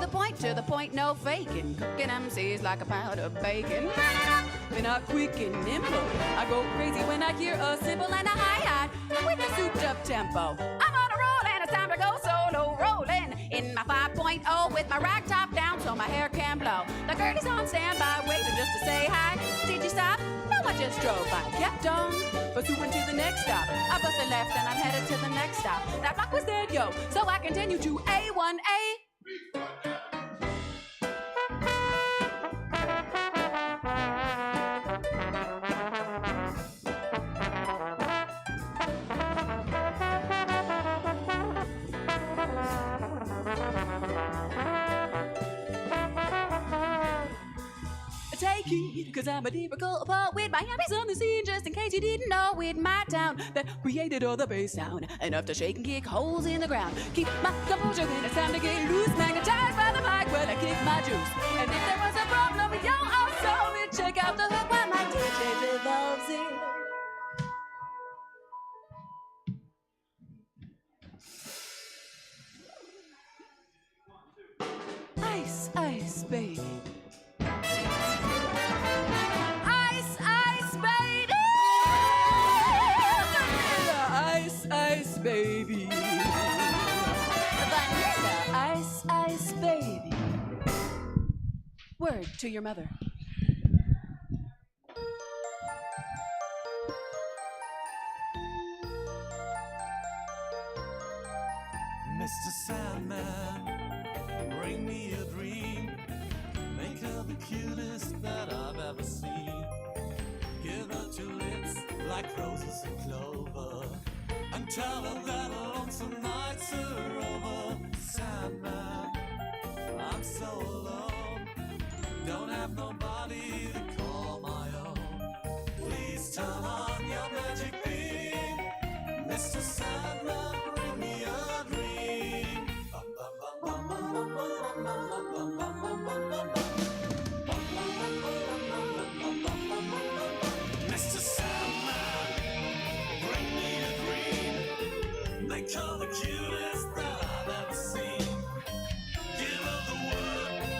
to the point, no faking. Cooking MCs like a pound of bacon. Been up quick and nimble. I go crazy when I hear a cymbal and a hi-hat with a souped-up tempo. I'm on a roll and it's time to go solo rolling in my 5.0 with my rag top down so my hair can blow. The girlie's on standby waiting just to say hi. Did you stop? No, I just drove by. Kept on pursuing to the next stop. I busted left and I'm headed to the next stop. That block was dead, yo, so I continue to A1A. Take it, cause I'm a lyrical poet with Miami's on the scene, just in case you didn't know, in my town that created all the bass sound, enough to shake and kick holes in the ground. Keep my composure when it's time to get loose, magnetized by the mic when I kick my juice. And if there was a problem, yo, I'll solve it. Check out the hook while my DJ revolves it. Ice, ice, baby. Ice, ice, baby. Vanilla, ice, ice, baby. Vanilla, ice, ice, baby. Word to your mother. Mr. Sandman, bring me a dream. Make her the cutest that I've ever seen. Give her 2 lips like roses and clover, and tell her that lonesome nights are over. Sandman, I'm so alone, don't have nobody to call my own. Please turn on your magic beam, Mr. Sandman, bring me a dream. Mr. Sandman, bring me a dream. Make her the cutest that I've ever seen. Give her the word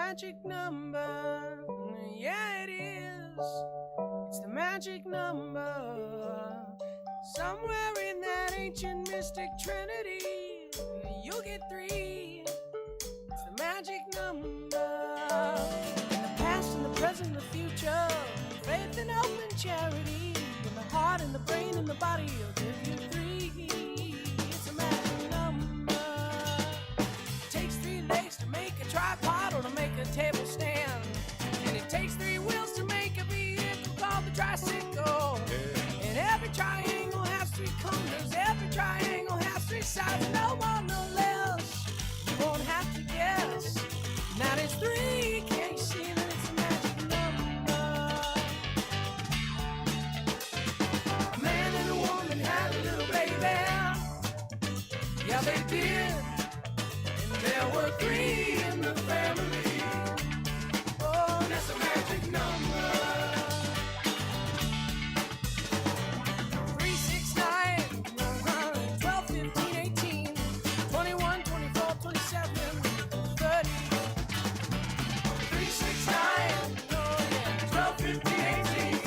magic number. Yeah, it is. It's the magic number. Somewhere in that ancient mystic trinity, you'll get 3. It's the magic number. In the past and the present and the future, faith and hope and charity. In the heart and the brain and the body, you'll give you 3. It's a magic number. It takes 3 legs to make a tripod or to make a table stand. And it takes 3 wheels to make a vehicle called the tricycle. And every triangle has 3 corners. Every triangle has 3 sides. No more, no less. You won't have to guess. Now there's 3. Can't you see that it's a magic number? A man and a woman had a little baby. Yeah, they did. And there were 3 in the family. Oh, that's a magic number. 3, 6, 9, 12, 15, 18, 21, 24, 27, 30. 3, 6, 9, 12, 15, 18,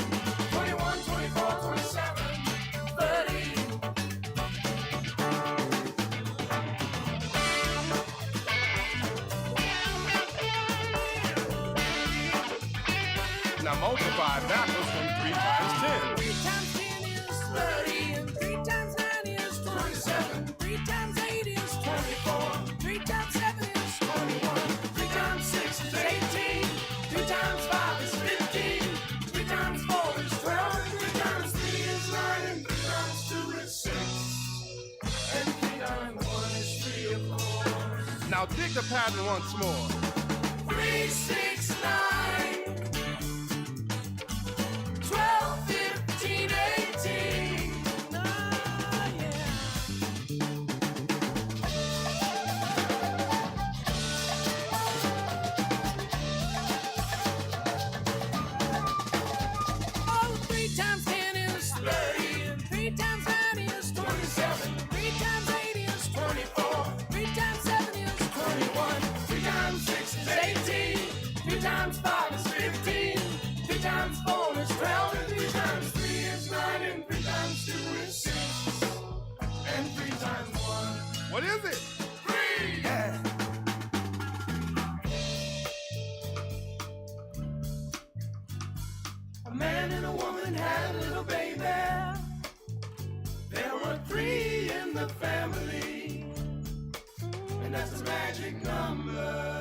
21, 24, 27, 30. Now multiply backwards from 3 times 10. 3 times 10 is 30, and 3 times 9 is 27. 3 times 8 is 24. 3 times 7 is 21. 3 times 6 is 18. 3 times 5 is 15. 3 times 4 is 12. 3 times 3 is 9. And 3 times 2 is 6. And 3 times 1 is 3, of course. Now dig the pattern once more. 3, 6, 9, 12, 15, 18. Oh, yeah. Oh, 3 times 10 is 30, and 3 times 9 is 27. 3 times 8 is 24. 3 times 7 is 21. 3 times 6 is 18. 3 times 5 is 15. 3 times 4 is 12. And 3 times 3 is 9. And 3 times 2 is 6. And 3 times 1. What is it? 3! Yeah. A man and a woman had a little baby. There were 3 in the family. And that's a magic number.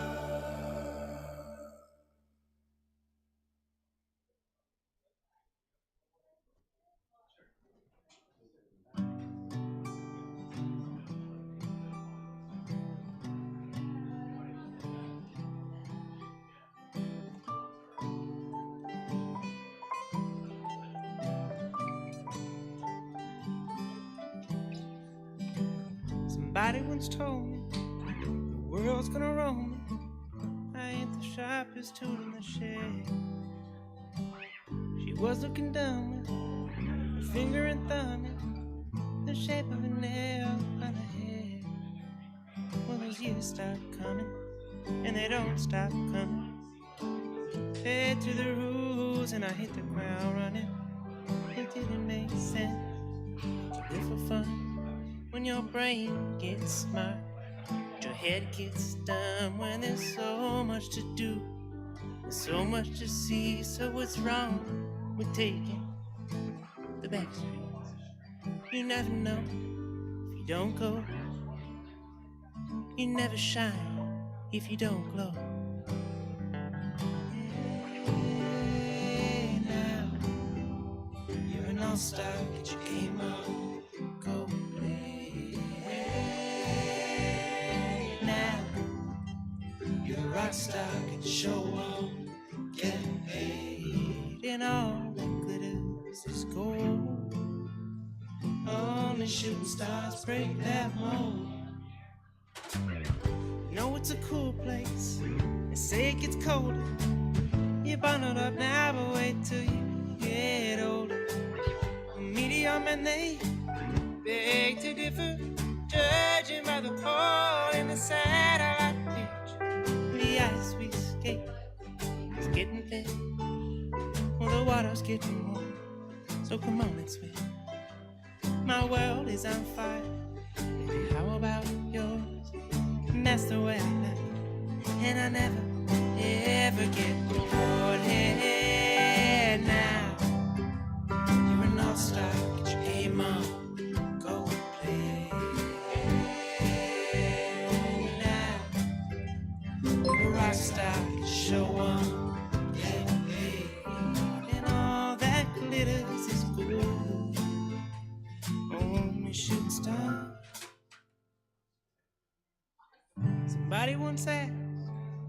Somebody once told me the world's gonna roll me. I ain't the sharpest tool in the shed. She was looking down with her finger and thumb in the shape of a nail on her head. Well, those years start coming, and they don't stop coming. Fed to the rules, and I hit the ground running. It didn't make sense to live for fun. When your brain gets smart, your head gets dumb. When there's so much to do, there's so much to see. So what's wrong with taking the back streets? You never know if you don't go. You never shine if you don't glow. Hey, now you're an all-star, get your game on, go play. Hey, now you're a rock star, get your show on, get paid. And all that glitters is gold. Only shooting stars break that mold. Know it's a cool place. They say it gets colder. You're bundled up now, but wait till you get older. The meteor men, they beg to differ, judging by the hole in the satellite pitch. The ice we skate getting thin. Well, the water's getting warm, so come on and swim. My world is on fire, baby, how about yours? And that's the way I like it, and I never, ever get bored. Hey, now, you're an all-star, get your game on, go and play. Now, you're a rock star, get your show on, yeah, hey. And all that glitters is gold. Only shooting star. Somebody once asked,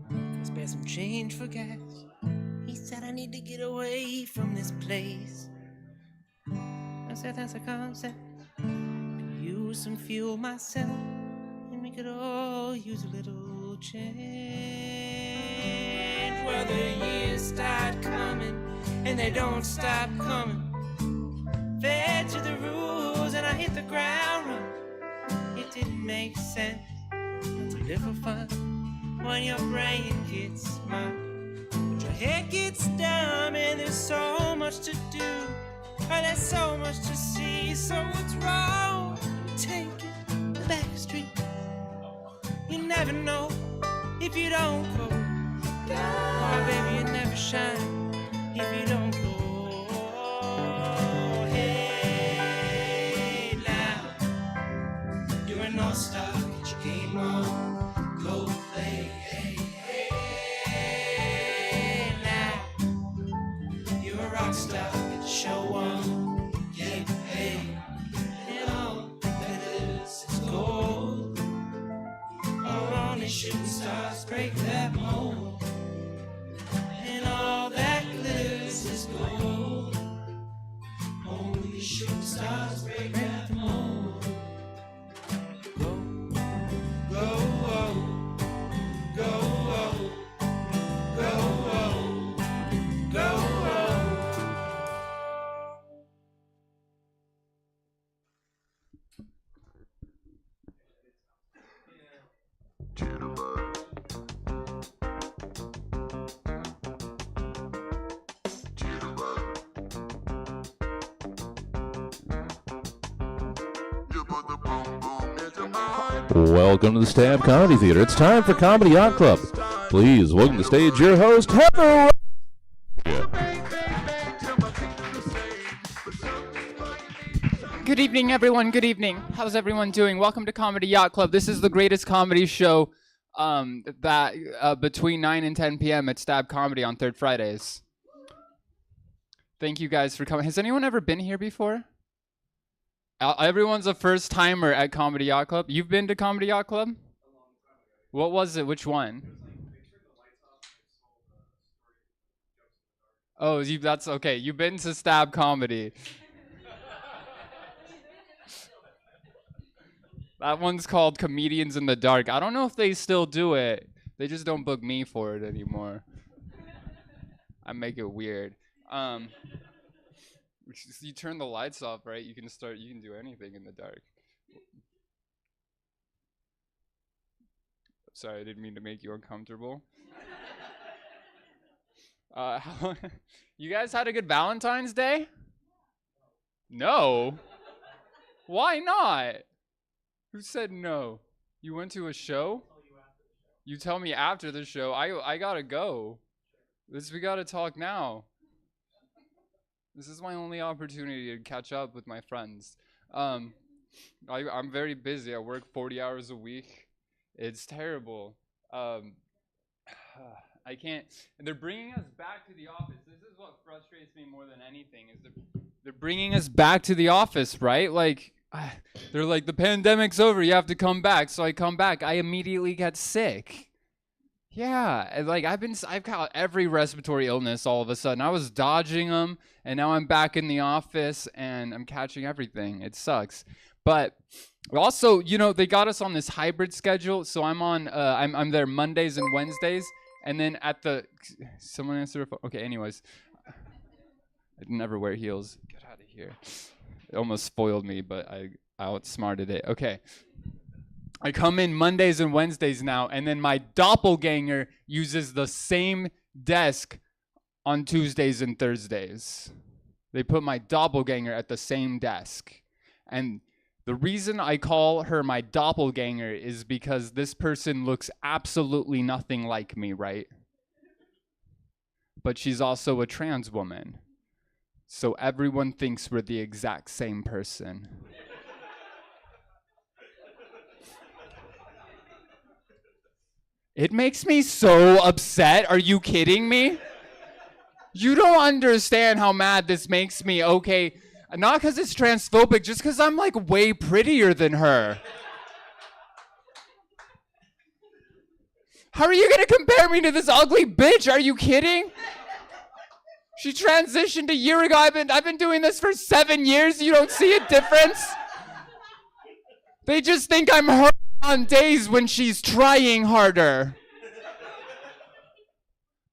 can I spare some change for gas? He said, I need to get away from this place. I said, that's a concept. Could use some fuel myself, and we could all use a little change. Well, the years start coming, and they don't stop coming. Fed to the rules, and I hit the ground running. It didn't make sense to live for fun when your brain gets smart, but your head gets dumb, and there's so much to do, or there's so much to see. So what's wrong? Take it the back street. You never know if you don't go. Oh, baby, you never shine if you don't go. Hey, now you're an all-star. Get your game on, go play. Hey, hey, now you're a rock star. Get your show on, get paid. And all that is gold. Only shooting stars break that mold. And all that glitters is gold. Only shooting stars break that mold. Go, go, oh, go, oh, go, oh, go, oh. Welcome to the Stab Comedy Theater. It's time for Comedy Yachtclub. Please welcome to the stage your host, Heather. Good evening, everyone. Good evening. How's everyone doing? Welcome to Comedy Yacht Club. This is the greatest comedy show between 9 and 10 p.m. at Stab Comedy on Third Fridays. Thank you guys for coming. Has anyone ever been here before? Everyone's a first timer at Comedy Yacht Club. You've been to Comedy Yacht Club? What was it? Which one? Oh, that's okay. You've been to Stab Comedy. That one's called Comedians in the Dark. I don't know if they still do it. They just don't book me for it anymore. I make it weird. You turn the lights off, right? You can do anything in the dark. Sorry, I didn't mean to make you uncomfortable. You guys had a good Valentine's Day? No? Why not? Who said no? You went to a show? You tell me after the show. I gotta go. We gotta talk now. This is my only opportunity to catch up with my friends. I'm very busy. I work 40 hours a week. It's terrible. I can't. And they're bringing us back to the office. This is what frustrates me more than anything. Is they're bringing us back to the office, right? Like they're like, the pandemic's over. You have to come back. So I come back. I immediately get sick. Yeah, like I've got every respiratory illness all of a sudden. I was dodging them, and now I'm back in the office, and I'm catching everything. It sucks. But also, they got us on this hybrid schedule. So I'm there Mondays and Wednesdays, and then someone answer a phone. Okay, anyways, I never wear heels. Get out of here. It almost spoiled me, but I outsmarted it. Okay. I come in Mondays and Wednesdays now, and then my doppelganger uses the same desk on Tuesdays and Thursdays. They put my doppelganger at the same desk. And the reason I call her my doppelganger is because this person looks absolutely nothing like me, right? But she's also a trans woman. So everyone thinks we're the exact same person. It makes me so upset. Are you kidding me? You don't understand how mad this makes me, okay? Not because it's transphobic, just because I'm like way prettier than her. How are you gonna compare me to this ugly bitch? Are you kidding? She transitioned a year ago. I've been doing this for 7 years. You don't see a difference? They just think I'm her on days when she's trying harder.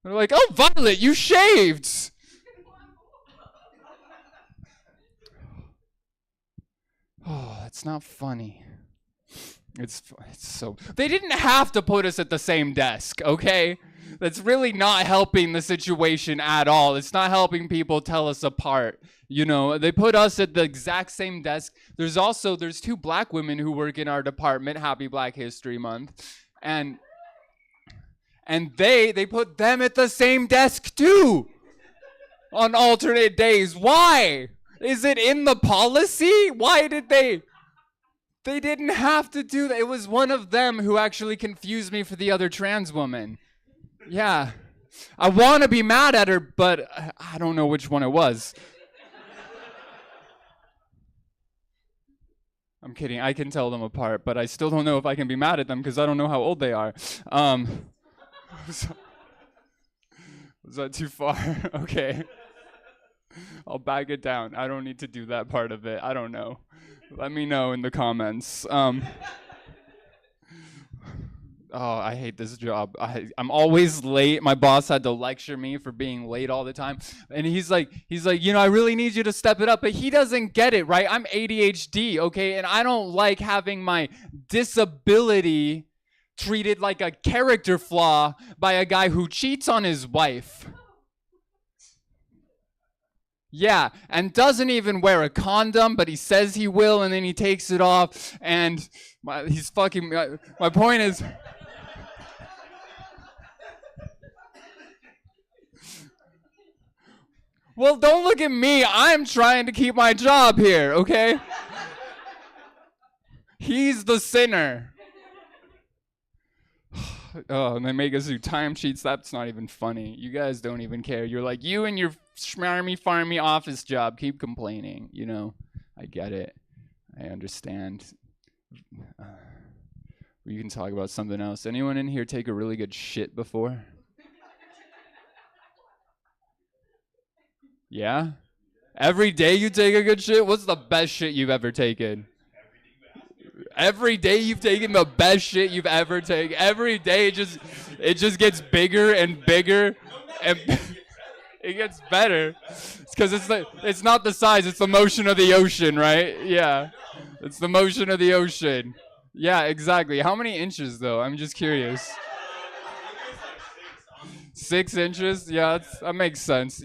They're like, oh, Violet, you shaved. Oh, that's not funny. It's so... They didn't have to put us at the same desk, okay? That's really not helping the situation at all. It's not helping people tell us apart. You know, they put us at the exact same desk. There's 2 black women who work in our department. Happy Black History Month. And they put them at the same desk too on alternate days. Why? Is it in the policy? Why did they didn't have to do that. It was one of them who actually confused me for the other trans woman. Yeah. I want to be mad at her, but I don't know which one it was. I'm kidding. I can tell them apart, but I still don't know if I can be mad at them because I don't know how old they are. Was that too far? Okay. I'll back it down. I don't need to do that part of it. I don't know. Let me know in the comments. Oh, I hate this job. I'm always late. My boss had to lecture me for being late all the time. And he's like, you know, I really need you to step it up. But he doesn't get it, right? I'm ADHD, okay? And I don't like having my disability treated like a character flaw by a guy who cheats on his wife. Yeah, and doesn't even wear a condom, but he says he will, and then he takes it off, and he's fucking... My point is... Well, don't look at me. I'm trying to keep my job here, okay? He's the sinner. Oh, and they make us do time sheets. That's not even funny. You guys don't even care. You're like, you and your schmarmy farmy office job keep complaining. You know, I get it. I understand. We can talk about something else. Anyone in here take a really good shit before? Yeah? Every day you take a good shit? What's the best shit you've ever taken? Every day you've taken the best shit you've ever taken. Every day it just gets bigger and bigger, and it gets better. It's because it's not the size, it's the motion of the ocean, right? Yeah, it's the motion of the ocean. Yeah, exactly. How many inches though? I'm just curious. 6 inches? Yeah, that makes sense.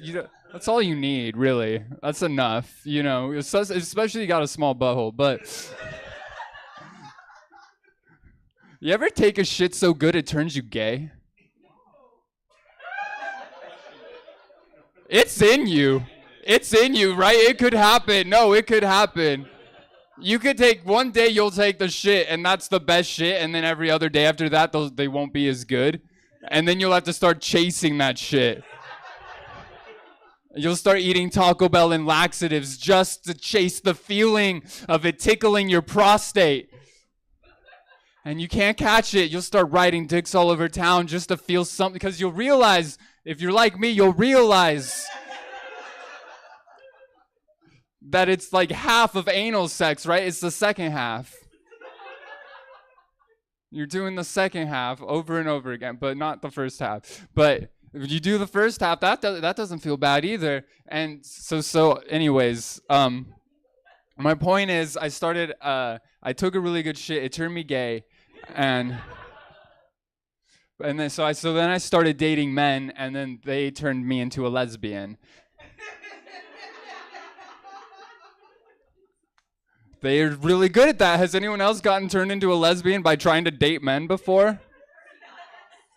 That's all you need, really. That's enough, you know. Especially you got a small butthole, but. You ever take a shit so good it turns you gay? It's in you. It's in you, right? It could happen. No, it could happen. You could take one day, you'll take the shit, and that's the best shit, and then every other day after that, they won't be as good. And then you'll have to start chasing that shit. You'll start eating Taco Bell and laxatives just to chase the feeling of it tickling your prostate. And you can't catch it. You'll start riding dicks all over town just to feel something. Because you'll realize, if you're like me, you'll realize that it's like half of anal sex, right? It's the second half. You're doing the second half over and over again, but not the first half. But if you do the first half, that doesn't feel bad either. And so anyways, my point is, I took a really good shit. It turned me gay. And then so then I started dating men, and then they turned me into a lesbian. They're really good at that. Has anyone else gotten turned into a lesbian by trying to date men before?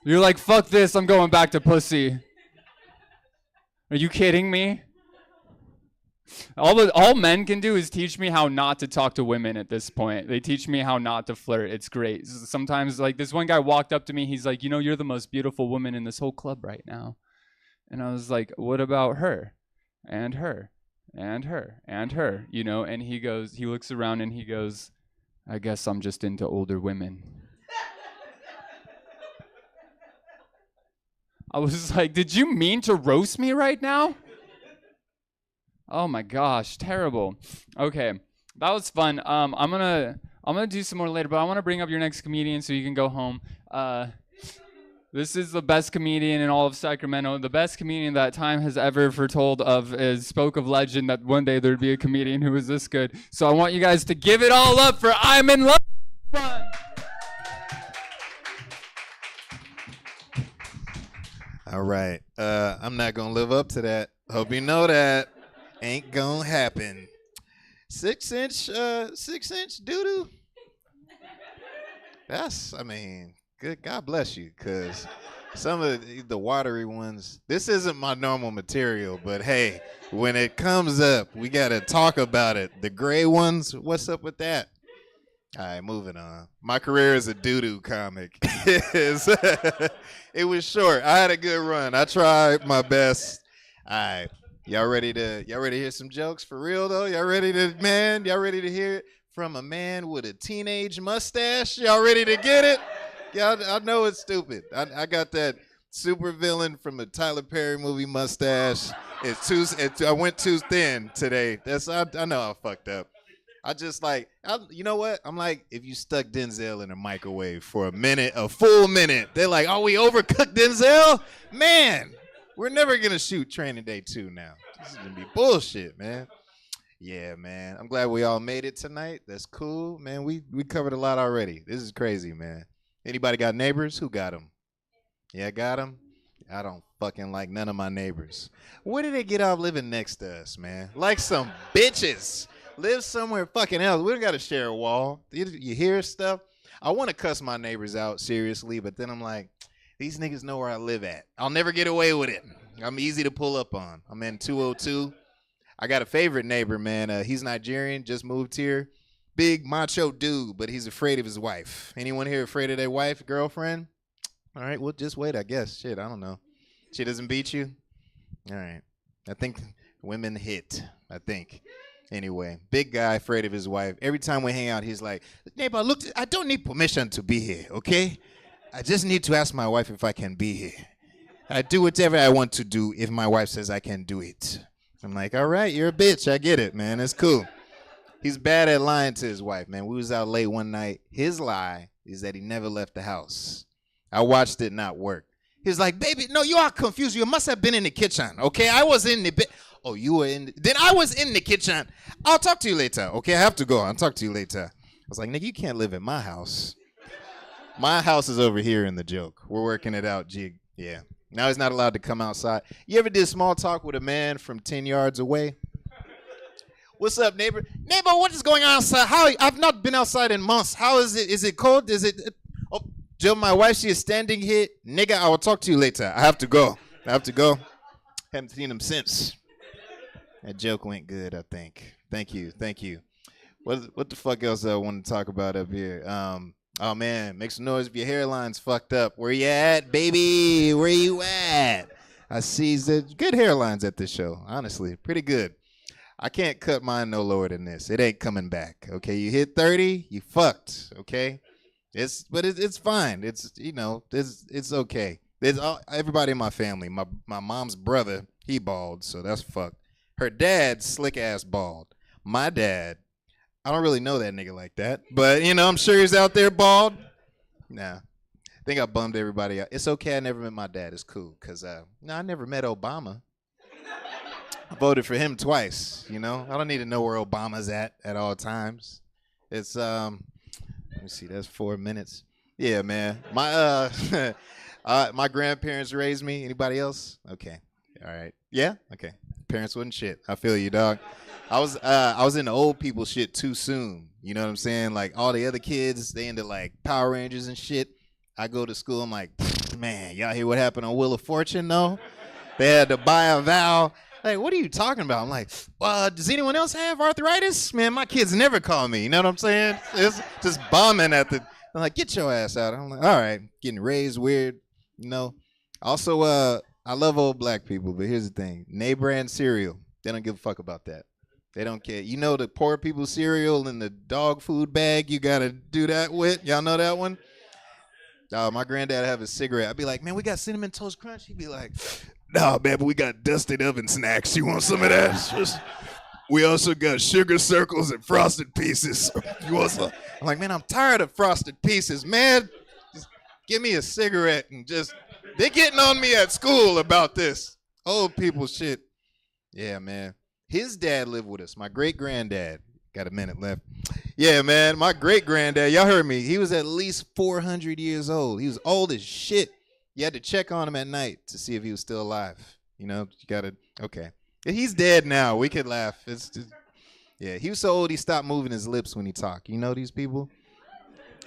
You're like, fuck this, I'm going back to pussy. Are you kidding me? All men can do is teach me how not to talk to women at this point. They teach me how not to flirt. It's great. Sometimes, like, this one guy walked up to me. He's like, you're the most beautiful woman in this whole club right now. And I was like, what about her? And her? And her? And her? And he looks around and he goes, I guess I'm just into older women. I was like, did you mean to roast me right now? Oh my gosh, terrible. Okay, that was fun. I'm gonna do some more later, but I want to bring up your next comedian so you can go home. This is the best comedian in all of Sacramento. The best comedian that time has ever foretold of is spoke of legend that one day there'd be a comedian who was this good. So I want you guys to give it all up for Imin Love. All right. I'm not going to live up to that. Hope you know that. Ain't going to happen. 6-inch doo-doo. Good. God bless you, because some of the watery ones, this isn't my normal material, but hey, when it comes up, we got to talk about it. The gray ones, what's up with that? All right, moving on. My career as a doo-doo comic it was short. I had a good run. I tried my best. All right. Y'all ready to hear some jokes for real though? Y'all ready to hear it from a man with a teenage mustache? Y'all ready to get it? Y'all, I know it's stupid. I got that super villain from a Tyler Perry movie mustache. I went too thin today. I know I fucked up. You know what? I'm like, if you stuck Denzel in a microwave for a full minute, they're like, oh, we overcooked Denzel? Man, we're never going to shoot Training Day 2 now. This is going to be bullshit, man. Yeah, man. I'm glad we all made it tonight. That's cool, man. We covered a lot already. This is crazy, man. Anybody got neighbors? Who got them? Yeah, got them? I don't fucking like none of my neighbors. Where did they get off living next to us, man? Like some bitches. Live somewhere fucking else. We don't got to share a wall. You hear stuff? I want to cuss my neighbors out, seriously, but then I'm like, these niggas know where I live at. I'll never get away with it. I'm easy to pull up on. I'm in 202. I got a favorite neighbor, man. He's Nigerian, just moved here. Big macho dude, but he's afraid of his wife. Anyone here afraid of their wife, girlfriend? All right, well, just wait, I guess. Shit, I don't know. She doesn't beat you? All right. I think women hit, I think. Anyway, big guy, afraid of his wife. Every time we hang out, he's like, neighbor, look, I don't need permission to be here, okay? I just need to ask my wife if I can be here. I do whatever I want to do if my wife says I can do it. I'm like, all right, you're a bitch. I get it, man. It's cool. He's bad at lying to his wife, man. We was out late one night. His lie is that he never left the house. I watched it not work. He's like, baby, no, you are confused. You must have been in the kitchen, okay? I was in the bed. Oh, you were in then I was in the kitchen. I'll talk to you later, okay? I have to go. I'll talk to you later. I was like, nigga, you can't live in my house. My house is over here in the joke. We're working it out, jig. Yeah. Now he's not allowed to come outside. You ever did small talk with a man from 10 yards away? What's up, neighbor? Neighbor, what is going on outside? I've not been outside in months. How is it? Is it cold? Oh, Jill, my wife, she is standing here. Nigga, I will talk to you later. I have to go. Haven't seen him since. That joke went good, I think. Thank you. What the fuck else I want to talk about up here? Oh, man, make some noise if your hairline's fucked up. Where you at, baby? Where you at? I see good hairlines at this show, honestly. Pretty good. I can't cut mine no lower than this. It ain't coming back, okay? You hit 30, you fucked, okay? It's fine. It's okay. Everybody in my family. My mom's brother, he bald, so that's fucked. Her dad, slick-ass bald. My dad, I don't really know that nigga like that. But, I'm sure he's out there bald. Nah. I think I bummed everybody out. It's okay I never met my dad. It's cool. Because, I never met Obama. I voted for him twice, I don't need to know where Obama's at all times. It's, let me see, that's 4 minutes. Yeah, man. My grandparents raised me. Anybody else? Okay. All right. Yeah? Okay. Parents wasn't shit. I feel you, dog. I was in the old people shit too soon. You know what I'm saying? Like all the other kids, they into like Power Rangers and shit. I go to school, I'm like, man, y'all hear what happened on Wheel of Fortune, though? They had to buy a vowel. Like, what are you talking about? I'm like, does anyone else have arthritis? Man, my kids never call me. You know what I'm saying? It's just bombing at the. I'm like, get your ass out. I'm like, all right, getting raised weird, you know. Also, I love old black people, but here's the thing: name brand cereal. They don't give a fuck about that. They don't care. You know the poor people cereal in the dog food bag you gotta do that with. Y'all know that one? My granddad have a cigarette. I'd be like, man, we got Cinnamon Toast Crunch. He'd be like, nah, man, but we got dusted oven snacks. You want some of that? We also got sugar circles and frosted pieces. You want some? I'm like, man, I'm tired of frosted pieces, man. Just give me a cigarette and just. They're getting on me at school about this. Old people shit. Yeah, man. His dad lived with us. My great-granddad. Got a minute left. Yeah, man. My great-granddad, y'all heard me. He was at least 400 years old. He was old as shit. You had to check on him at night to see if he was still alive. You know, you got to, okay. He's dead now. We could laugh. It's just, yeah, he was so old he stopped moving his lips when he talked. You know these people?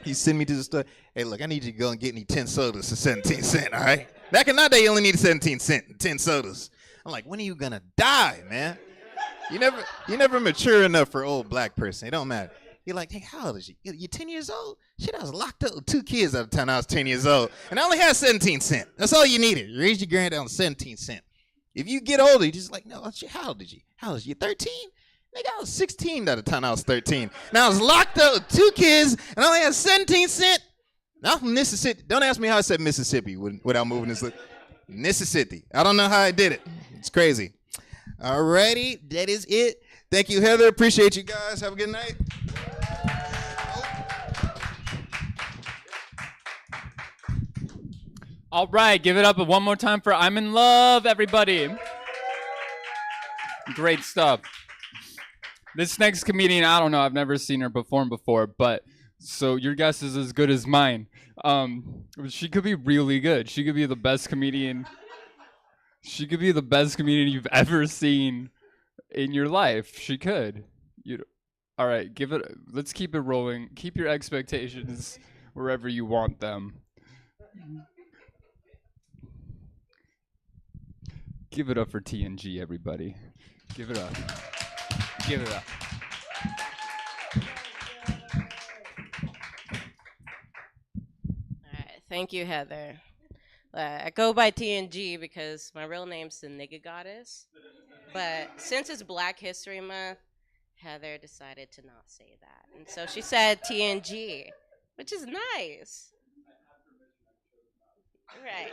He sent me to the store. Hey, look, I need you to go and get me 10 sodas for 17 cents, all right? Back in that day, you only needed 17 cents, 10 sodas. I'm like, when are you going to die, man? You never mature enough for old black person. It don't matter. You're like, hey, how old is you? You 10 years old? Shit, I was locked up with 2 kids at the time I was 10 years old. And I only had 17 cents. That's all you needed. You raised your granddad on 17 cents. If you get older, you're just like, no, how old did you? How old is you? 13? Nigga, I was 16 at the time I was 13. And I was locked up with 2 kids, and I only had 17 cents. I'm from Mississippi. Don't ask me how I said Mississippi without moving this lip. Mississippi. I don't know how I did it. It's crazy. All righty, that is it. Thank you, Heather. Appreciate you guys. Have a good night. All right, give it up one more time for Imin Love, everybody. Great stuff. This next comedian, I don't know, I've never seen her perform before, but so your guess is as good as mine. She could be really good. She could be the best comedian. She could be the best comedian you've ever seen in your life. She could. All right, let's keep it rolling. Keep your expectations wherever you want them. Give it up for TNG, everybody. Give it up. Give it up. All right, thank you, Heather. I go by TNG because my real name's the Nigga Goddess. But since it's Black History Month, Heather decided to not say that. And so she said TNG, which is nice. Right.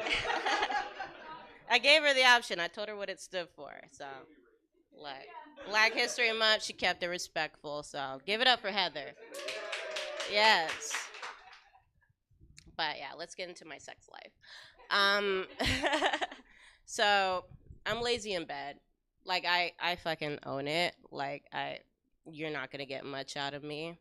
I gave her the option. I told her what it stood for. So, like, Black History Month, she kept it respectful. So, give it up for Heather. Yes. But yeah, let's get into my sex life. So I'm lazy in bed. Like I fucking own it. Like you're not gonna get much out of me.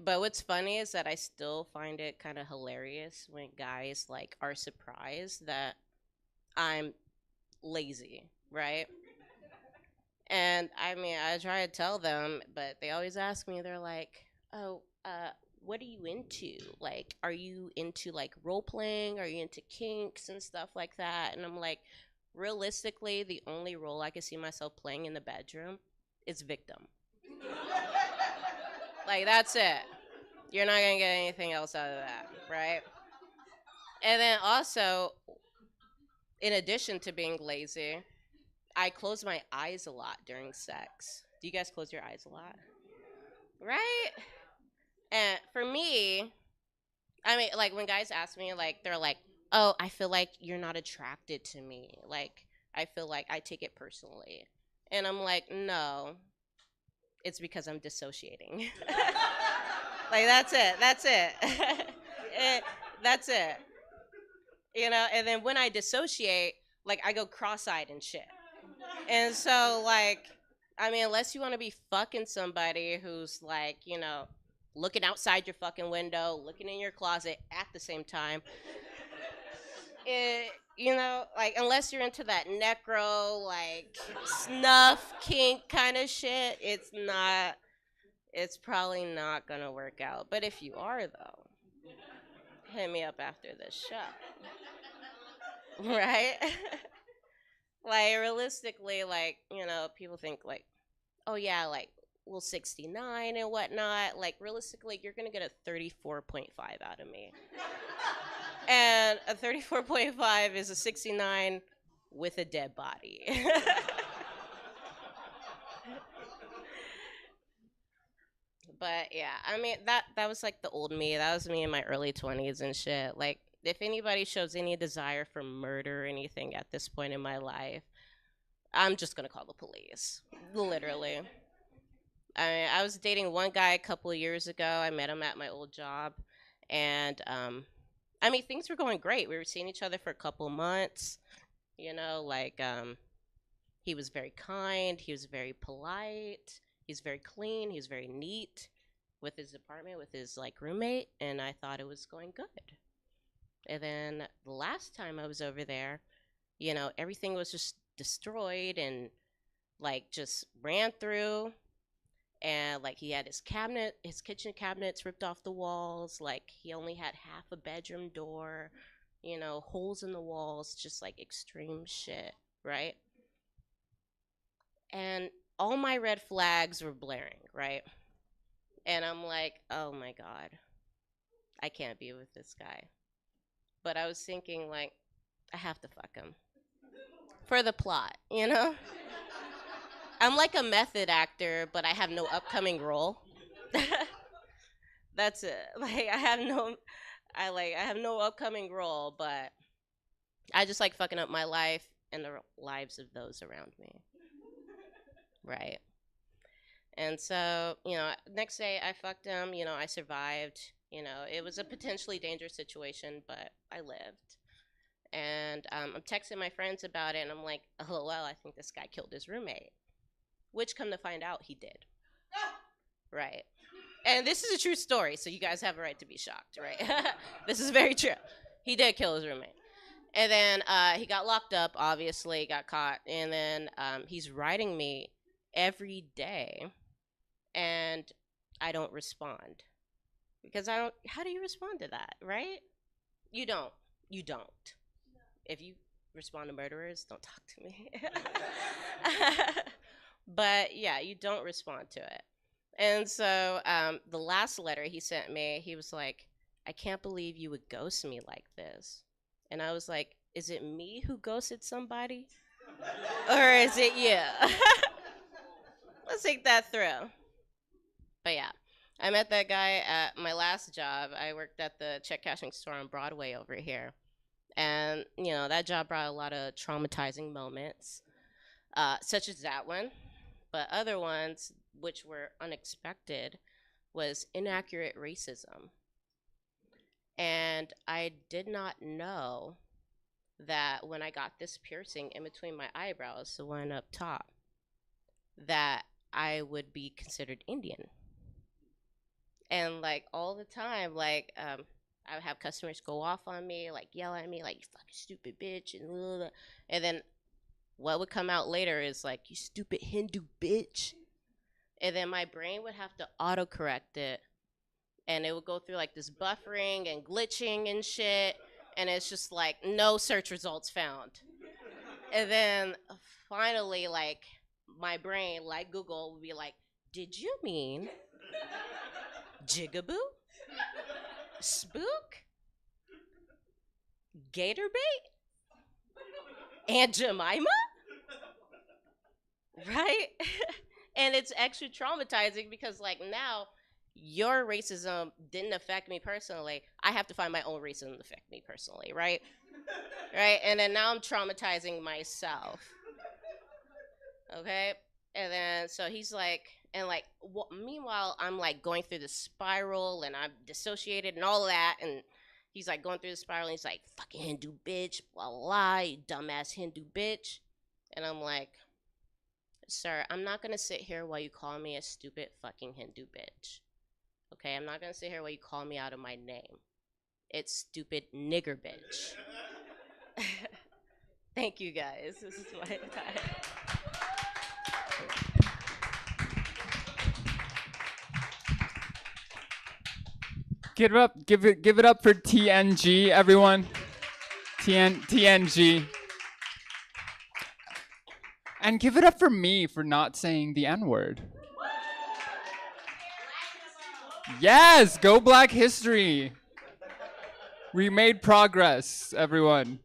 But what's funny is that I still find it kind of hilarious when guys like are surprised that I'm lazy, right? And I mean, I try to tell them, but they always ask me. They're like, "Oh, what are you into? Like, are you into like role playing? Are you into kinks and stuff like that?" And I'm like, realistically, the only role I can see myself playing in the bedroom is victim. Like, that's it. You're not gonna get anything else out of that, right? And then also, in addition to being lazy, I close my eyes a lot during sex. Do you guys close your eyes a lot? Right? And for me, I mean, like, when guys ask me, like, they're like, "Oh, I feel like you're not attracted to me. Like, I feel like I take it personally." And I'm like, no, it's because I'm dissociating. Like, that's it. That's it. That's it. You know, and then when I dissociate, like, I go cross-eyed and shit. And so, like, I mean, unless you want to be fucking somebody who's, like, you know, looking outside your fucking window, looking in your closet at the same time, you know, like unless you're into that necro, like snuff kink kind of shit, it's probably not gonna work out. But if you are though, hit me up after this show. Right? Like realistically, like, you know, people think like, oh yeah, like well 69 and whatnot. Like realistically, you're gonna get a 34.5 out of me. And a 34.5 is a 69 with a dead body. But yeah, I mean that was like the old me. That was me in my early 20s and shit. Like if anybody shows any desire for murder or anything at this point in my life, I'm just gonna call the police. Literally. I mean, I was dating one guy a couple of years ago. I met him at my old job, and I mean things were going great. We were seeing each other for a couple months. You know, like he was very kind. He was very polite. He's very clean. He's very neat with his apartment, with his like roommate, and I thought it was going good. And then the last time I was over there, you know, everything was just destroyed and like just ran through. And like he had his kitchen cabinets ripped off the walls. Like he only had half a bedroom door, you know, holes in the walls, just like extreme shit, right? And all my red flags were blaring, right? And I'm like, oh my God, I can't be with this guy. But I was thinking, like, I have to fuck him. For the plot, you know? I'm like a method actor, but I have no upcoming role. That's it. Like, I have no upcoming role, but I just like fucking up my life and the lives of those around me. Right. And so, you know, next day I fucked him, you know, I survived. You know, it was a potentially dangerous situation, but I lived. And I'm texting my friends about it, and I'm like, oh, well, I think this guy killed his roommate. Which, come to find out, he did. Right. And this is a true story, so you guys have a right to be shocked, right? This is very true. He did kill his roommate. And then he got locked up, obviously, got caught. And then he's writing me every day, and I don't respond. Because how do you respond to that, right? You don't. If you respond to murderers, don't talk to me. But yeah, you don't respond to it. And so the last letter he sent me, he was like, I can't believe you would ghost me like this. And I was like, is it me who ghosted somebody? Or is it you? Let's think that through. But yeah, I met that guy at my last job. I worked at the check cashing store on Broadway over here. And, you know, that job brought a lot of traumatizing moments, such as that one. But other ones, which were unexpected, was inaccurate racism. And I did not know that when I got this piercing in between my eyebrows, the one up top, that I would be considered Indian. And like all the time, like I would have customers go off on me, like yell at me, like you fucking stupid bitch, and blah, blah, blah. And then what would come out later is like, you stupid Hindu bitch. And then my brain would have to autocorrect it, and it would go through like this buffering and glitching and shit, and it's just like no search results found. And then finally, like my brain, like Google, would be like, did you mean jigaboo? Spook? Gator bait? Aunt Jemima? Right? And it's extra traumatizing because like now your racism didn't affect me personally. I have to find my own racism to affect me personally, right? Right? And then now I'm traumatizing myself. Okay? And then so he's like, and like meanwhile I'm like going through the spiral and I'm dissociated and all of that, and he's like going through the spiral and he's like, fucking Hindu bitch, blah blah blah, you dumbass Hindu bitch. And I'm like, sir, I'm not gonna sit here while you call me a stupid fucking Hindu bitch. Okay, I'm not gonna sit here while you call me out of my name. It's stupid nigger bitch. Thank you guys. This is my time. Give it up for TNG, everyone. TNG. And give it up for me for not saying the N-word. Yes, go Black History. We made progress, everyone.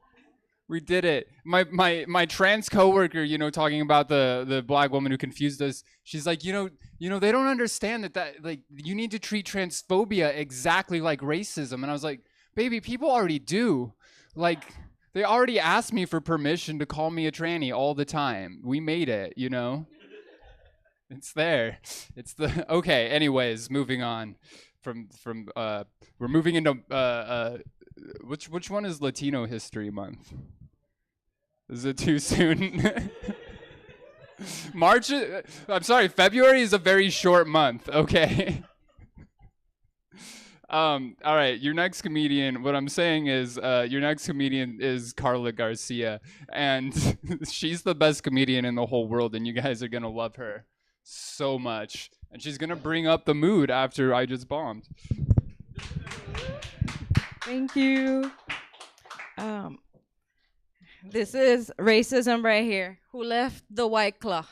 We did it. My trans coworker, you know, talking about the black woman who confused us. She's like, you know, they don't understand that like you need to treat transphobia exactly like racism. And I was like, baby, people already do. Like, they already asked me for permission to call me a tranny all the time. We made it, you know. It's there. Okay. Anyways, moving on from we're moving into which one is Latino History Month? Is it too soon? I'm sorry, February is a very short month, okay? All right, your next comedian, what I'm saying is your next comedian is Carla Garcia, and she's the best comedian in the whole world, and you guys are gonna love her so much. And she's gonna bring up the mood after I just bombed. Thank you. This is racism right here. Who left the White Claw?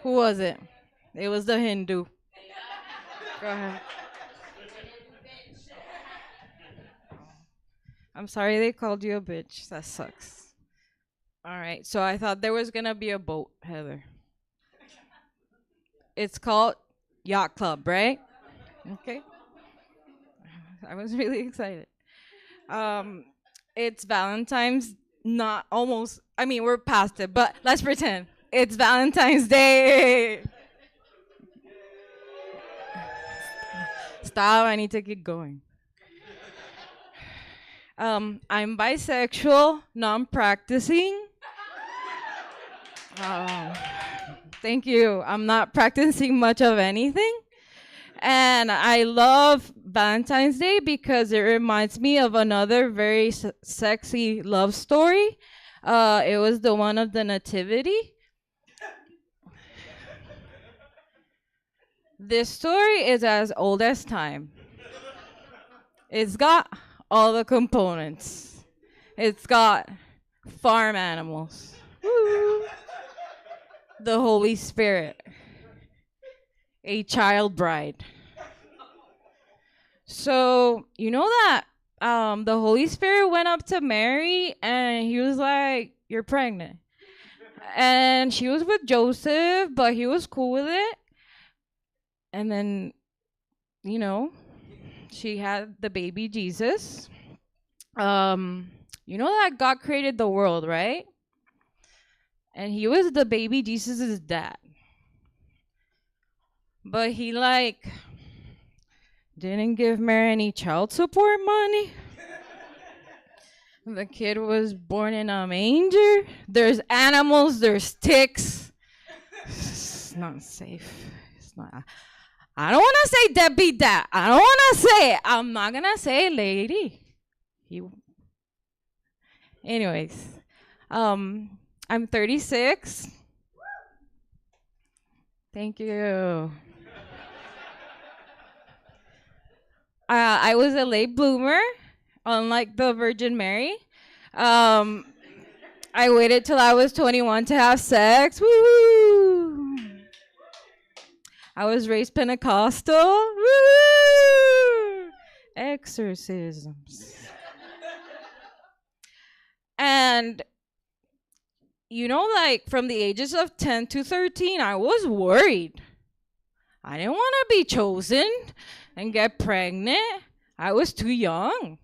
Who was it? It was the Hindu. Go ahead. I'm sorry they called you a bitch. That sucks. All right, so I thought there was gonna be a boat, Heather. It's called Yachtclub, right? Okay. I was really excited. It's Valentine's, we're past it, but let's pretend. It's Valentine's Day. Stop, I need to keep going. I'm bisexual, non-practicing. Thank you. I'm not practicing much of anything. And I love Valentine's Day because it reminds me of another very sexy love story. It was the one of the Nativity. This story is as old as time. It's got all the components. It's got farm animals. Woo. The Holy Spirit. A child bride. So, you know that the Holy Spirit went up to Mary and he was like, "You're pregnant." And she was with Joseph, but he was cool with it. And then, you know, she had the baby Jesus. You know that God created the world, right? And he was the baby Jesus' dad. But he didn't give Mary any child support money. The kid was born in a manger. There's animals, there's ticks. It's not safe. It's not. I don't want to say deadbeat dad. I don't want to say it. I'm not going to say lady. Anyways, I'm 36. Thank you. I was a late bloomer, unlike the Virgin Mary. I waited till I was 21 to have sex. Woo! I was raised Pentecostal. Woo! Exorcisms. And, you know, from the ages of 10 to 13, I was worried. I didn't want to be chosen and get pregnant. I was too young.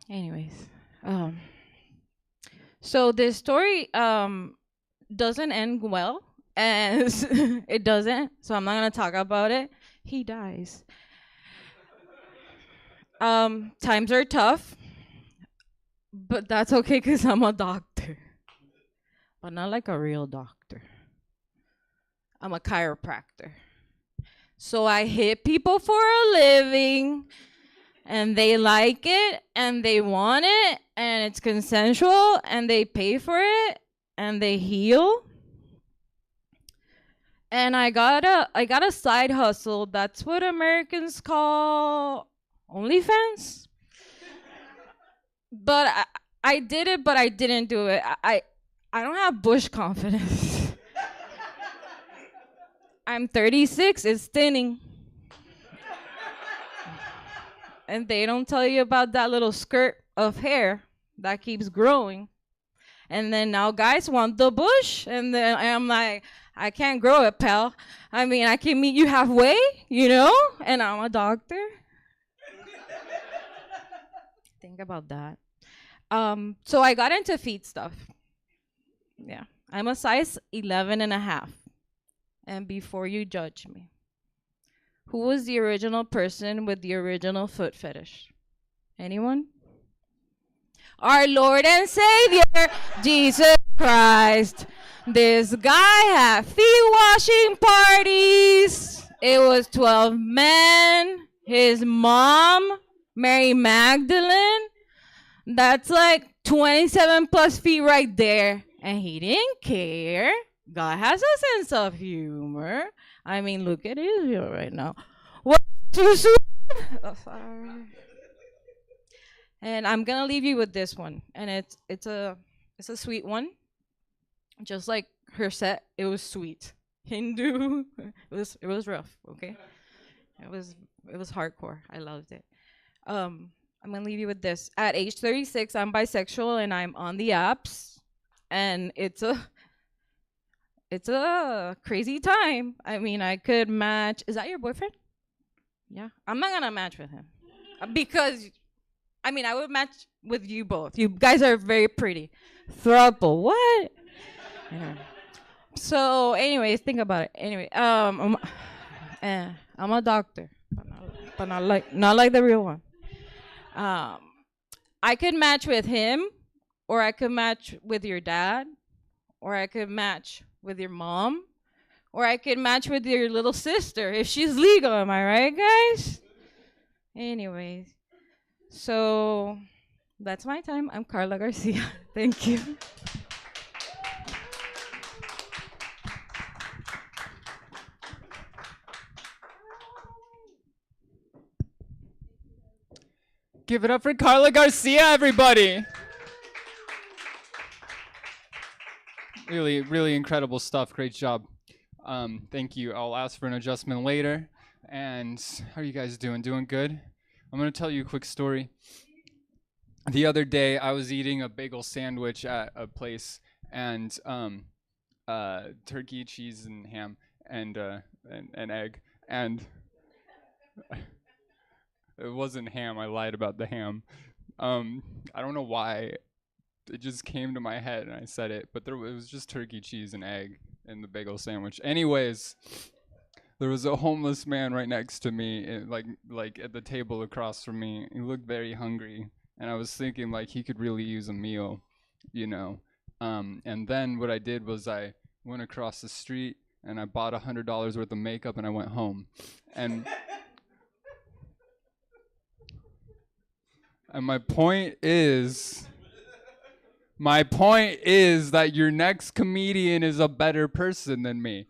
Anyways, so this story doesn't end well, and it doesn't, so I'm not going to talk about it. He dies. Times are tough, but that's okay because I'm a doctor, but not like a real doctor. I'm a chiropractor. So I hit people for a living, and they like it and they want it and it's consensual and they pay for it and they heal. And I got a side hustle. That's what Americans call OnlyFans. But I did it, but I didn't do it. I don't have bush confidence. I'm 36. It's thinning. And they don't tell you about that little skirt of hair that keeps growing. And then now guys want the bush. And then I'm like, I can't grow it, pal. I mean, I can meet you halfway, you know? And I'm a doctor. Think about that. So I got into feet stuff. Yeah. I'm a size 11 and a half. And before you judge me, who was the original person with the original foot fetish? Anyone? Our Lord and Savior, Jesus Christ. This guy had feet washing parties. It was 12 men. His mom, Mary Magdalene. That's like 27 plus feet right there. And he didn't care. God has a sense of humor. I mean, look at Israel right now. What too soon? Oh, sorry. And I'm gonna leave you with this one. And it's a sweet one. Just like her set, it was sweet. Hindu, it was rough, okay? It was hardcore. I loved it. I'm gonna leave you with this. At age 36, I'm bisexual and I'm on the apps, and it's a crazy time. I mean, I could match. Is that your boyfriend? Yeah, I'm not gonna match with him because, I mean, I would match with you both. You guys are very pretty. Throuple, what? So, anyways, think about it. Anyway, I'm a doctor, but not like the real one. I could match with him, or I could match with your dad, or I could match with your mom, or I could match with your little sister if she's legal. Am I right, guys? Anyways, so that's my time. I'm Carla Garcia. Thank you. Give it up for Carla Garcia, everybody. Really, really incredible stuff. Great job. Thank you. I'll ask for an adjustment later. And how are you guys doing? Doing good? I'm going to tell you a quick story. The other day, I was eating a bagel sandwich at a place, and turkey, cheese, and ham, and egg. And it wasn't ham. I lied about the ham. I don't know why. It just came to my head and I said it, but it was just turkey, cheese, and egg in the bagel sandwich. Anyways, there was a homeless man right next to me, like at the table across from me. He looked very hungry, and I was thinking like he could really use a meal, you know. And then what I did was I went across the street and I bought $100 worth of makeup and I went home. And my point is that your next comedian is a better person than me.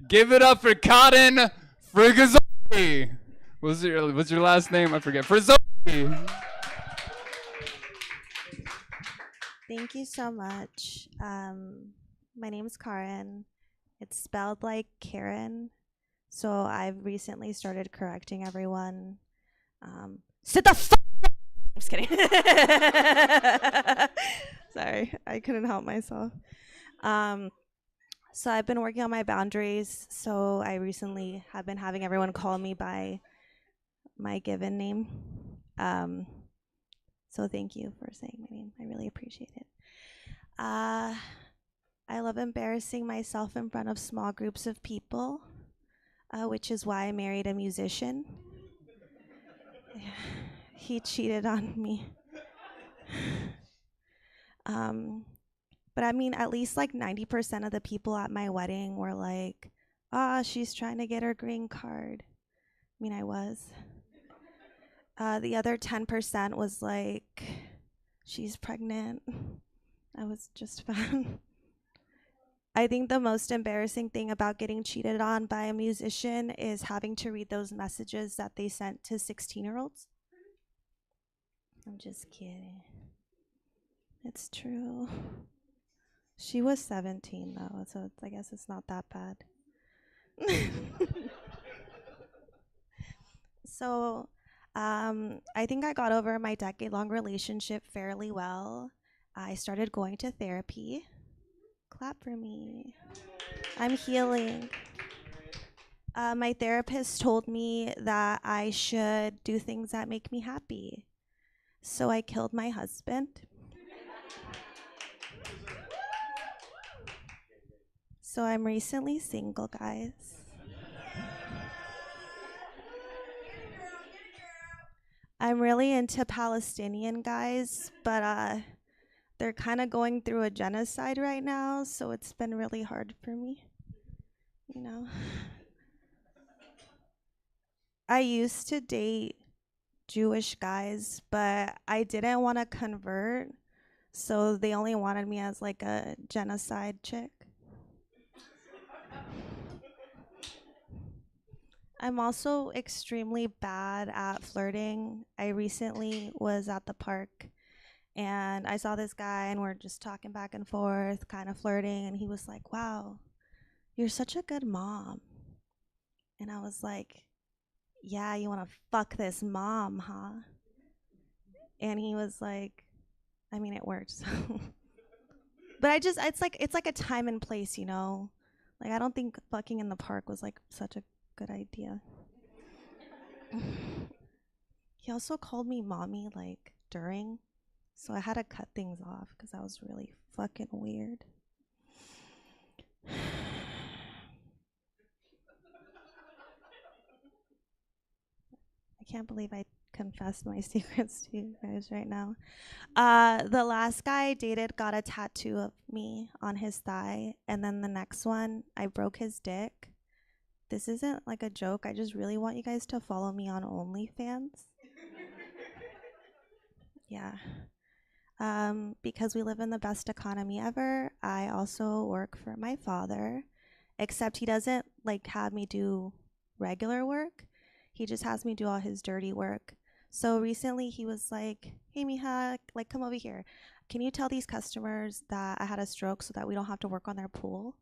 Give it up for Cotton Frigazzoli. What's your last name? I forget. Frigazzoli. Thank you so much. My name is Karen. It's spelled like Karen. So I've recently started correcting everyone. Sit the fuck down! I'm just kidding. Sorry, I couldn't help myself. So I've been working on my boundaries. So I recently have been having everyone call me by my given name. So thank you for saying my name. I really appreciate it. I love embarrassing myself in front of small groups of people, which is why I married a musician. He cheated on me. But But I mean, at least like 90% of the people at my wedding were like, she's trying to get her green card. I mean, I was. The other 10% was like, she's pregnant. I was just fine. I think the most embarrassing thing about getting cheated on by a musician is having to read those messages that they sent to 16-year-olds. I'm just kidding. It's true. She was 17 though, so I guess it's not that bad. So, I think I got over my decade-long relationship fairly well. I started going to therapy. Clap for me. I'm healing. My therapist told me that I should do things that make me happy. So I killed my husband. So I'm recently single, guys. I'm really into Palestinian guys, but they're kind of going through a genocide right now, so it's been really hard for me, you know. I used to date Jewish guys, but I didn't want to convert, so they only wanted me as like a genocide chick. I'm also extremely bad at flirting. I recently was at the park and I saw this guy and we're just talking back and forth, kind of flirting, and he was like, "Wow, you're such a good mom." And I was like, "Yeah, you want to fuck this mom, huh?" And he was like, I mean, it worked. So. But it's like a time and place, you know? Like, I don't think fucking in the park was like such a good idea. He also called me mommy like during, so I had to cut things off because that was really fucking weird. I can't believe I confessed my secrets to you guys right now. The last guy I dated got a tattoo of me on his thigh, and then the next one, I broke his dick. This isn't like a joke. I just really want you guys to follow me on OnlyFans. Yeah. Because we live in the best economy ever, I also work for my father, except he doesn't like have me do regular work. He just has me do all his dirty work. So recently he was like, "Hey, mija, like come over here. Can you tell these customers that I had a stroke so that we don't have to work on their pool?"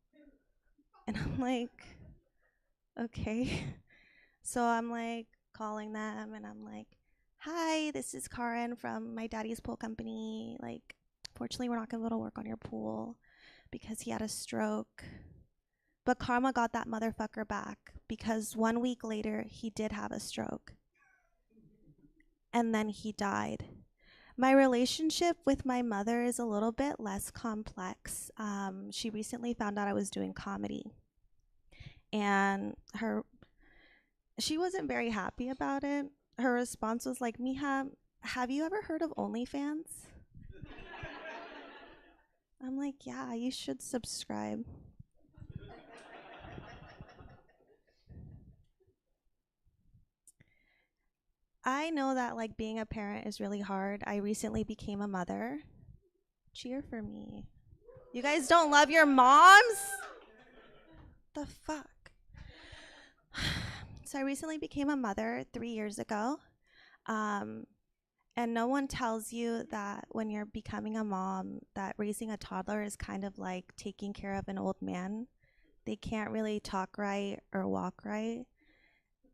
And I'm like, okay. So I'm like calling them and I'm like, "Hi, this is Karen from my daddy's pool company. Like, fortunately, we're not gonna be able to work on your pool because he had a stroke." But karma got that motherfucker back because 1 week later, he did have a stroke. And then he died. My relationship with my mother is a little bit less complex. She recently found out I was doing comedy. And she wasn't very happy about it. Her response was like, "Mija, have you ever heard of OnlyFans?" I'm like, "Yeah, you should subscribe." I know that like being a parent is really hard. I recently became a mother. Cheer for me. You guys don't love your moms? The fuck? So I recently became a mother 3 years ago. And no one tells you that when you're becoming a mom, that raising a toddler is kind of like taking care of an old man. They can't really talk right or walk right.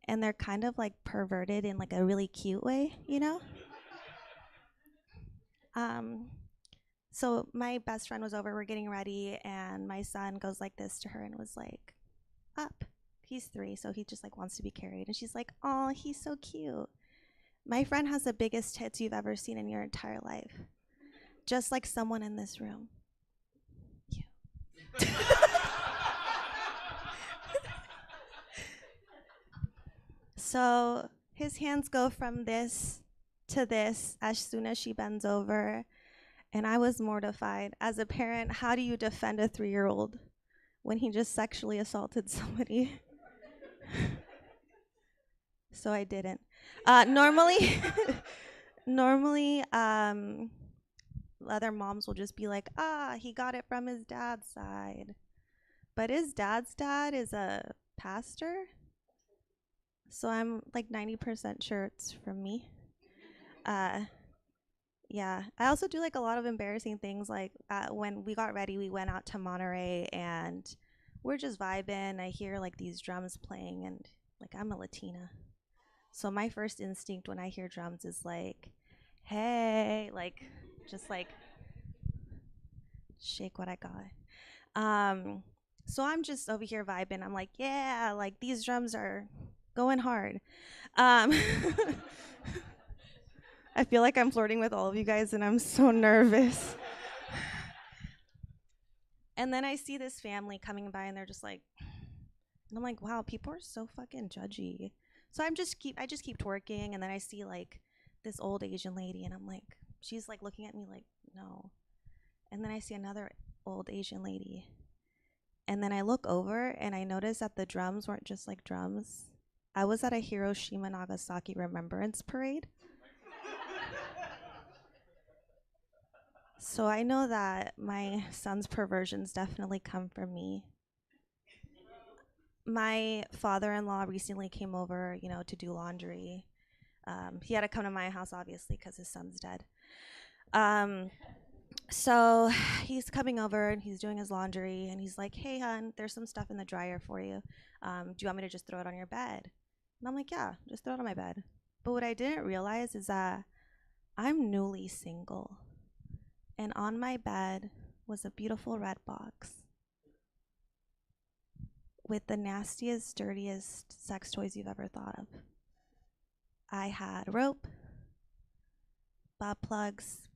And they're kind of like perverted in like a really cute way, you know? So my best friend was over, we're getting ready, and my son goes like this to her and was like, "Up." He's 3, so he just like wants to be carried. And she's like, "Oh, he's so cute." My friend has the biggest tits you've ever seen in your entire life. Just like someone in this room. You. So his hands go from this to this as soon as she bends over. And I was mortified. As a parent, how do you defend a 3-year-old when he just sexually assaulted somebody? So I didn't. Normally, other moms will just be like, he got it from his dad's side. But his dad's dad is a pastor. So I'm like 90% sure it's from me. Yeah, I also do like a lot of embarrassing things. Like when we got ready, we went out to Monterey and we're just vibing. I hear like these drums playing and like I'm a Latina. So my first instinct when I hear drums is like, hey, like just like shake what I got. So I'm just over here vibing. I'm like, yeah, like these drums are going hard. I feel like I'm flirting with all of you guys and I'm so nervous. And then I see this family coming by and they're just like, and I'm like, wow, people are so fucking judgy. So I just keep twerking, and then I see like this old Asian lady and I'm like, she's like looking at me like, no. And then I see another old Asian lady. And then I look over and I notice that the drums weren't just like drums. I was at a Hiroshima Nagasaki remembrance parade. So I know that my son's perversions definitely come from me. My father-in-law recently came over, to do laundry. He had to come to my house, obviously, because his son's dead. So he's coming over and he's doing his laundry and he's like, hey, hon, there's some stuff in the dryer for you. Do you want me to just throw it on your bed? And I'm like, yeah, just throw it on my bed. But what I didn't realize is that I'm newly single. And on my bed was a beautiful red box with the nastiest, dirtiest sex toys you've ever thought of. I had rope, butt plugs,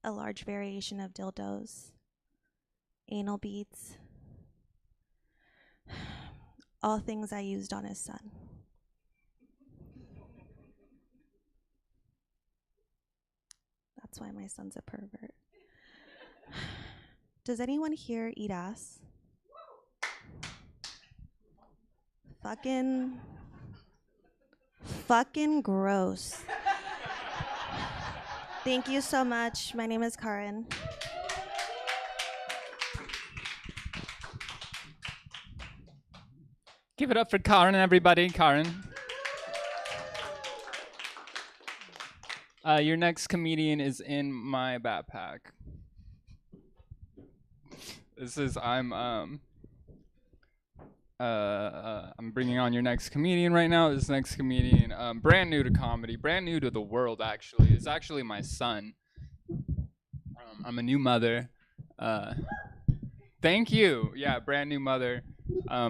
a large variation of dildos, anal beads, all things I used on his son. That's why my son's a pervert. Does anyone here eat ass? Fucking gross. Thank you so much. My name is Karen. Give it up for Karen, everybody. Karen. Your next comedian is in my backpack. This is I'm bringing on your next comedian right now. This next comedian, brand new to comedy, brand new to the world. Actually, is actually my son. I'm a new mother. Thank you. Yeah, brand new mother. I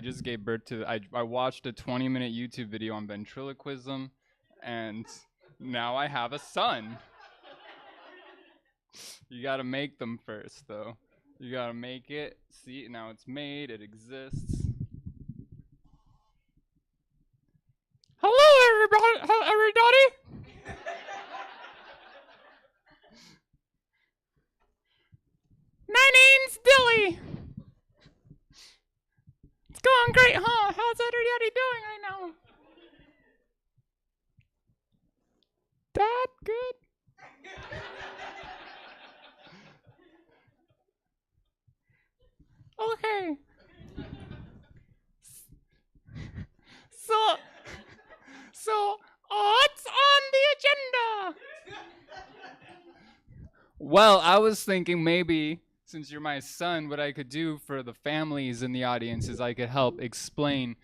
just gave birth to. I watched a 20-minute YouTube video on ventriloquism. And now I have a son. You gotta make them first, though. You gotta make it. See, now it's made. It exists. Hello, everybody. My name's Dilly. It's going great, huh? How's everybody doing right now? That good? Okay. So what's on the agenda? Well, I was thinking maybe, since you're my son, what I could do for the families in the audience is I could help explain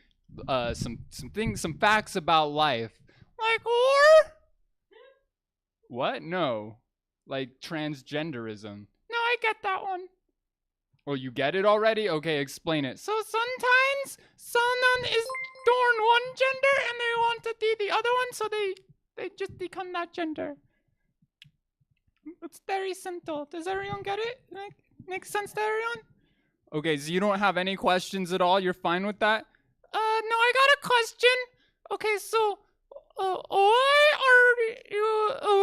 some things, some facts about life. Like war? What? No. Like transgenderism. No, I get that one. Oh, you get it already? Okay, explain it. So sometimes someone is born one gender and they want to be the other one, so they just become that gender. It's very simple. Does everyone get it? Makes sense to everyone? Okay, so you don't have any questions at all? You're fine with that? No, I got a question. Okay, so why are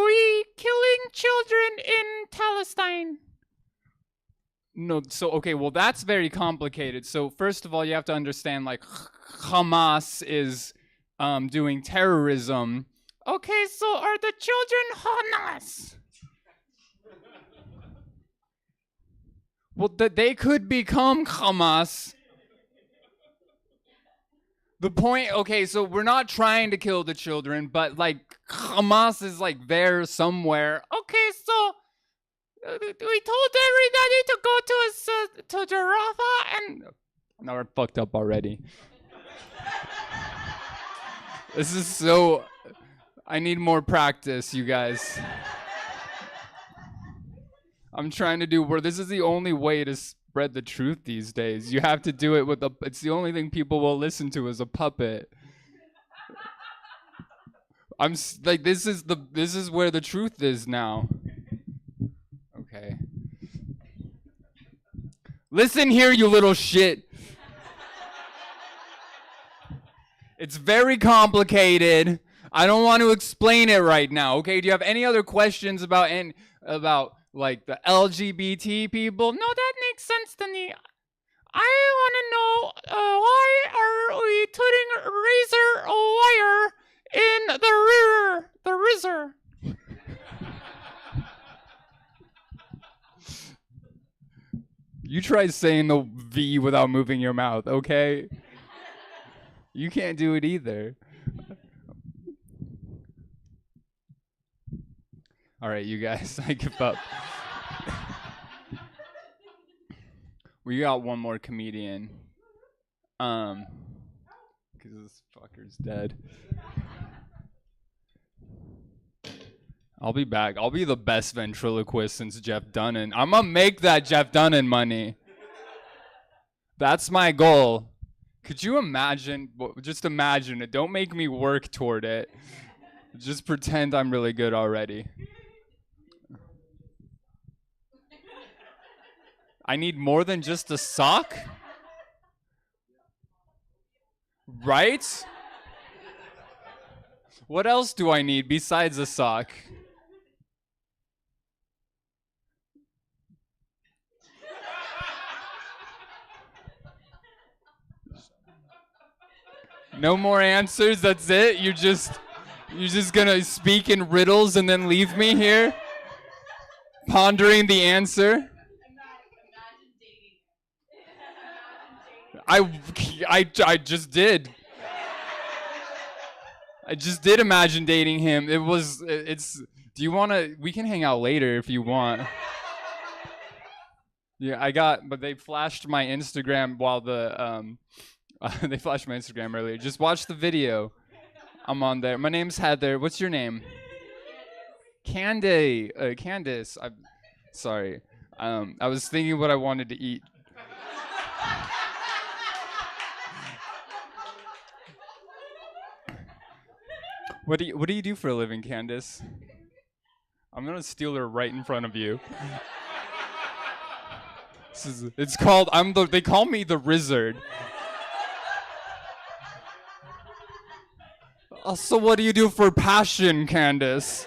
we killing children in Palestine? No, so okay, well that's very complicated. So first of all, you have to understand like Hamas is doing terrorism. Okay, so are the children Hamas? Well, they could become Hamas. The point, okay, so we're not trying to kill the children, but like Hamas is like there somewhere. Okay, so we told everybody to go to Rafah, and now we're fucked up already. This is so. I need more practice, you guys. I'm trying to do where this is the only way to spread the truth these days. You have to do it with a. It's the only thing people will listen to is a puppet. Like this is where the truth is now. Okay. Listen here, you little shit. It's very complicated. I don't want to explain it right now. Okay? Do you have any other questions about like the LGBT people? No, that makes sense to me. I want to know why are we putting razor wire in the razor? You try saying the V without moving your mouth, okay? You can't do it either. All right, you guys, I give up. We got one more comedian. Because this fucker's dead. I'll be back. I'll be the best ventriloquist since Jeff Dunham. I'm gonna make that Jeff Dunham money. That's my goal. Could you imagine? Just imagine it. Don't make me work toward it. Just pretend I'm really good already. I need more than just a sock? Right? What else do I need besides a sock? No more answers, that's it? You're just gonna speak in riddles and then leave me here? Pondering the answer? I just did. I just did imagine dating him. Do you wanna, we can hang out later if you want. Yeah, but they flashed my Instagram while they flashed my Instagram earlier. Just watch the video. I'm on there. My name's Heather. What's your name? Candace. I'm sorry. I was thinking what I wanted to eat. What do you do for a living, Candace? I'm gonna steal her right in front of you. It's called they call me the Wizard. So what do you do for passion, Candace?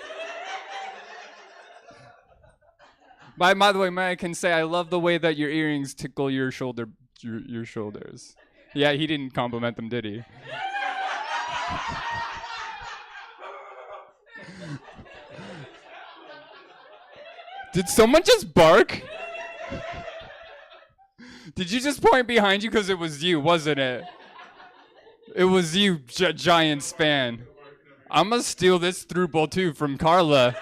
By the way, may I can say I love the way that your earrings tickle your shoulders. Yeah, he didn't compliment them, did he? Did someone just bark? Did you just point behind you because it was you, wasn't it? It was you, Giants fan. I'm gonna steal this through ball too from Carla.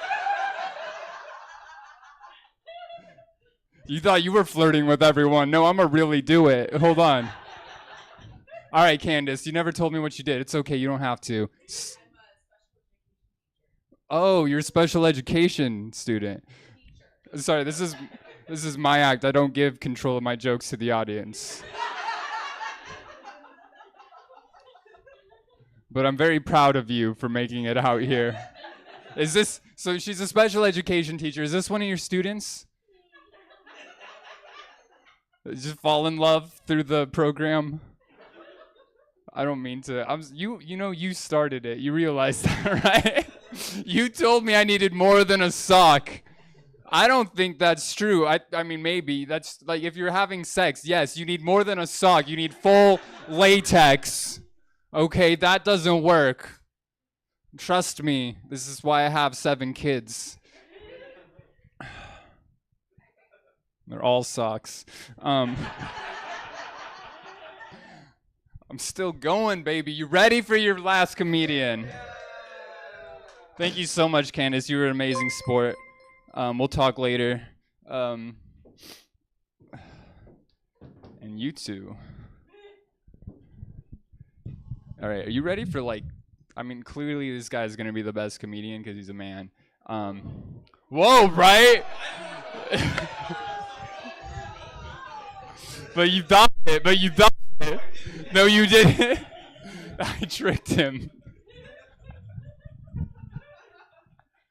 You thought you were flirting with everyone. No, I'm gonna really do it. Hold on. All right, Candace, you never told me what you did. It's okay, you don't have to. Oh, you're a special education student. Sorry, this is my act. I don't give control of my jokes to the audience. But I'm very proud of you for making it out here. So she's a special education teacher. Is this one of your students? Just fall in love through the program? I don't mean to. You started it. You realize that, right? You told me I needed more than a sock. I don't think that's true. I mean, maybe. That's like if you're having sex, yes, you need more than a sock. You need full latex. Okay, that doesn't work. Trust me. This is why I have 7 kids. They're all socks. I'm still going, baby. You ready for your last comedian? Thank you so much, Candace. You were an amazing sport. We'll talk later. And you two. All right, are you ready for clearly this guy's going to be the best comedian because he's a man. Whoa, right? But you thought it. No, you didn't. I tricked him.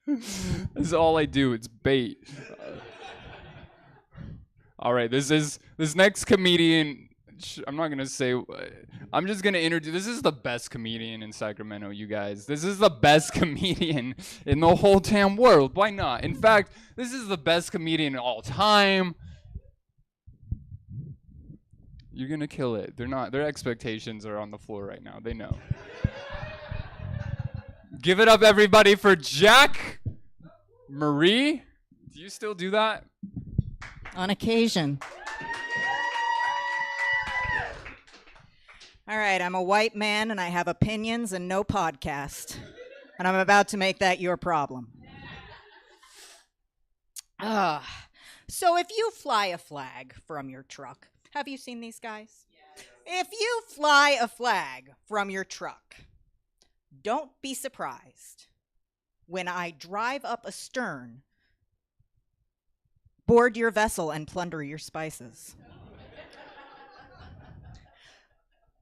This is all I do. It's bait. All right, this next comedian. I'm not gonna say. I'm just gonna introduce. This is the best comedian in Sacramento, you guys. This is the best comedian in the whole damn world. Why not? In fact, this is the best comedian of all time. You're gonna kill it. They're not. Their expectations are on the floor right now. They know. Give it up, everybody, for Jack Marie. Do you still do that? On occasion. All right, I'm a white man and I have opinions and no podcast. And I'm about to make that your problem. So if you fly a flag from your truck, have you seen these guys? If you fly a flag from your truck, don't be surprised when I drive up astern, board your vessel, and plunder your spices.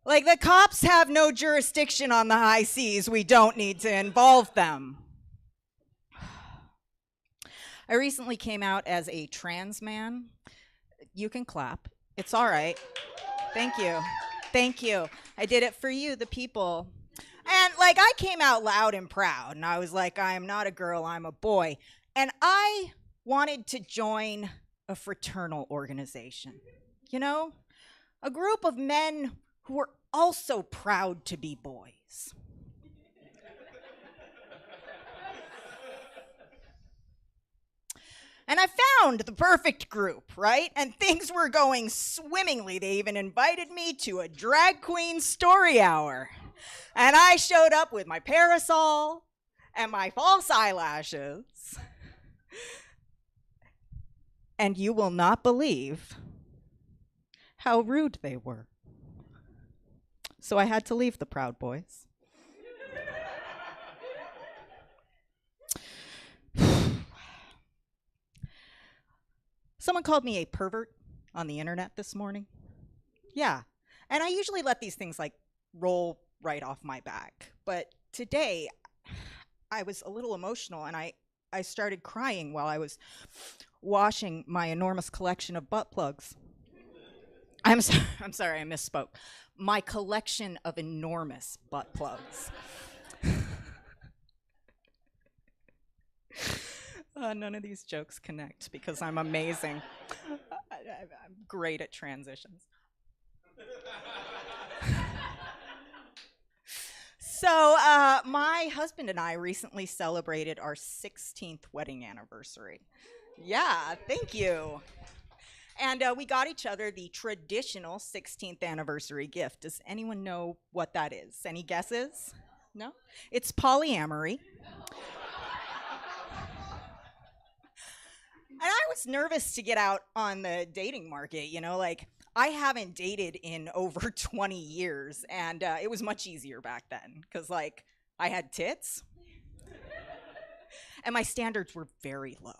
Like, the cops have no jurisdiction on the high seas. We don't need to involve them. I recently came out as a trans man. You can clap. It's all right. Thank you. Thank you. I did it for you, the people. And, I came out loud and proud, and I was like, I am not a girl, I'm a boy. And I wanted to join a fraternal organization. You know? A group of men who were also proud to be boys. And I found the perfect group, right? And things were going swimmingly. They even invited me to a drag queen story hour. And I showed up with my parasol and my false eyelashes. And you will not believe how rude they were. So I had to leave the Proud Boys. Someone called me a pervert on the internet this morning. Yeah. And I usually let these things roll right off my back. But today I was a little emotional and I started crying while I was washing my enormous collection of butt plugs. I'm sorry, I misspoke. My collection of enormous butt plugs. None of these jokes connect because I'm amazing. I'm great at transitions. So my husband and I recently celebrated our 16th wedding anniversary. Yeah, thank you. And we got each other the traditional 16th anniversary gift. Does anyone know what that is? Any guesses? No? It's polyamory. And I was nervous to get out on the dating market, I haven't dated in over 20 years, and it was much easier back then, because, I had tits, and my standards were very low.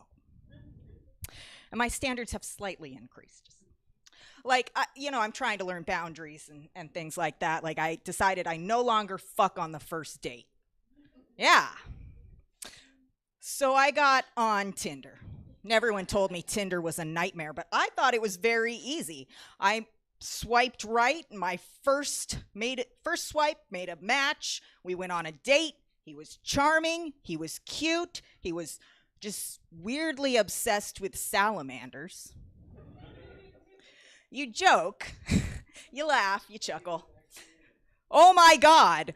And my standards have slightly increased. I'm trying to learn boundaries and things like that. I decided I no longer fuck on the first date. Yeah. So I got on Tinder. And everyone told me Tinder was a nightmare, but I thought it was very easy. I swiped right. My first swipe made a match. We went on a date. He was charming. He was cute. He was just weirdly obsessed with salamanders. You joke, you laugh, you chuckle. Oh my God.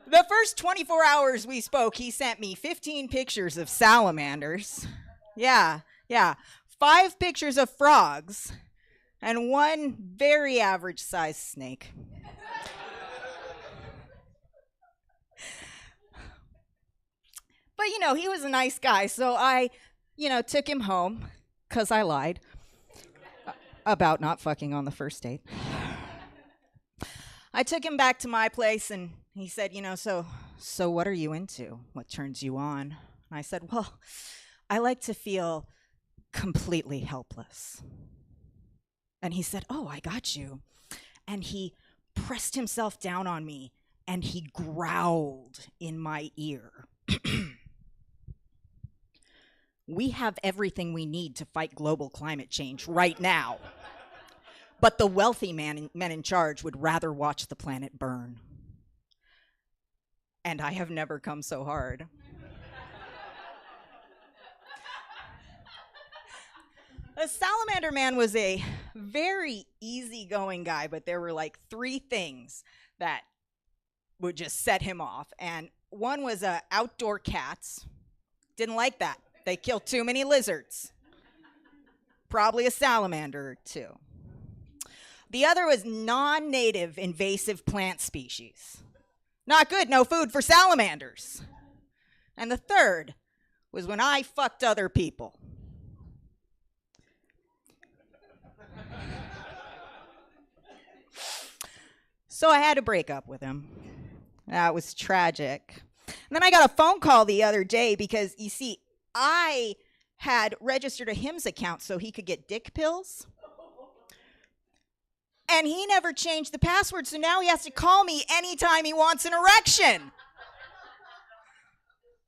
The first 24 hours we spoke, he sent me 15 pictures of salamanders. Yeah. 5 pictures of frogs and 1 very average sized snake. But, he was a nice guy, so I, took him home, because I lied about not fucking on the first date. I took him back to my place, and he said, so what are you into? What turns you on? And I said, well, I like to feel completely helpless. And he said, oh, I got you. And he pressed himself down on me, and he growled in my ear. We have everything we need to fight global climate change right now. But the wealthy men in charge would rather watch the planet burn. And I have never come so hard. The salamander man was a very easygoing guy, but there were like 3 things that would just set him off. And one was outdoor cats. Didn't like that. They kill too many lizards. Probably a salamander or 2. The other was non-native invasive plant species. Not good, no food for salamanders. And the third was when I fucked other people. So I had to break up with him. That was tragic. And then I got a phone call the other day because, you see, I had registered a Hims account so he could get dick pills. And he never changed the password, so now he has to call me anytime he wants an erection.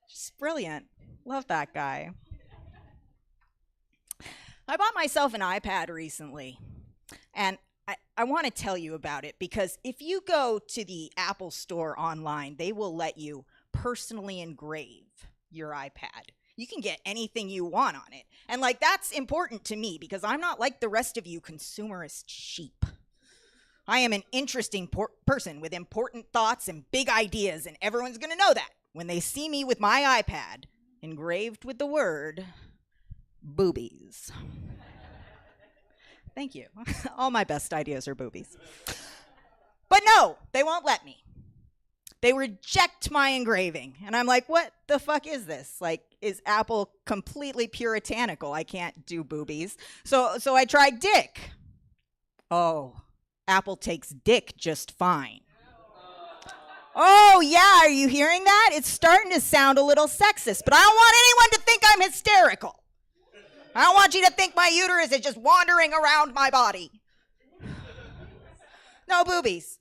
Just brilliant. Love that guy. I bought myself an iPad recently, and I want to tell you about it because if you go to the Apple Store online, they will let you personally engrave your iPad. You can get anything you want on it. And that's important to me because I'm not like the rest of you consumerist sheep. I am an interesting person with important thoughts and big ideas, and everyone's going to know that when they see me with my iPad engraved with the word boobies. Thank you. All my best ideas are boobies. But no, they won't let me. They reject my engraving. And I'm like, what the fuck is this? Is Apple completely puritanical? I can't do boobies. So I tried dick. Oh, Apple takes dick just fine. Oh, yeah, are you hearing that? It's starting to sound a little sexist, but I don't want anyone to think I'm hysterical. I don't want you to think my uterus is just wandering around my body. No boobies.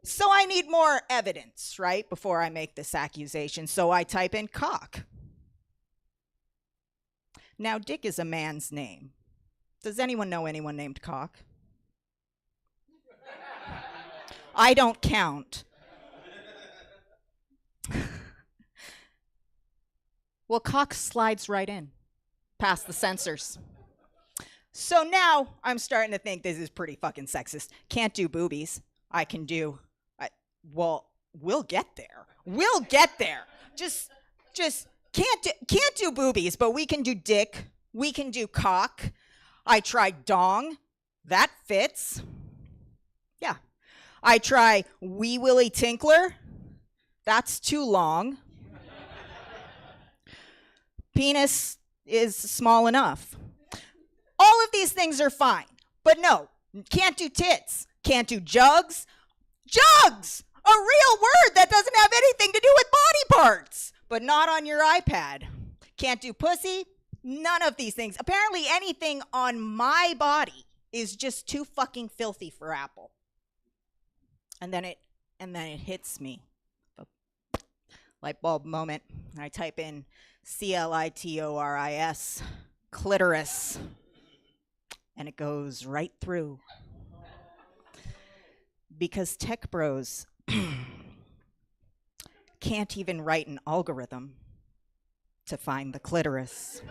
So I need more evidence, right, before I make this accusation. So I type in cock. Now, Dick is a man's name. Does anyone know anyone named Cock? I don't count. Well, Cock slides right in, past the censors. So now I'm starting to think this is pretty fucking sexist. Can't do boobies. I can do... well, we'll get there. We'll get there. Just can't do boobies, but we can do dick. We can do cock. I tried dong. That fits. Yeah. I try wee willy tinkler. That's too long. Penis is small enough. All of these things are fine. But no, can't do tits. Can't do jugs. Jugs! A real word that doesn't have anything to do with body parts. But not on your iPad. Can't do pussy. None of these things. Apparently anything on my body is just too fucking filthy for Apple. And then it hits me. Light bulb moment. I type in CLITORIS, clitoris, and it goes right through. because tech bros can't even write an algorithm to find the clitoris.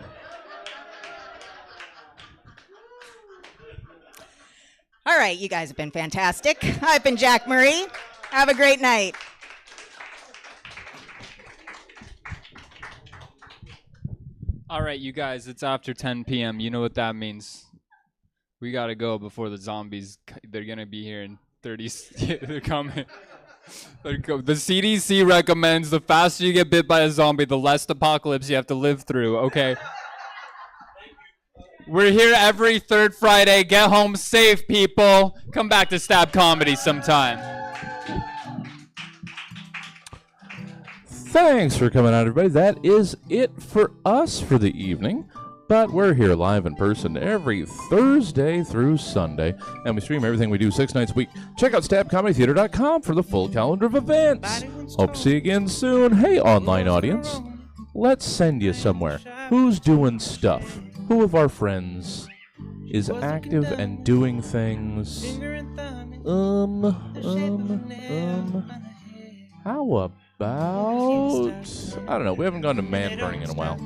All right, you guys have been fantastic. I've been Jack Murray. Have a great night. All right, you guys, it's after 10 p.m. You know what that means. We got to go before the zombies, they're going to be here in 30, they're coming. The CDC recommends the faster you get bit by a zombie, the less apocalypse you have to live through, okay? We're here every third Friday. Get home safe, people. Come back to Stab Comedy sometime. Thanks for coming out, everybody. That is it for us for the evening. But we're here live in person every Thursday through Sunday, and we stream everything we do 6 nights a week. Check out stabcomedytheater.com for the full calendar of events. Hope to see you again soon. Hey, online audience, let's send you somewhere. Who's doing stuff? Who of our friends is active and doing things? How about, I don't know, we haven't gone to man burning in a while.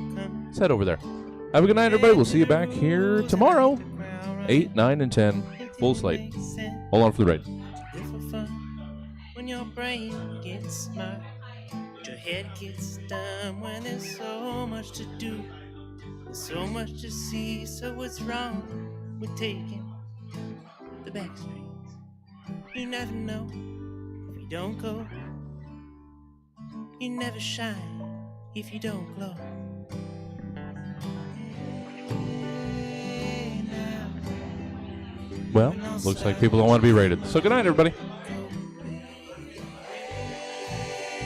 Let's head over there. Have a good night, everybody. We'll see you back here tomorrow. 8, 9, and 10. Full slate. Hold on for the raid. When your brain gets smart, your head gets dumb. When there's so much to do, there's so much to see. So what's wrong with taking the back streets? You never know if you don't go. You never shine if you don't glow. Well, looks like people don't want to be rated. So good night, everybody.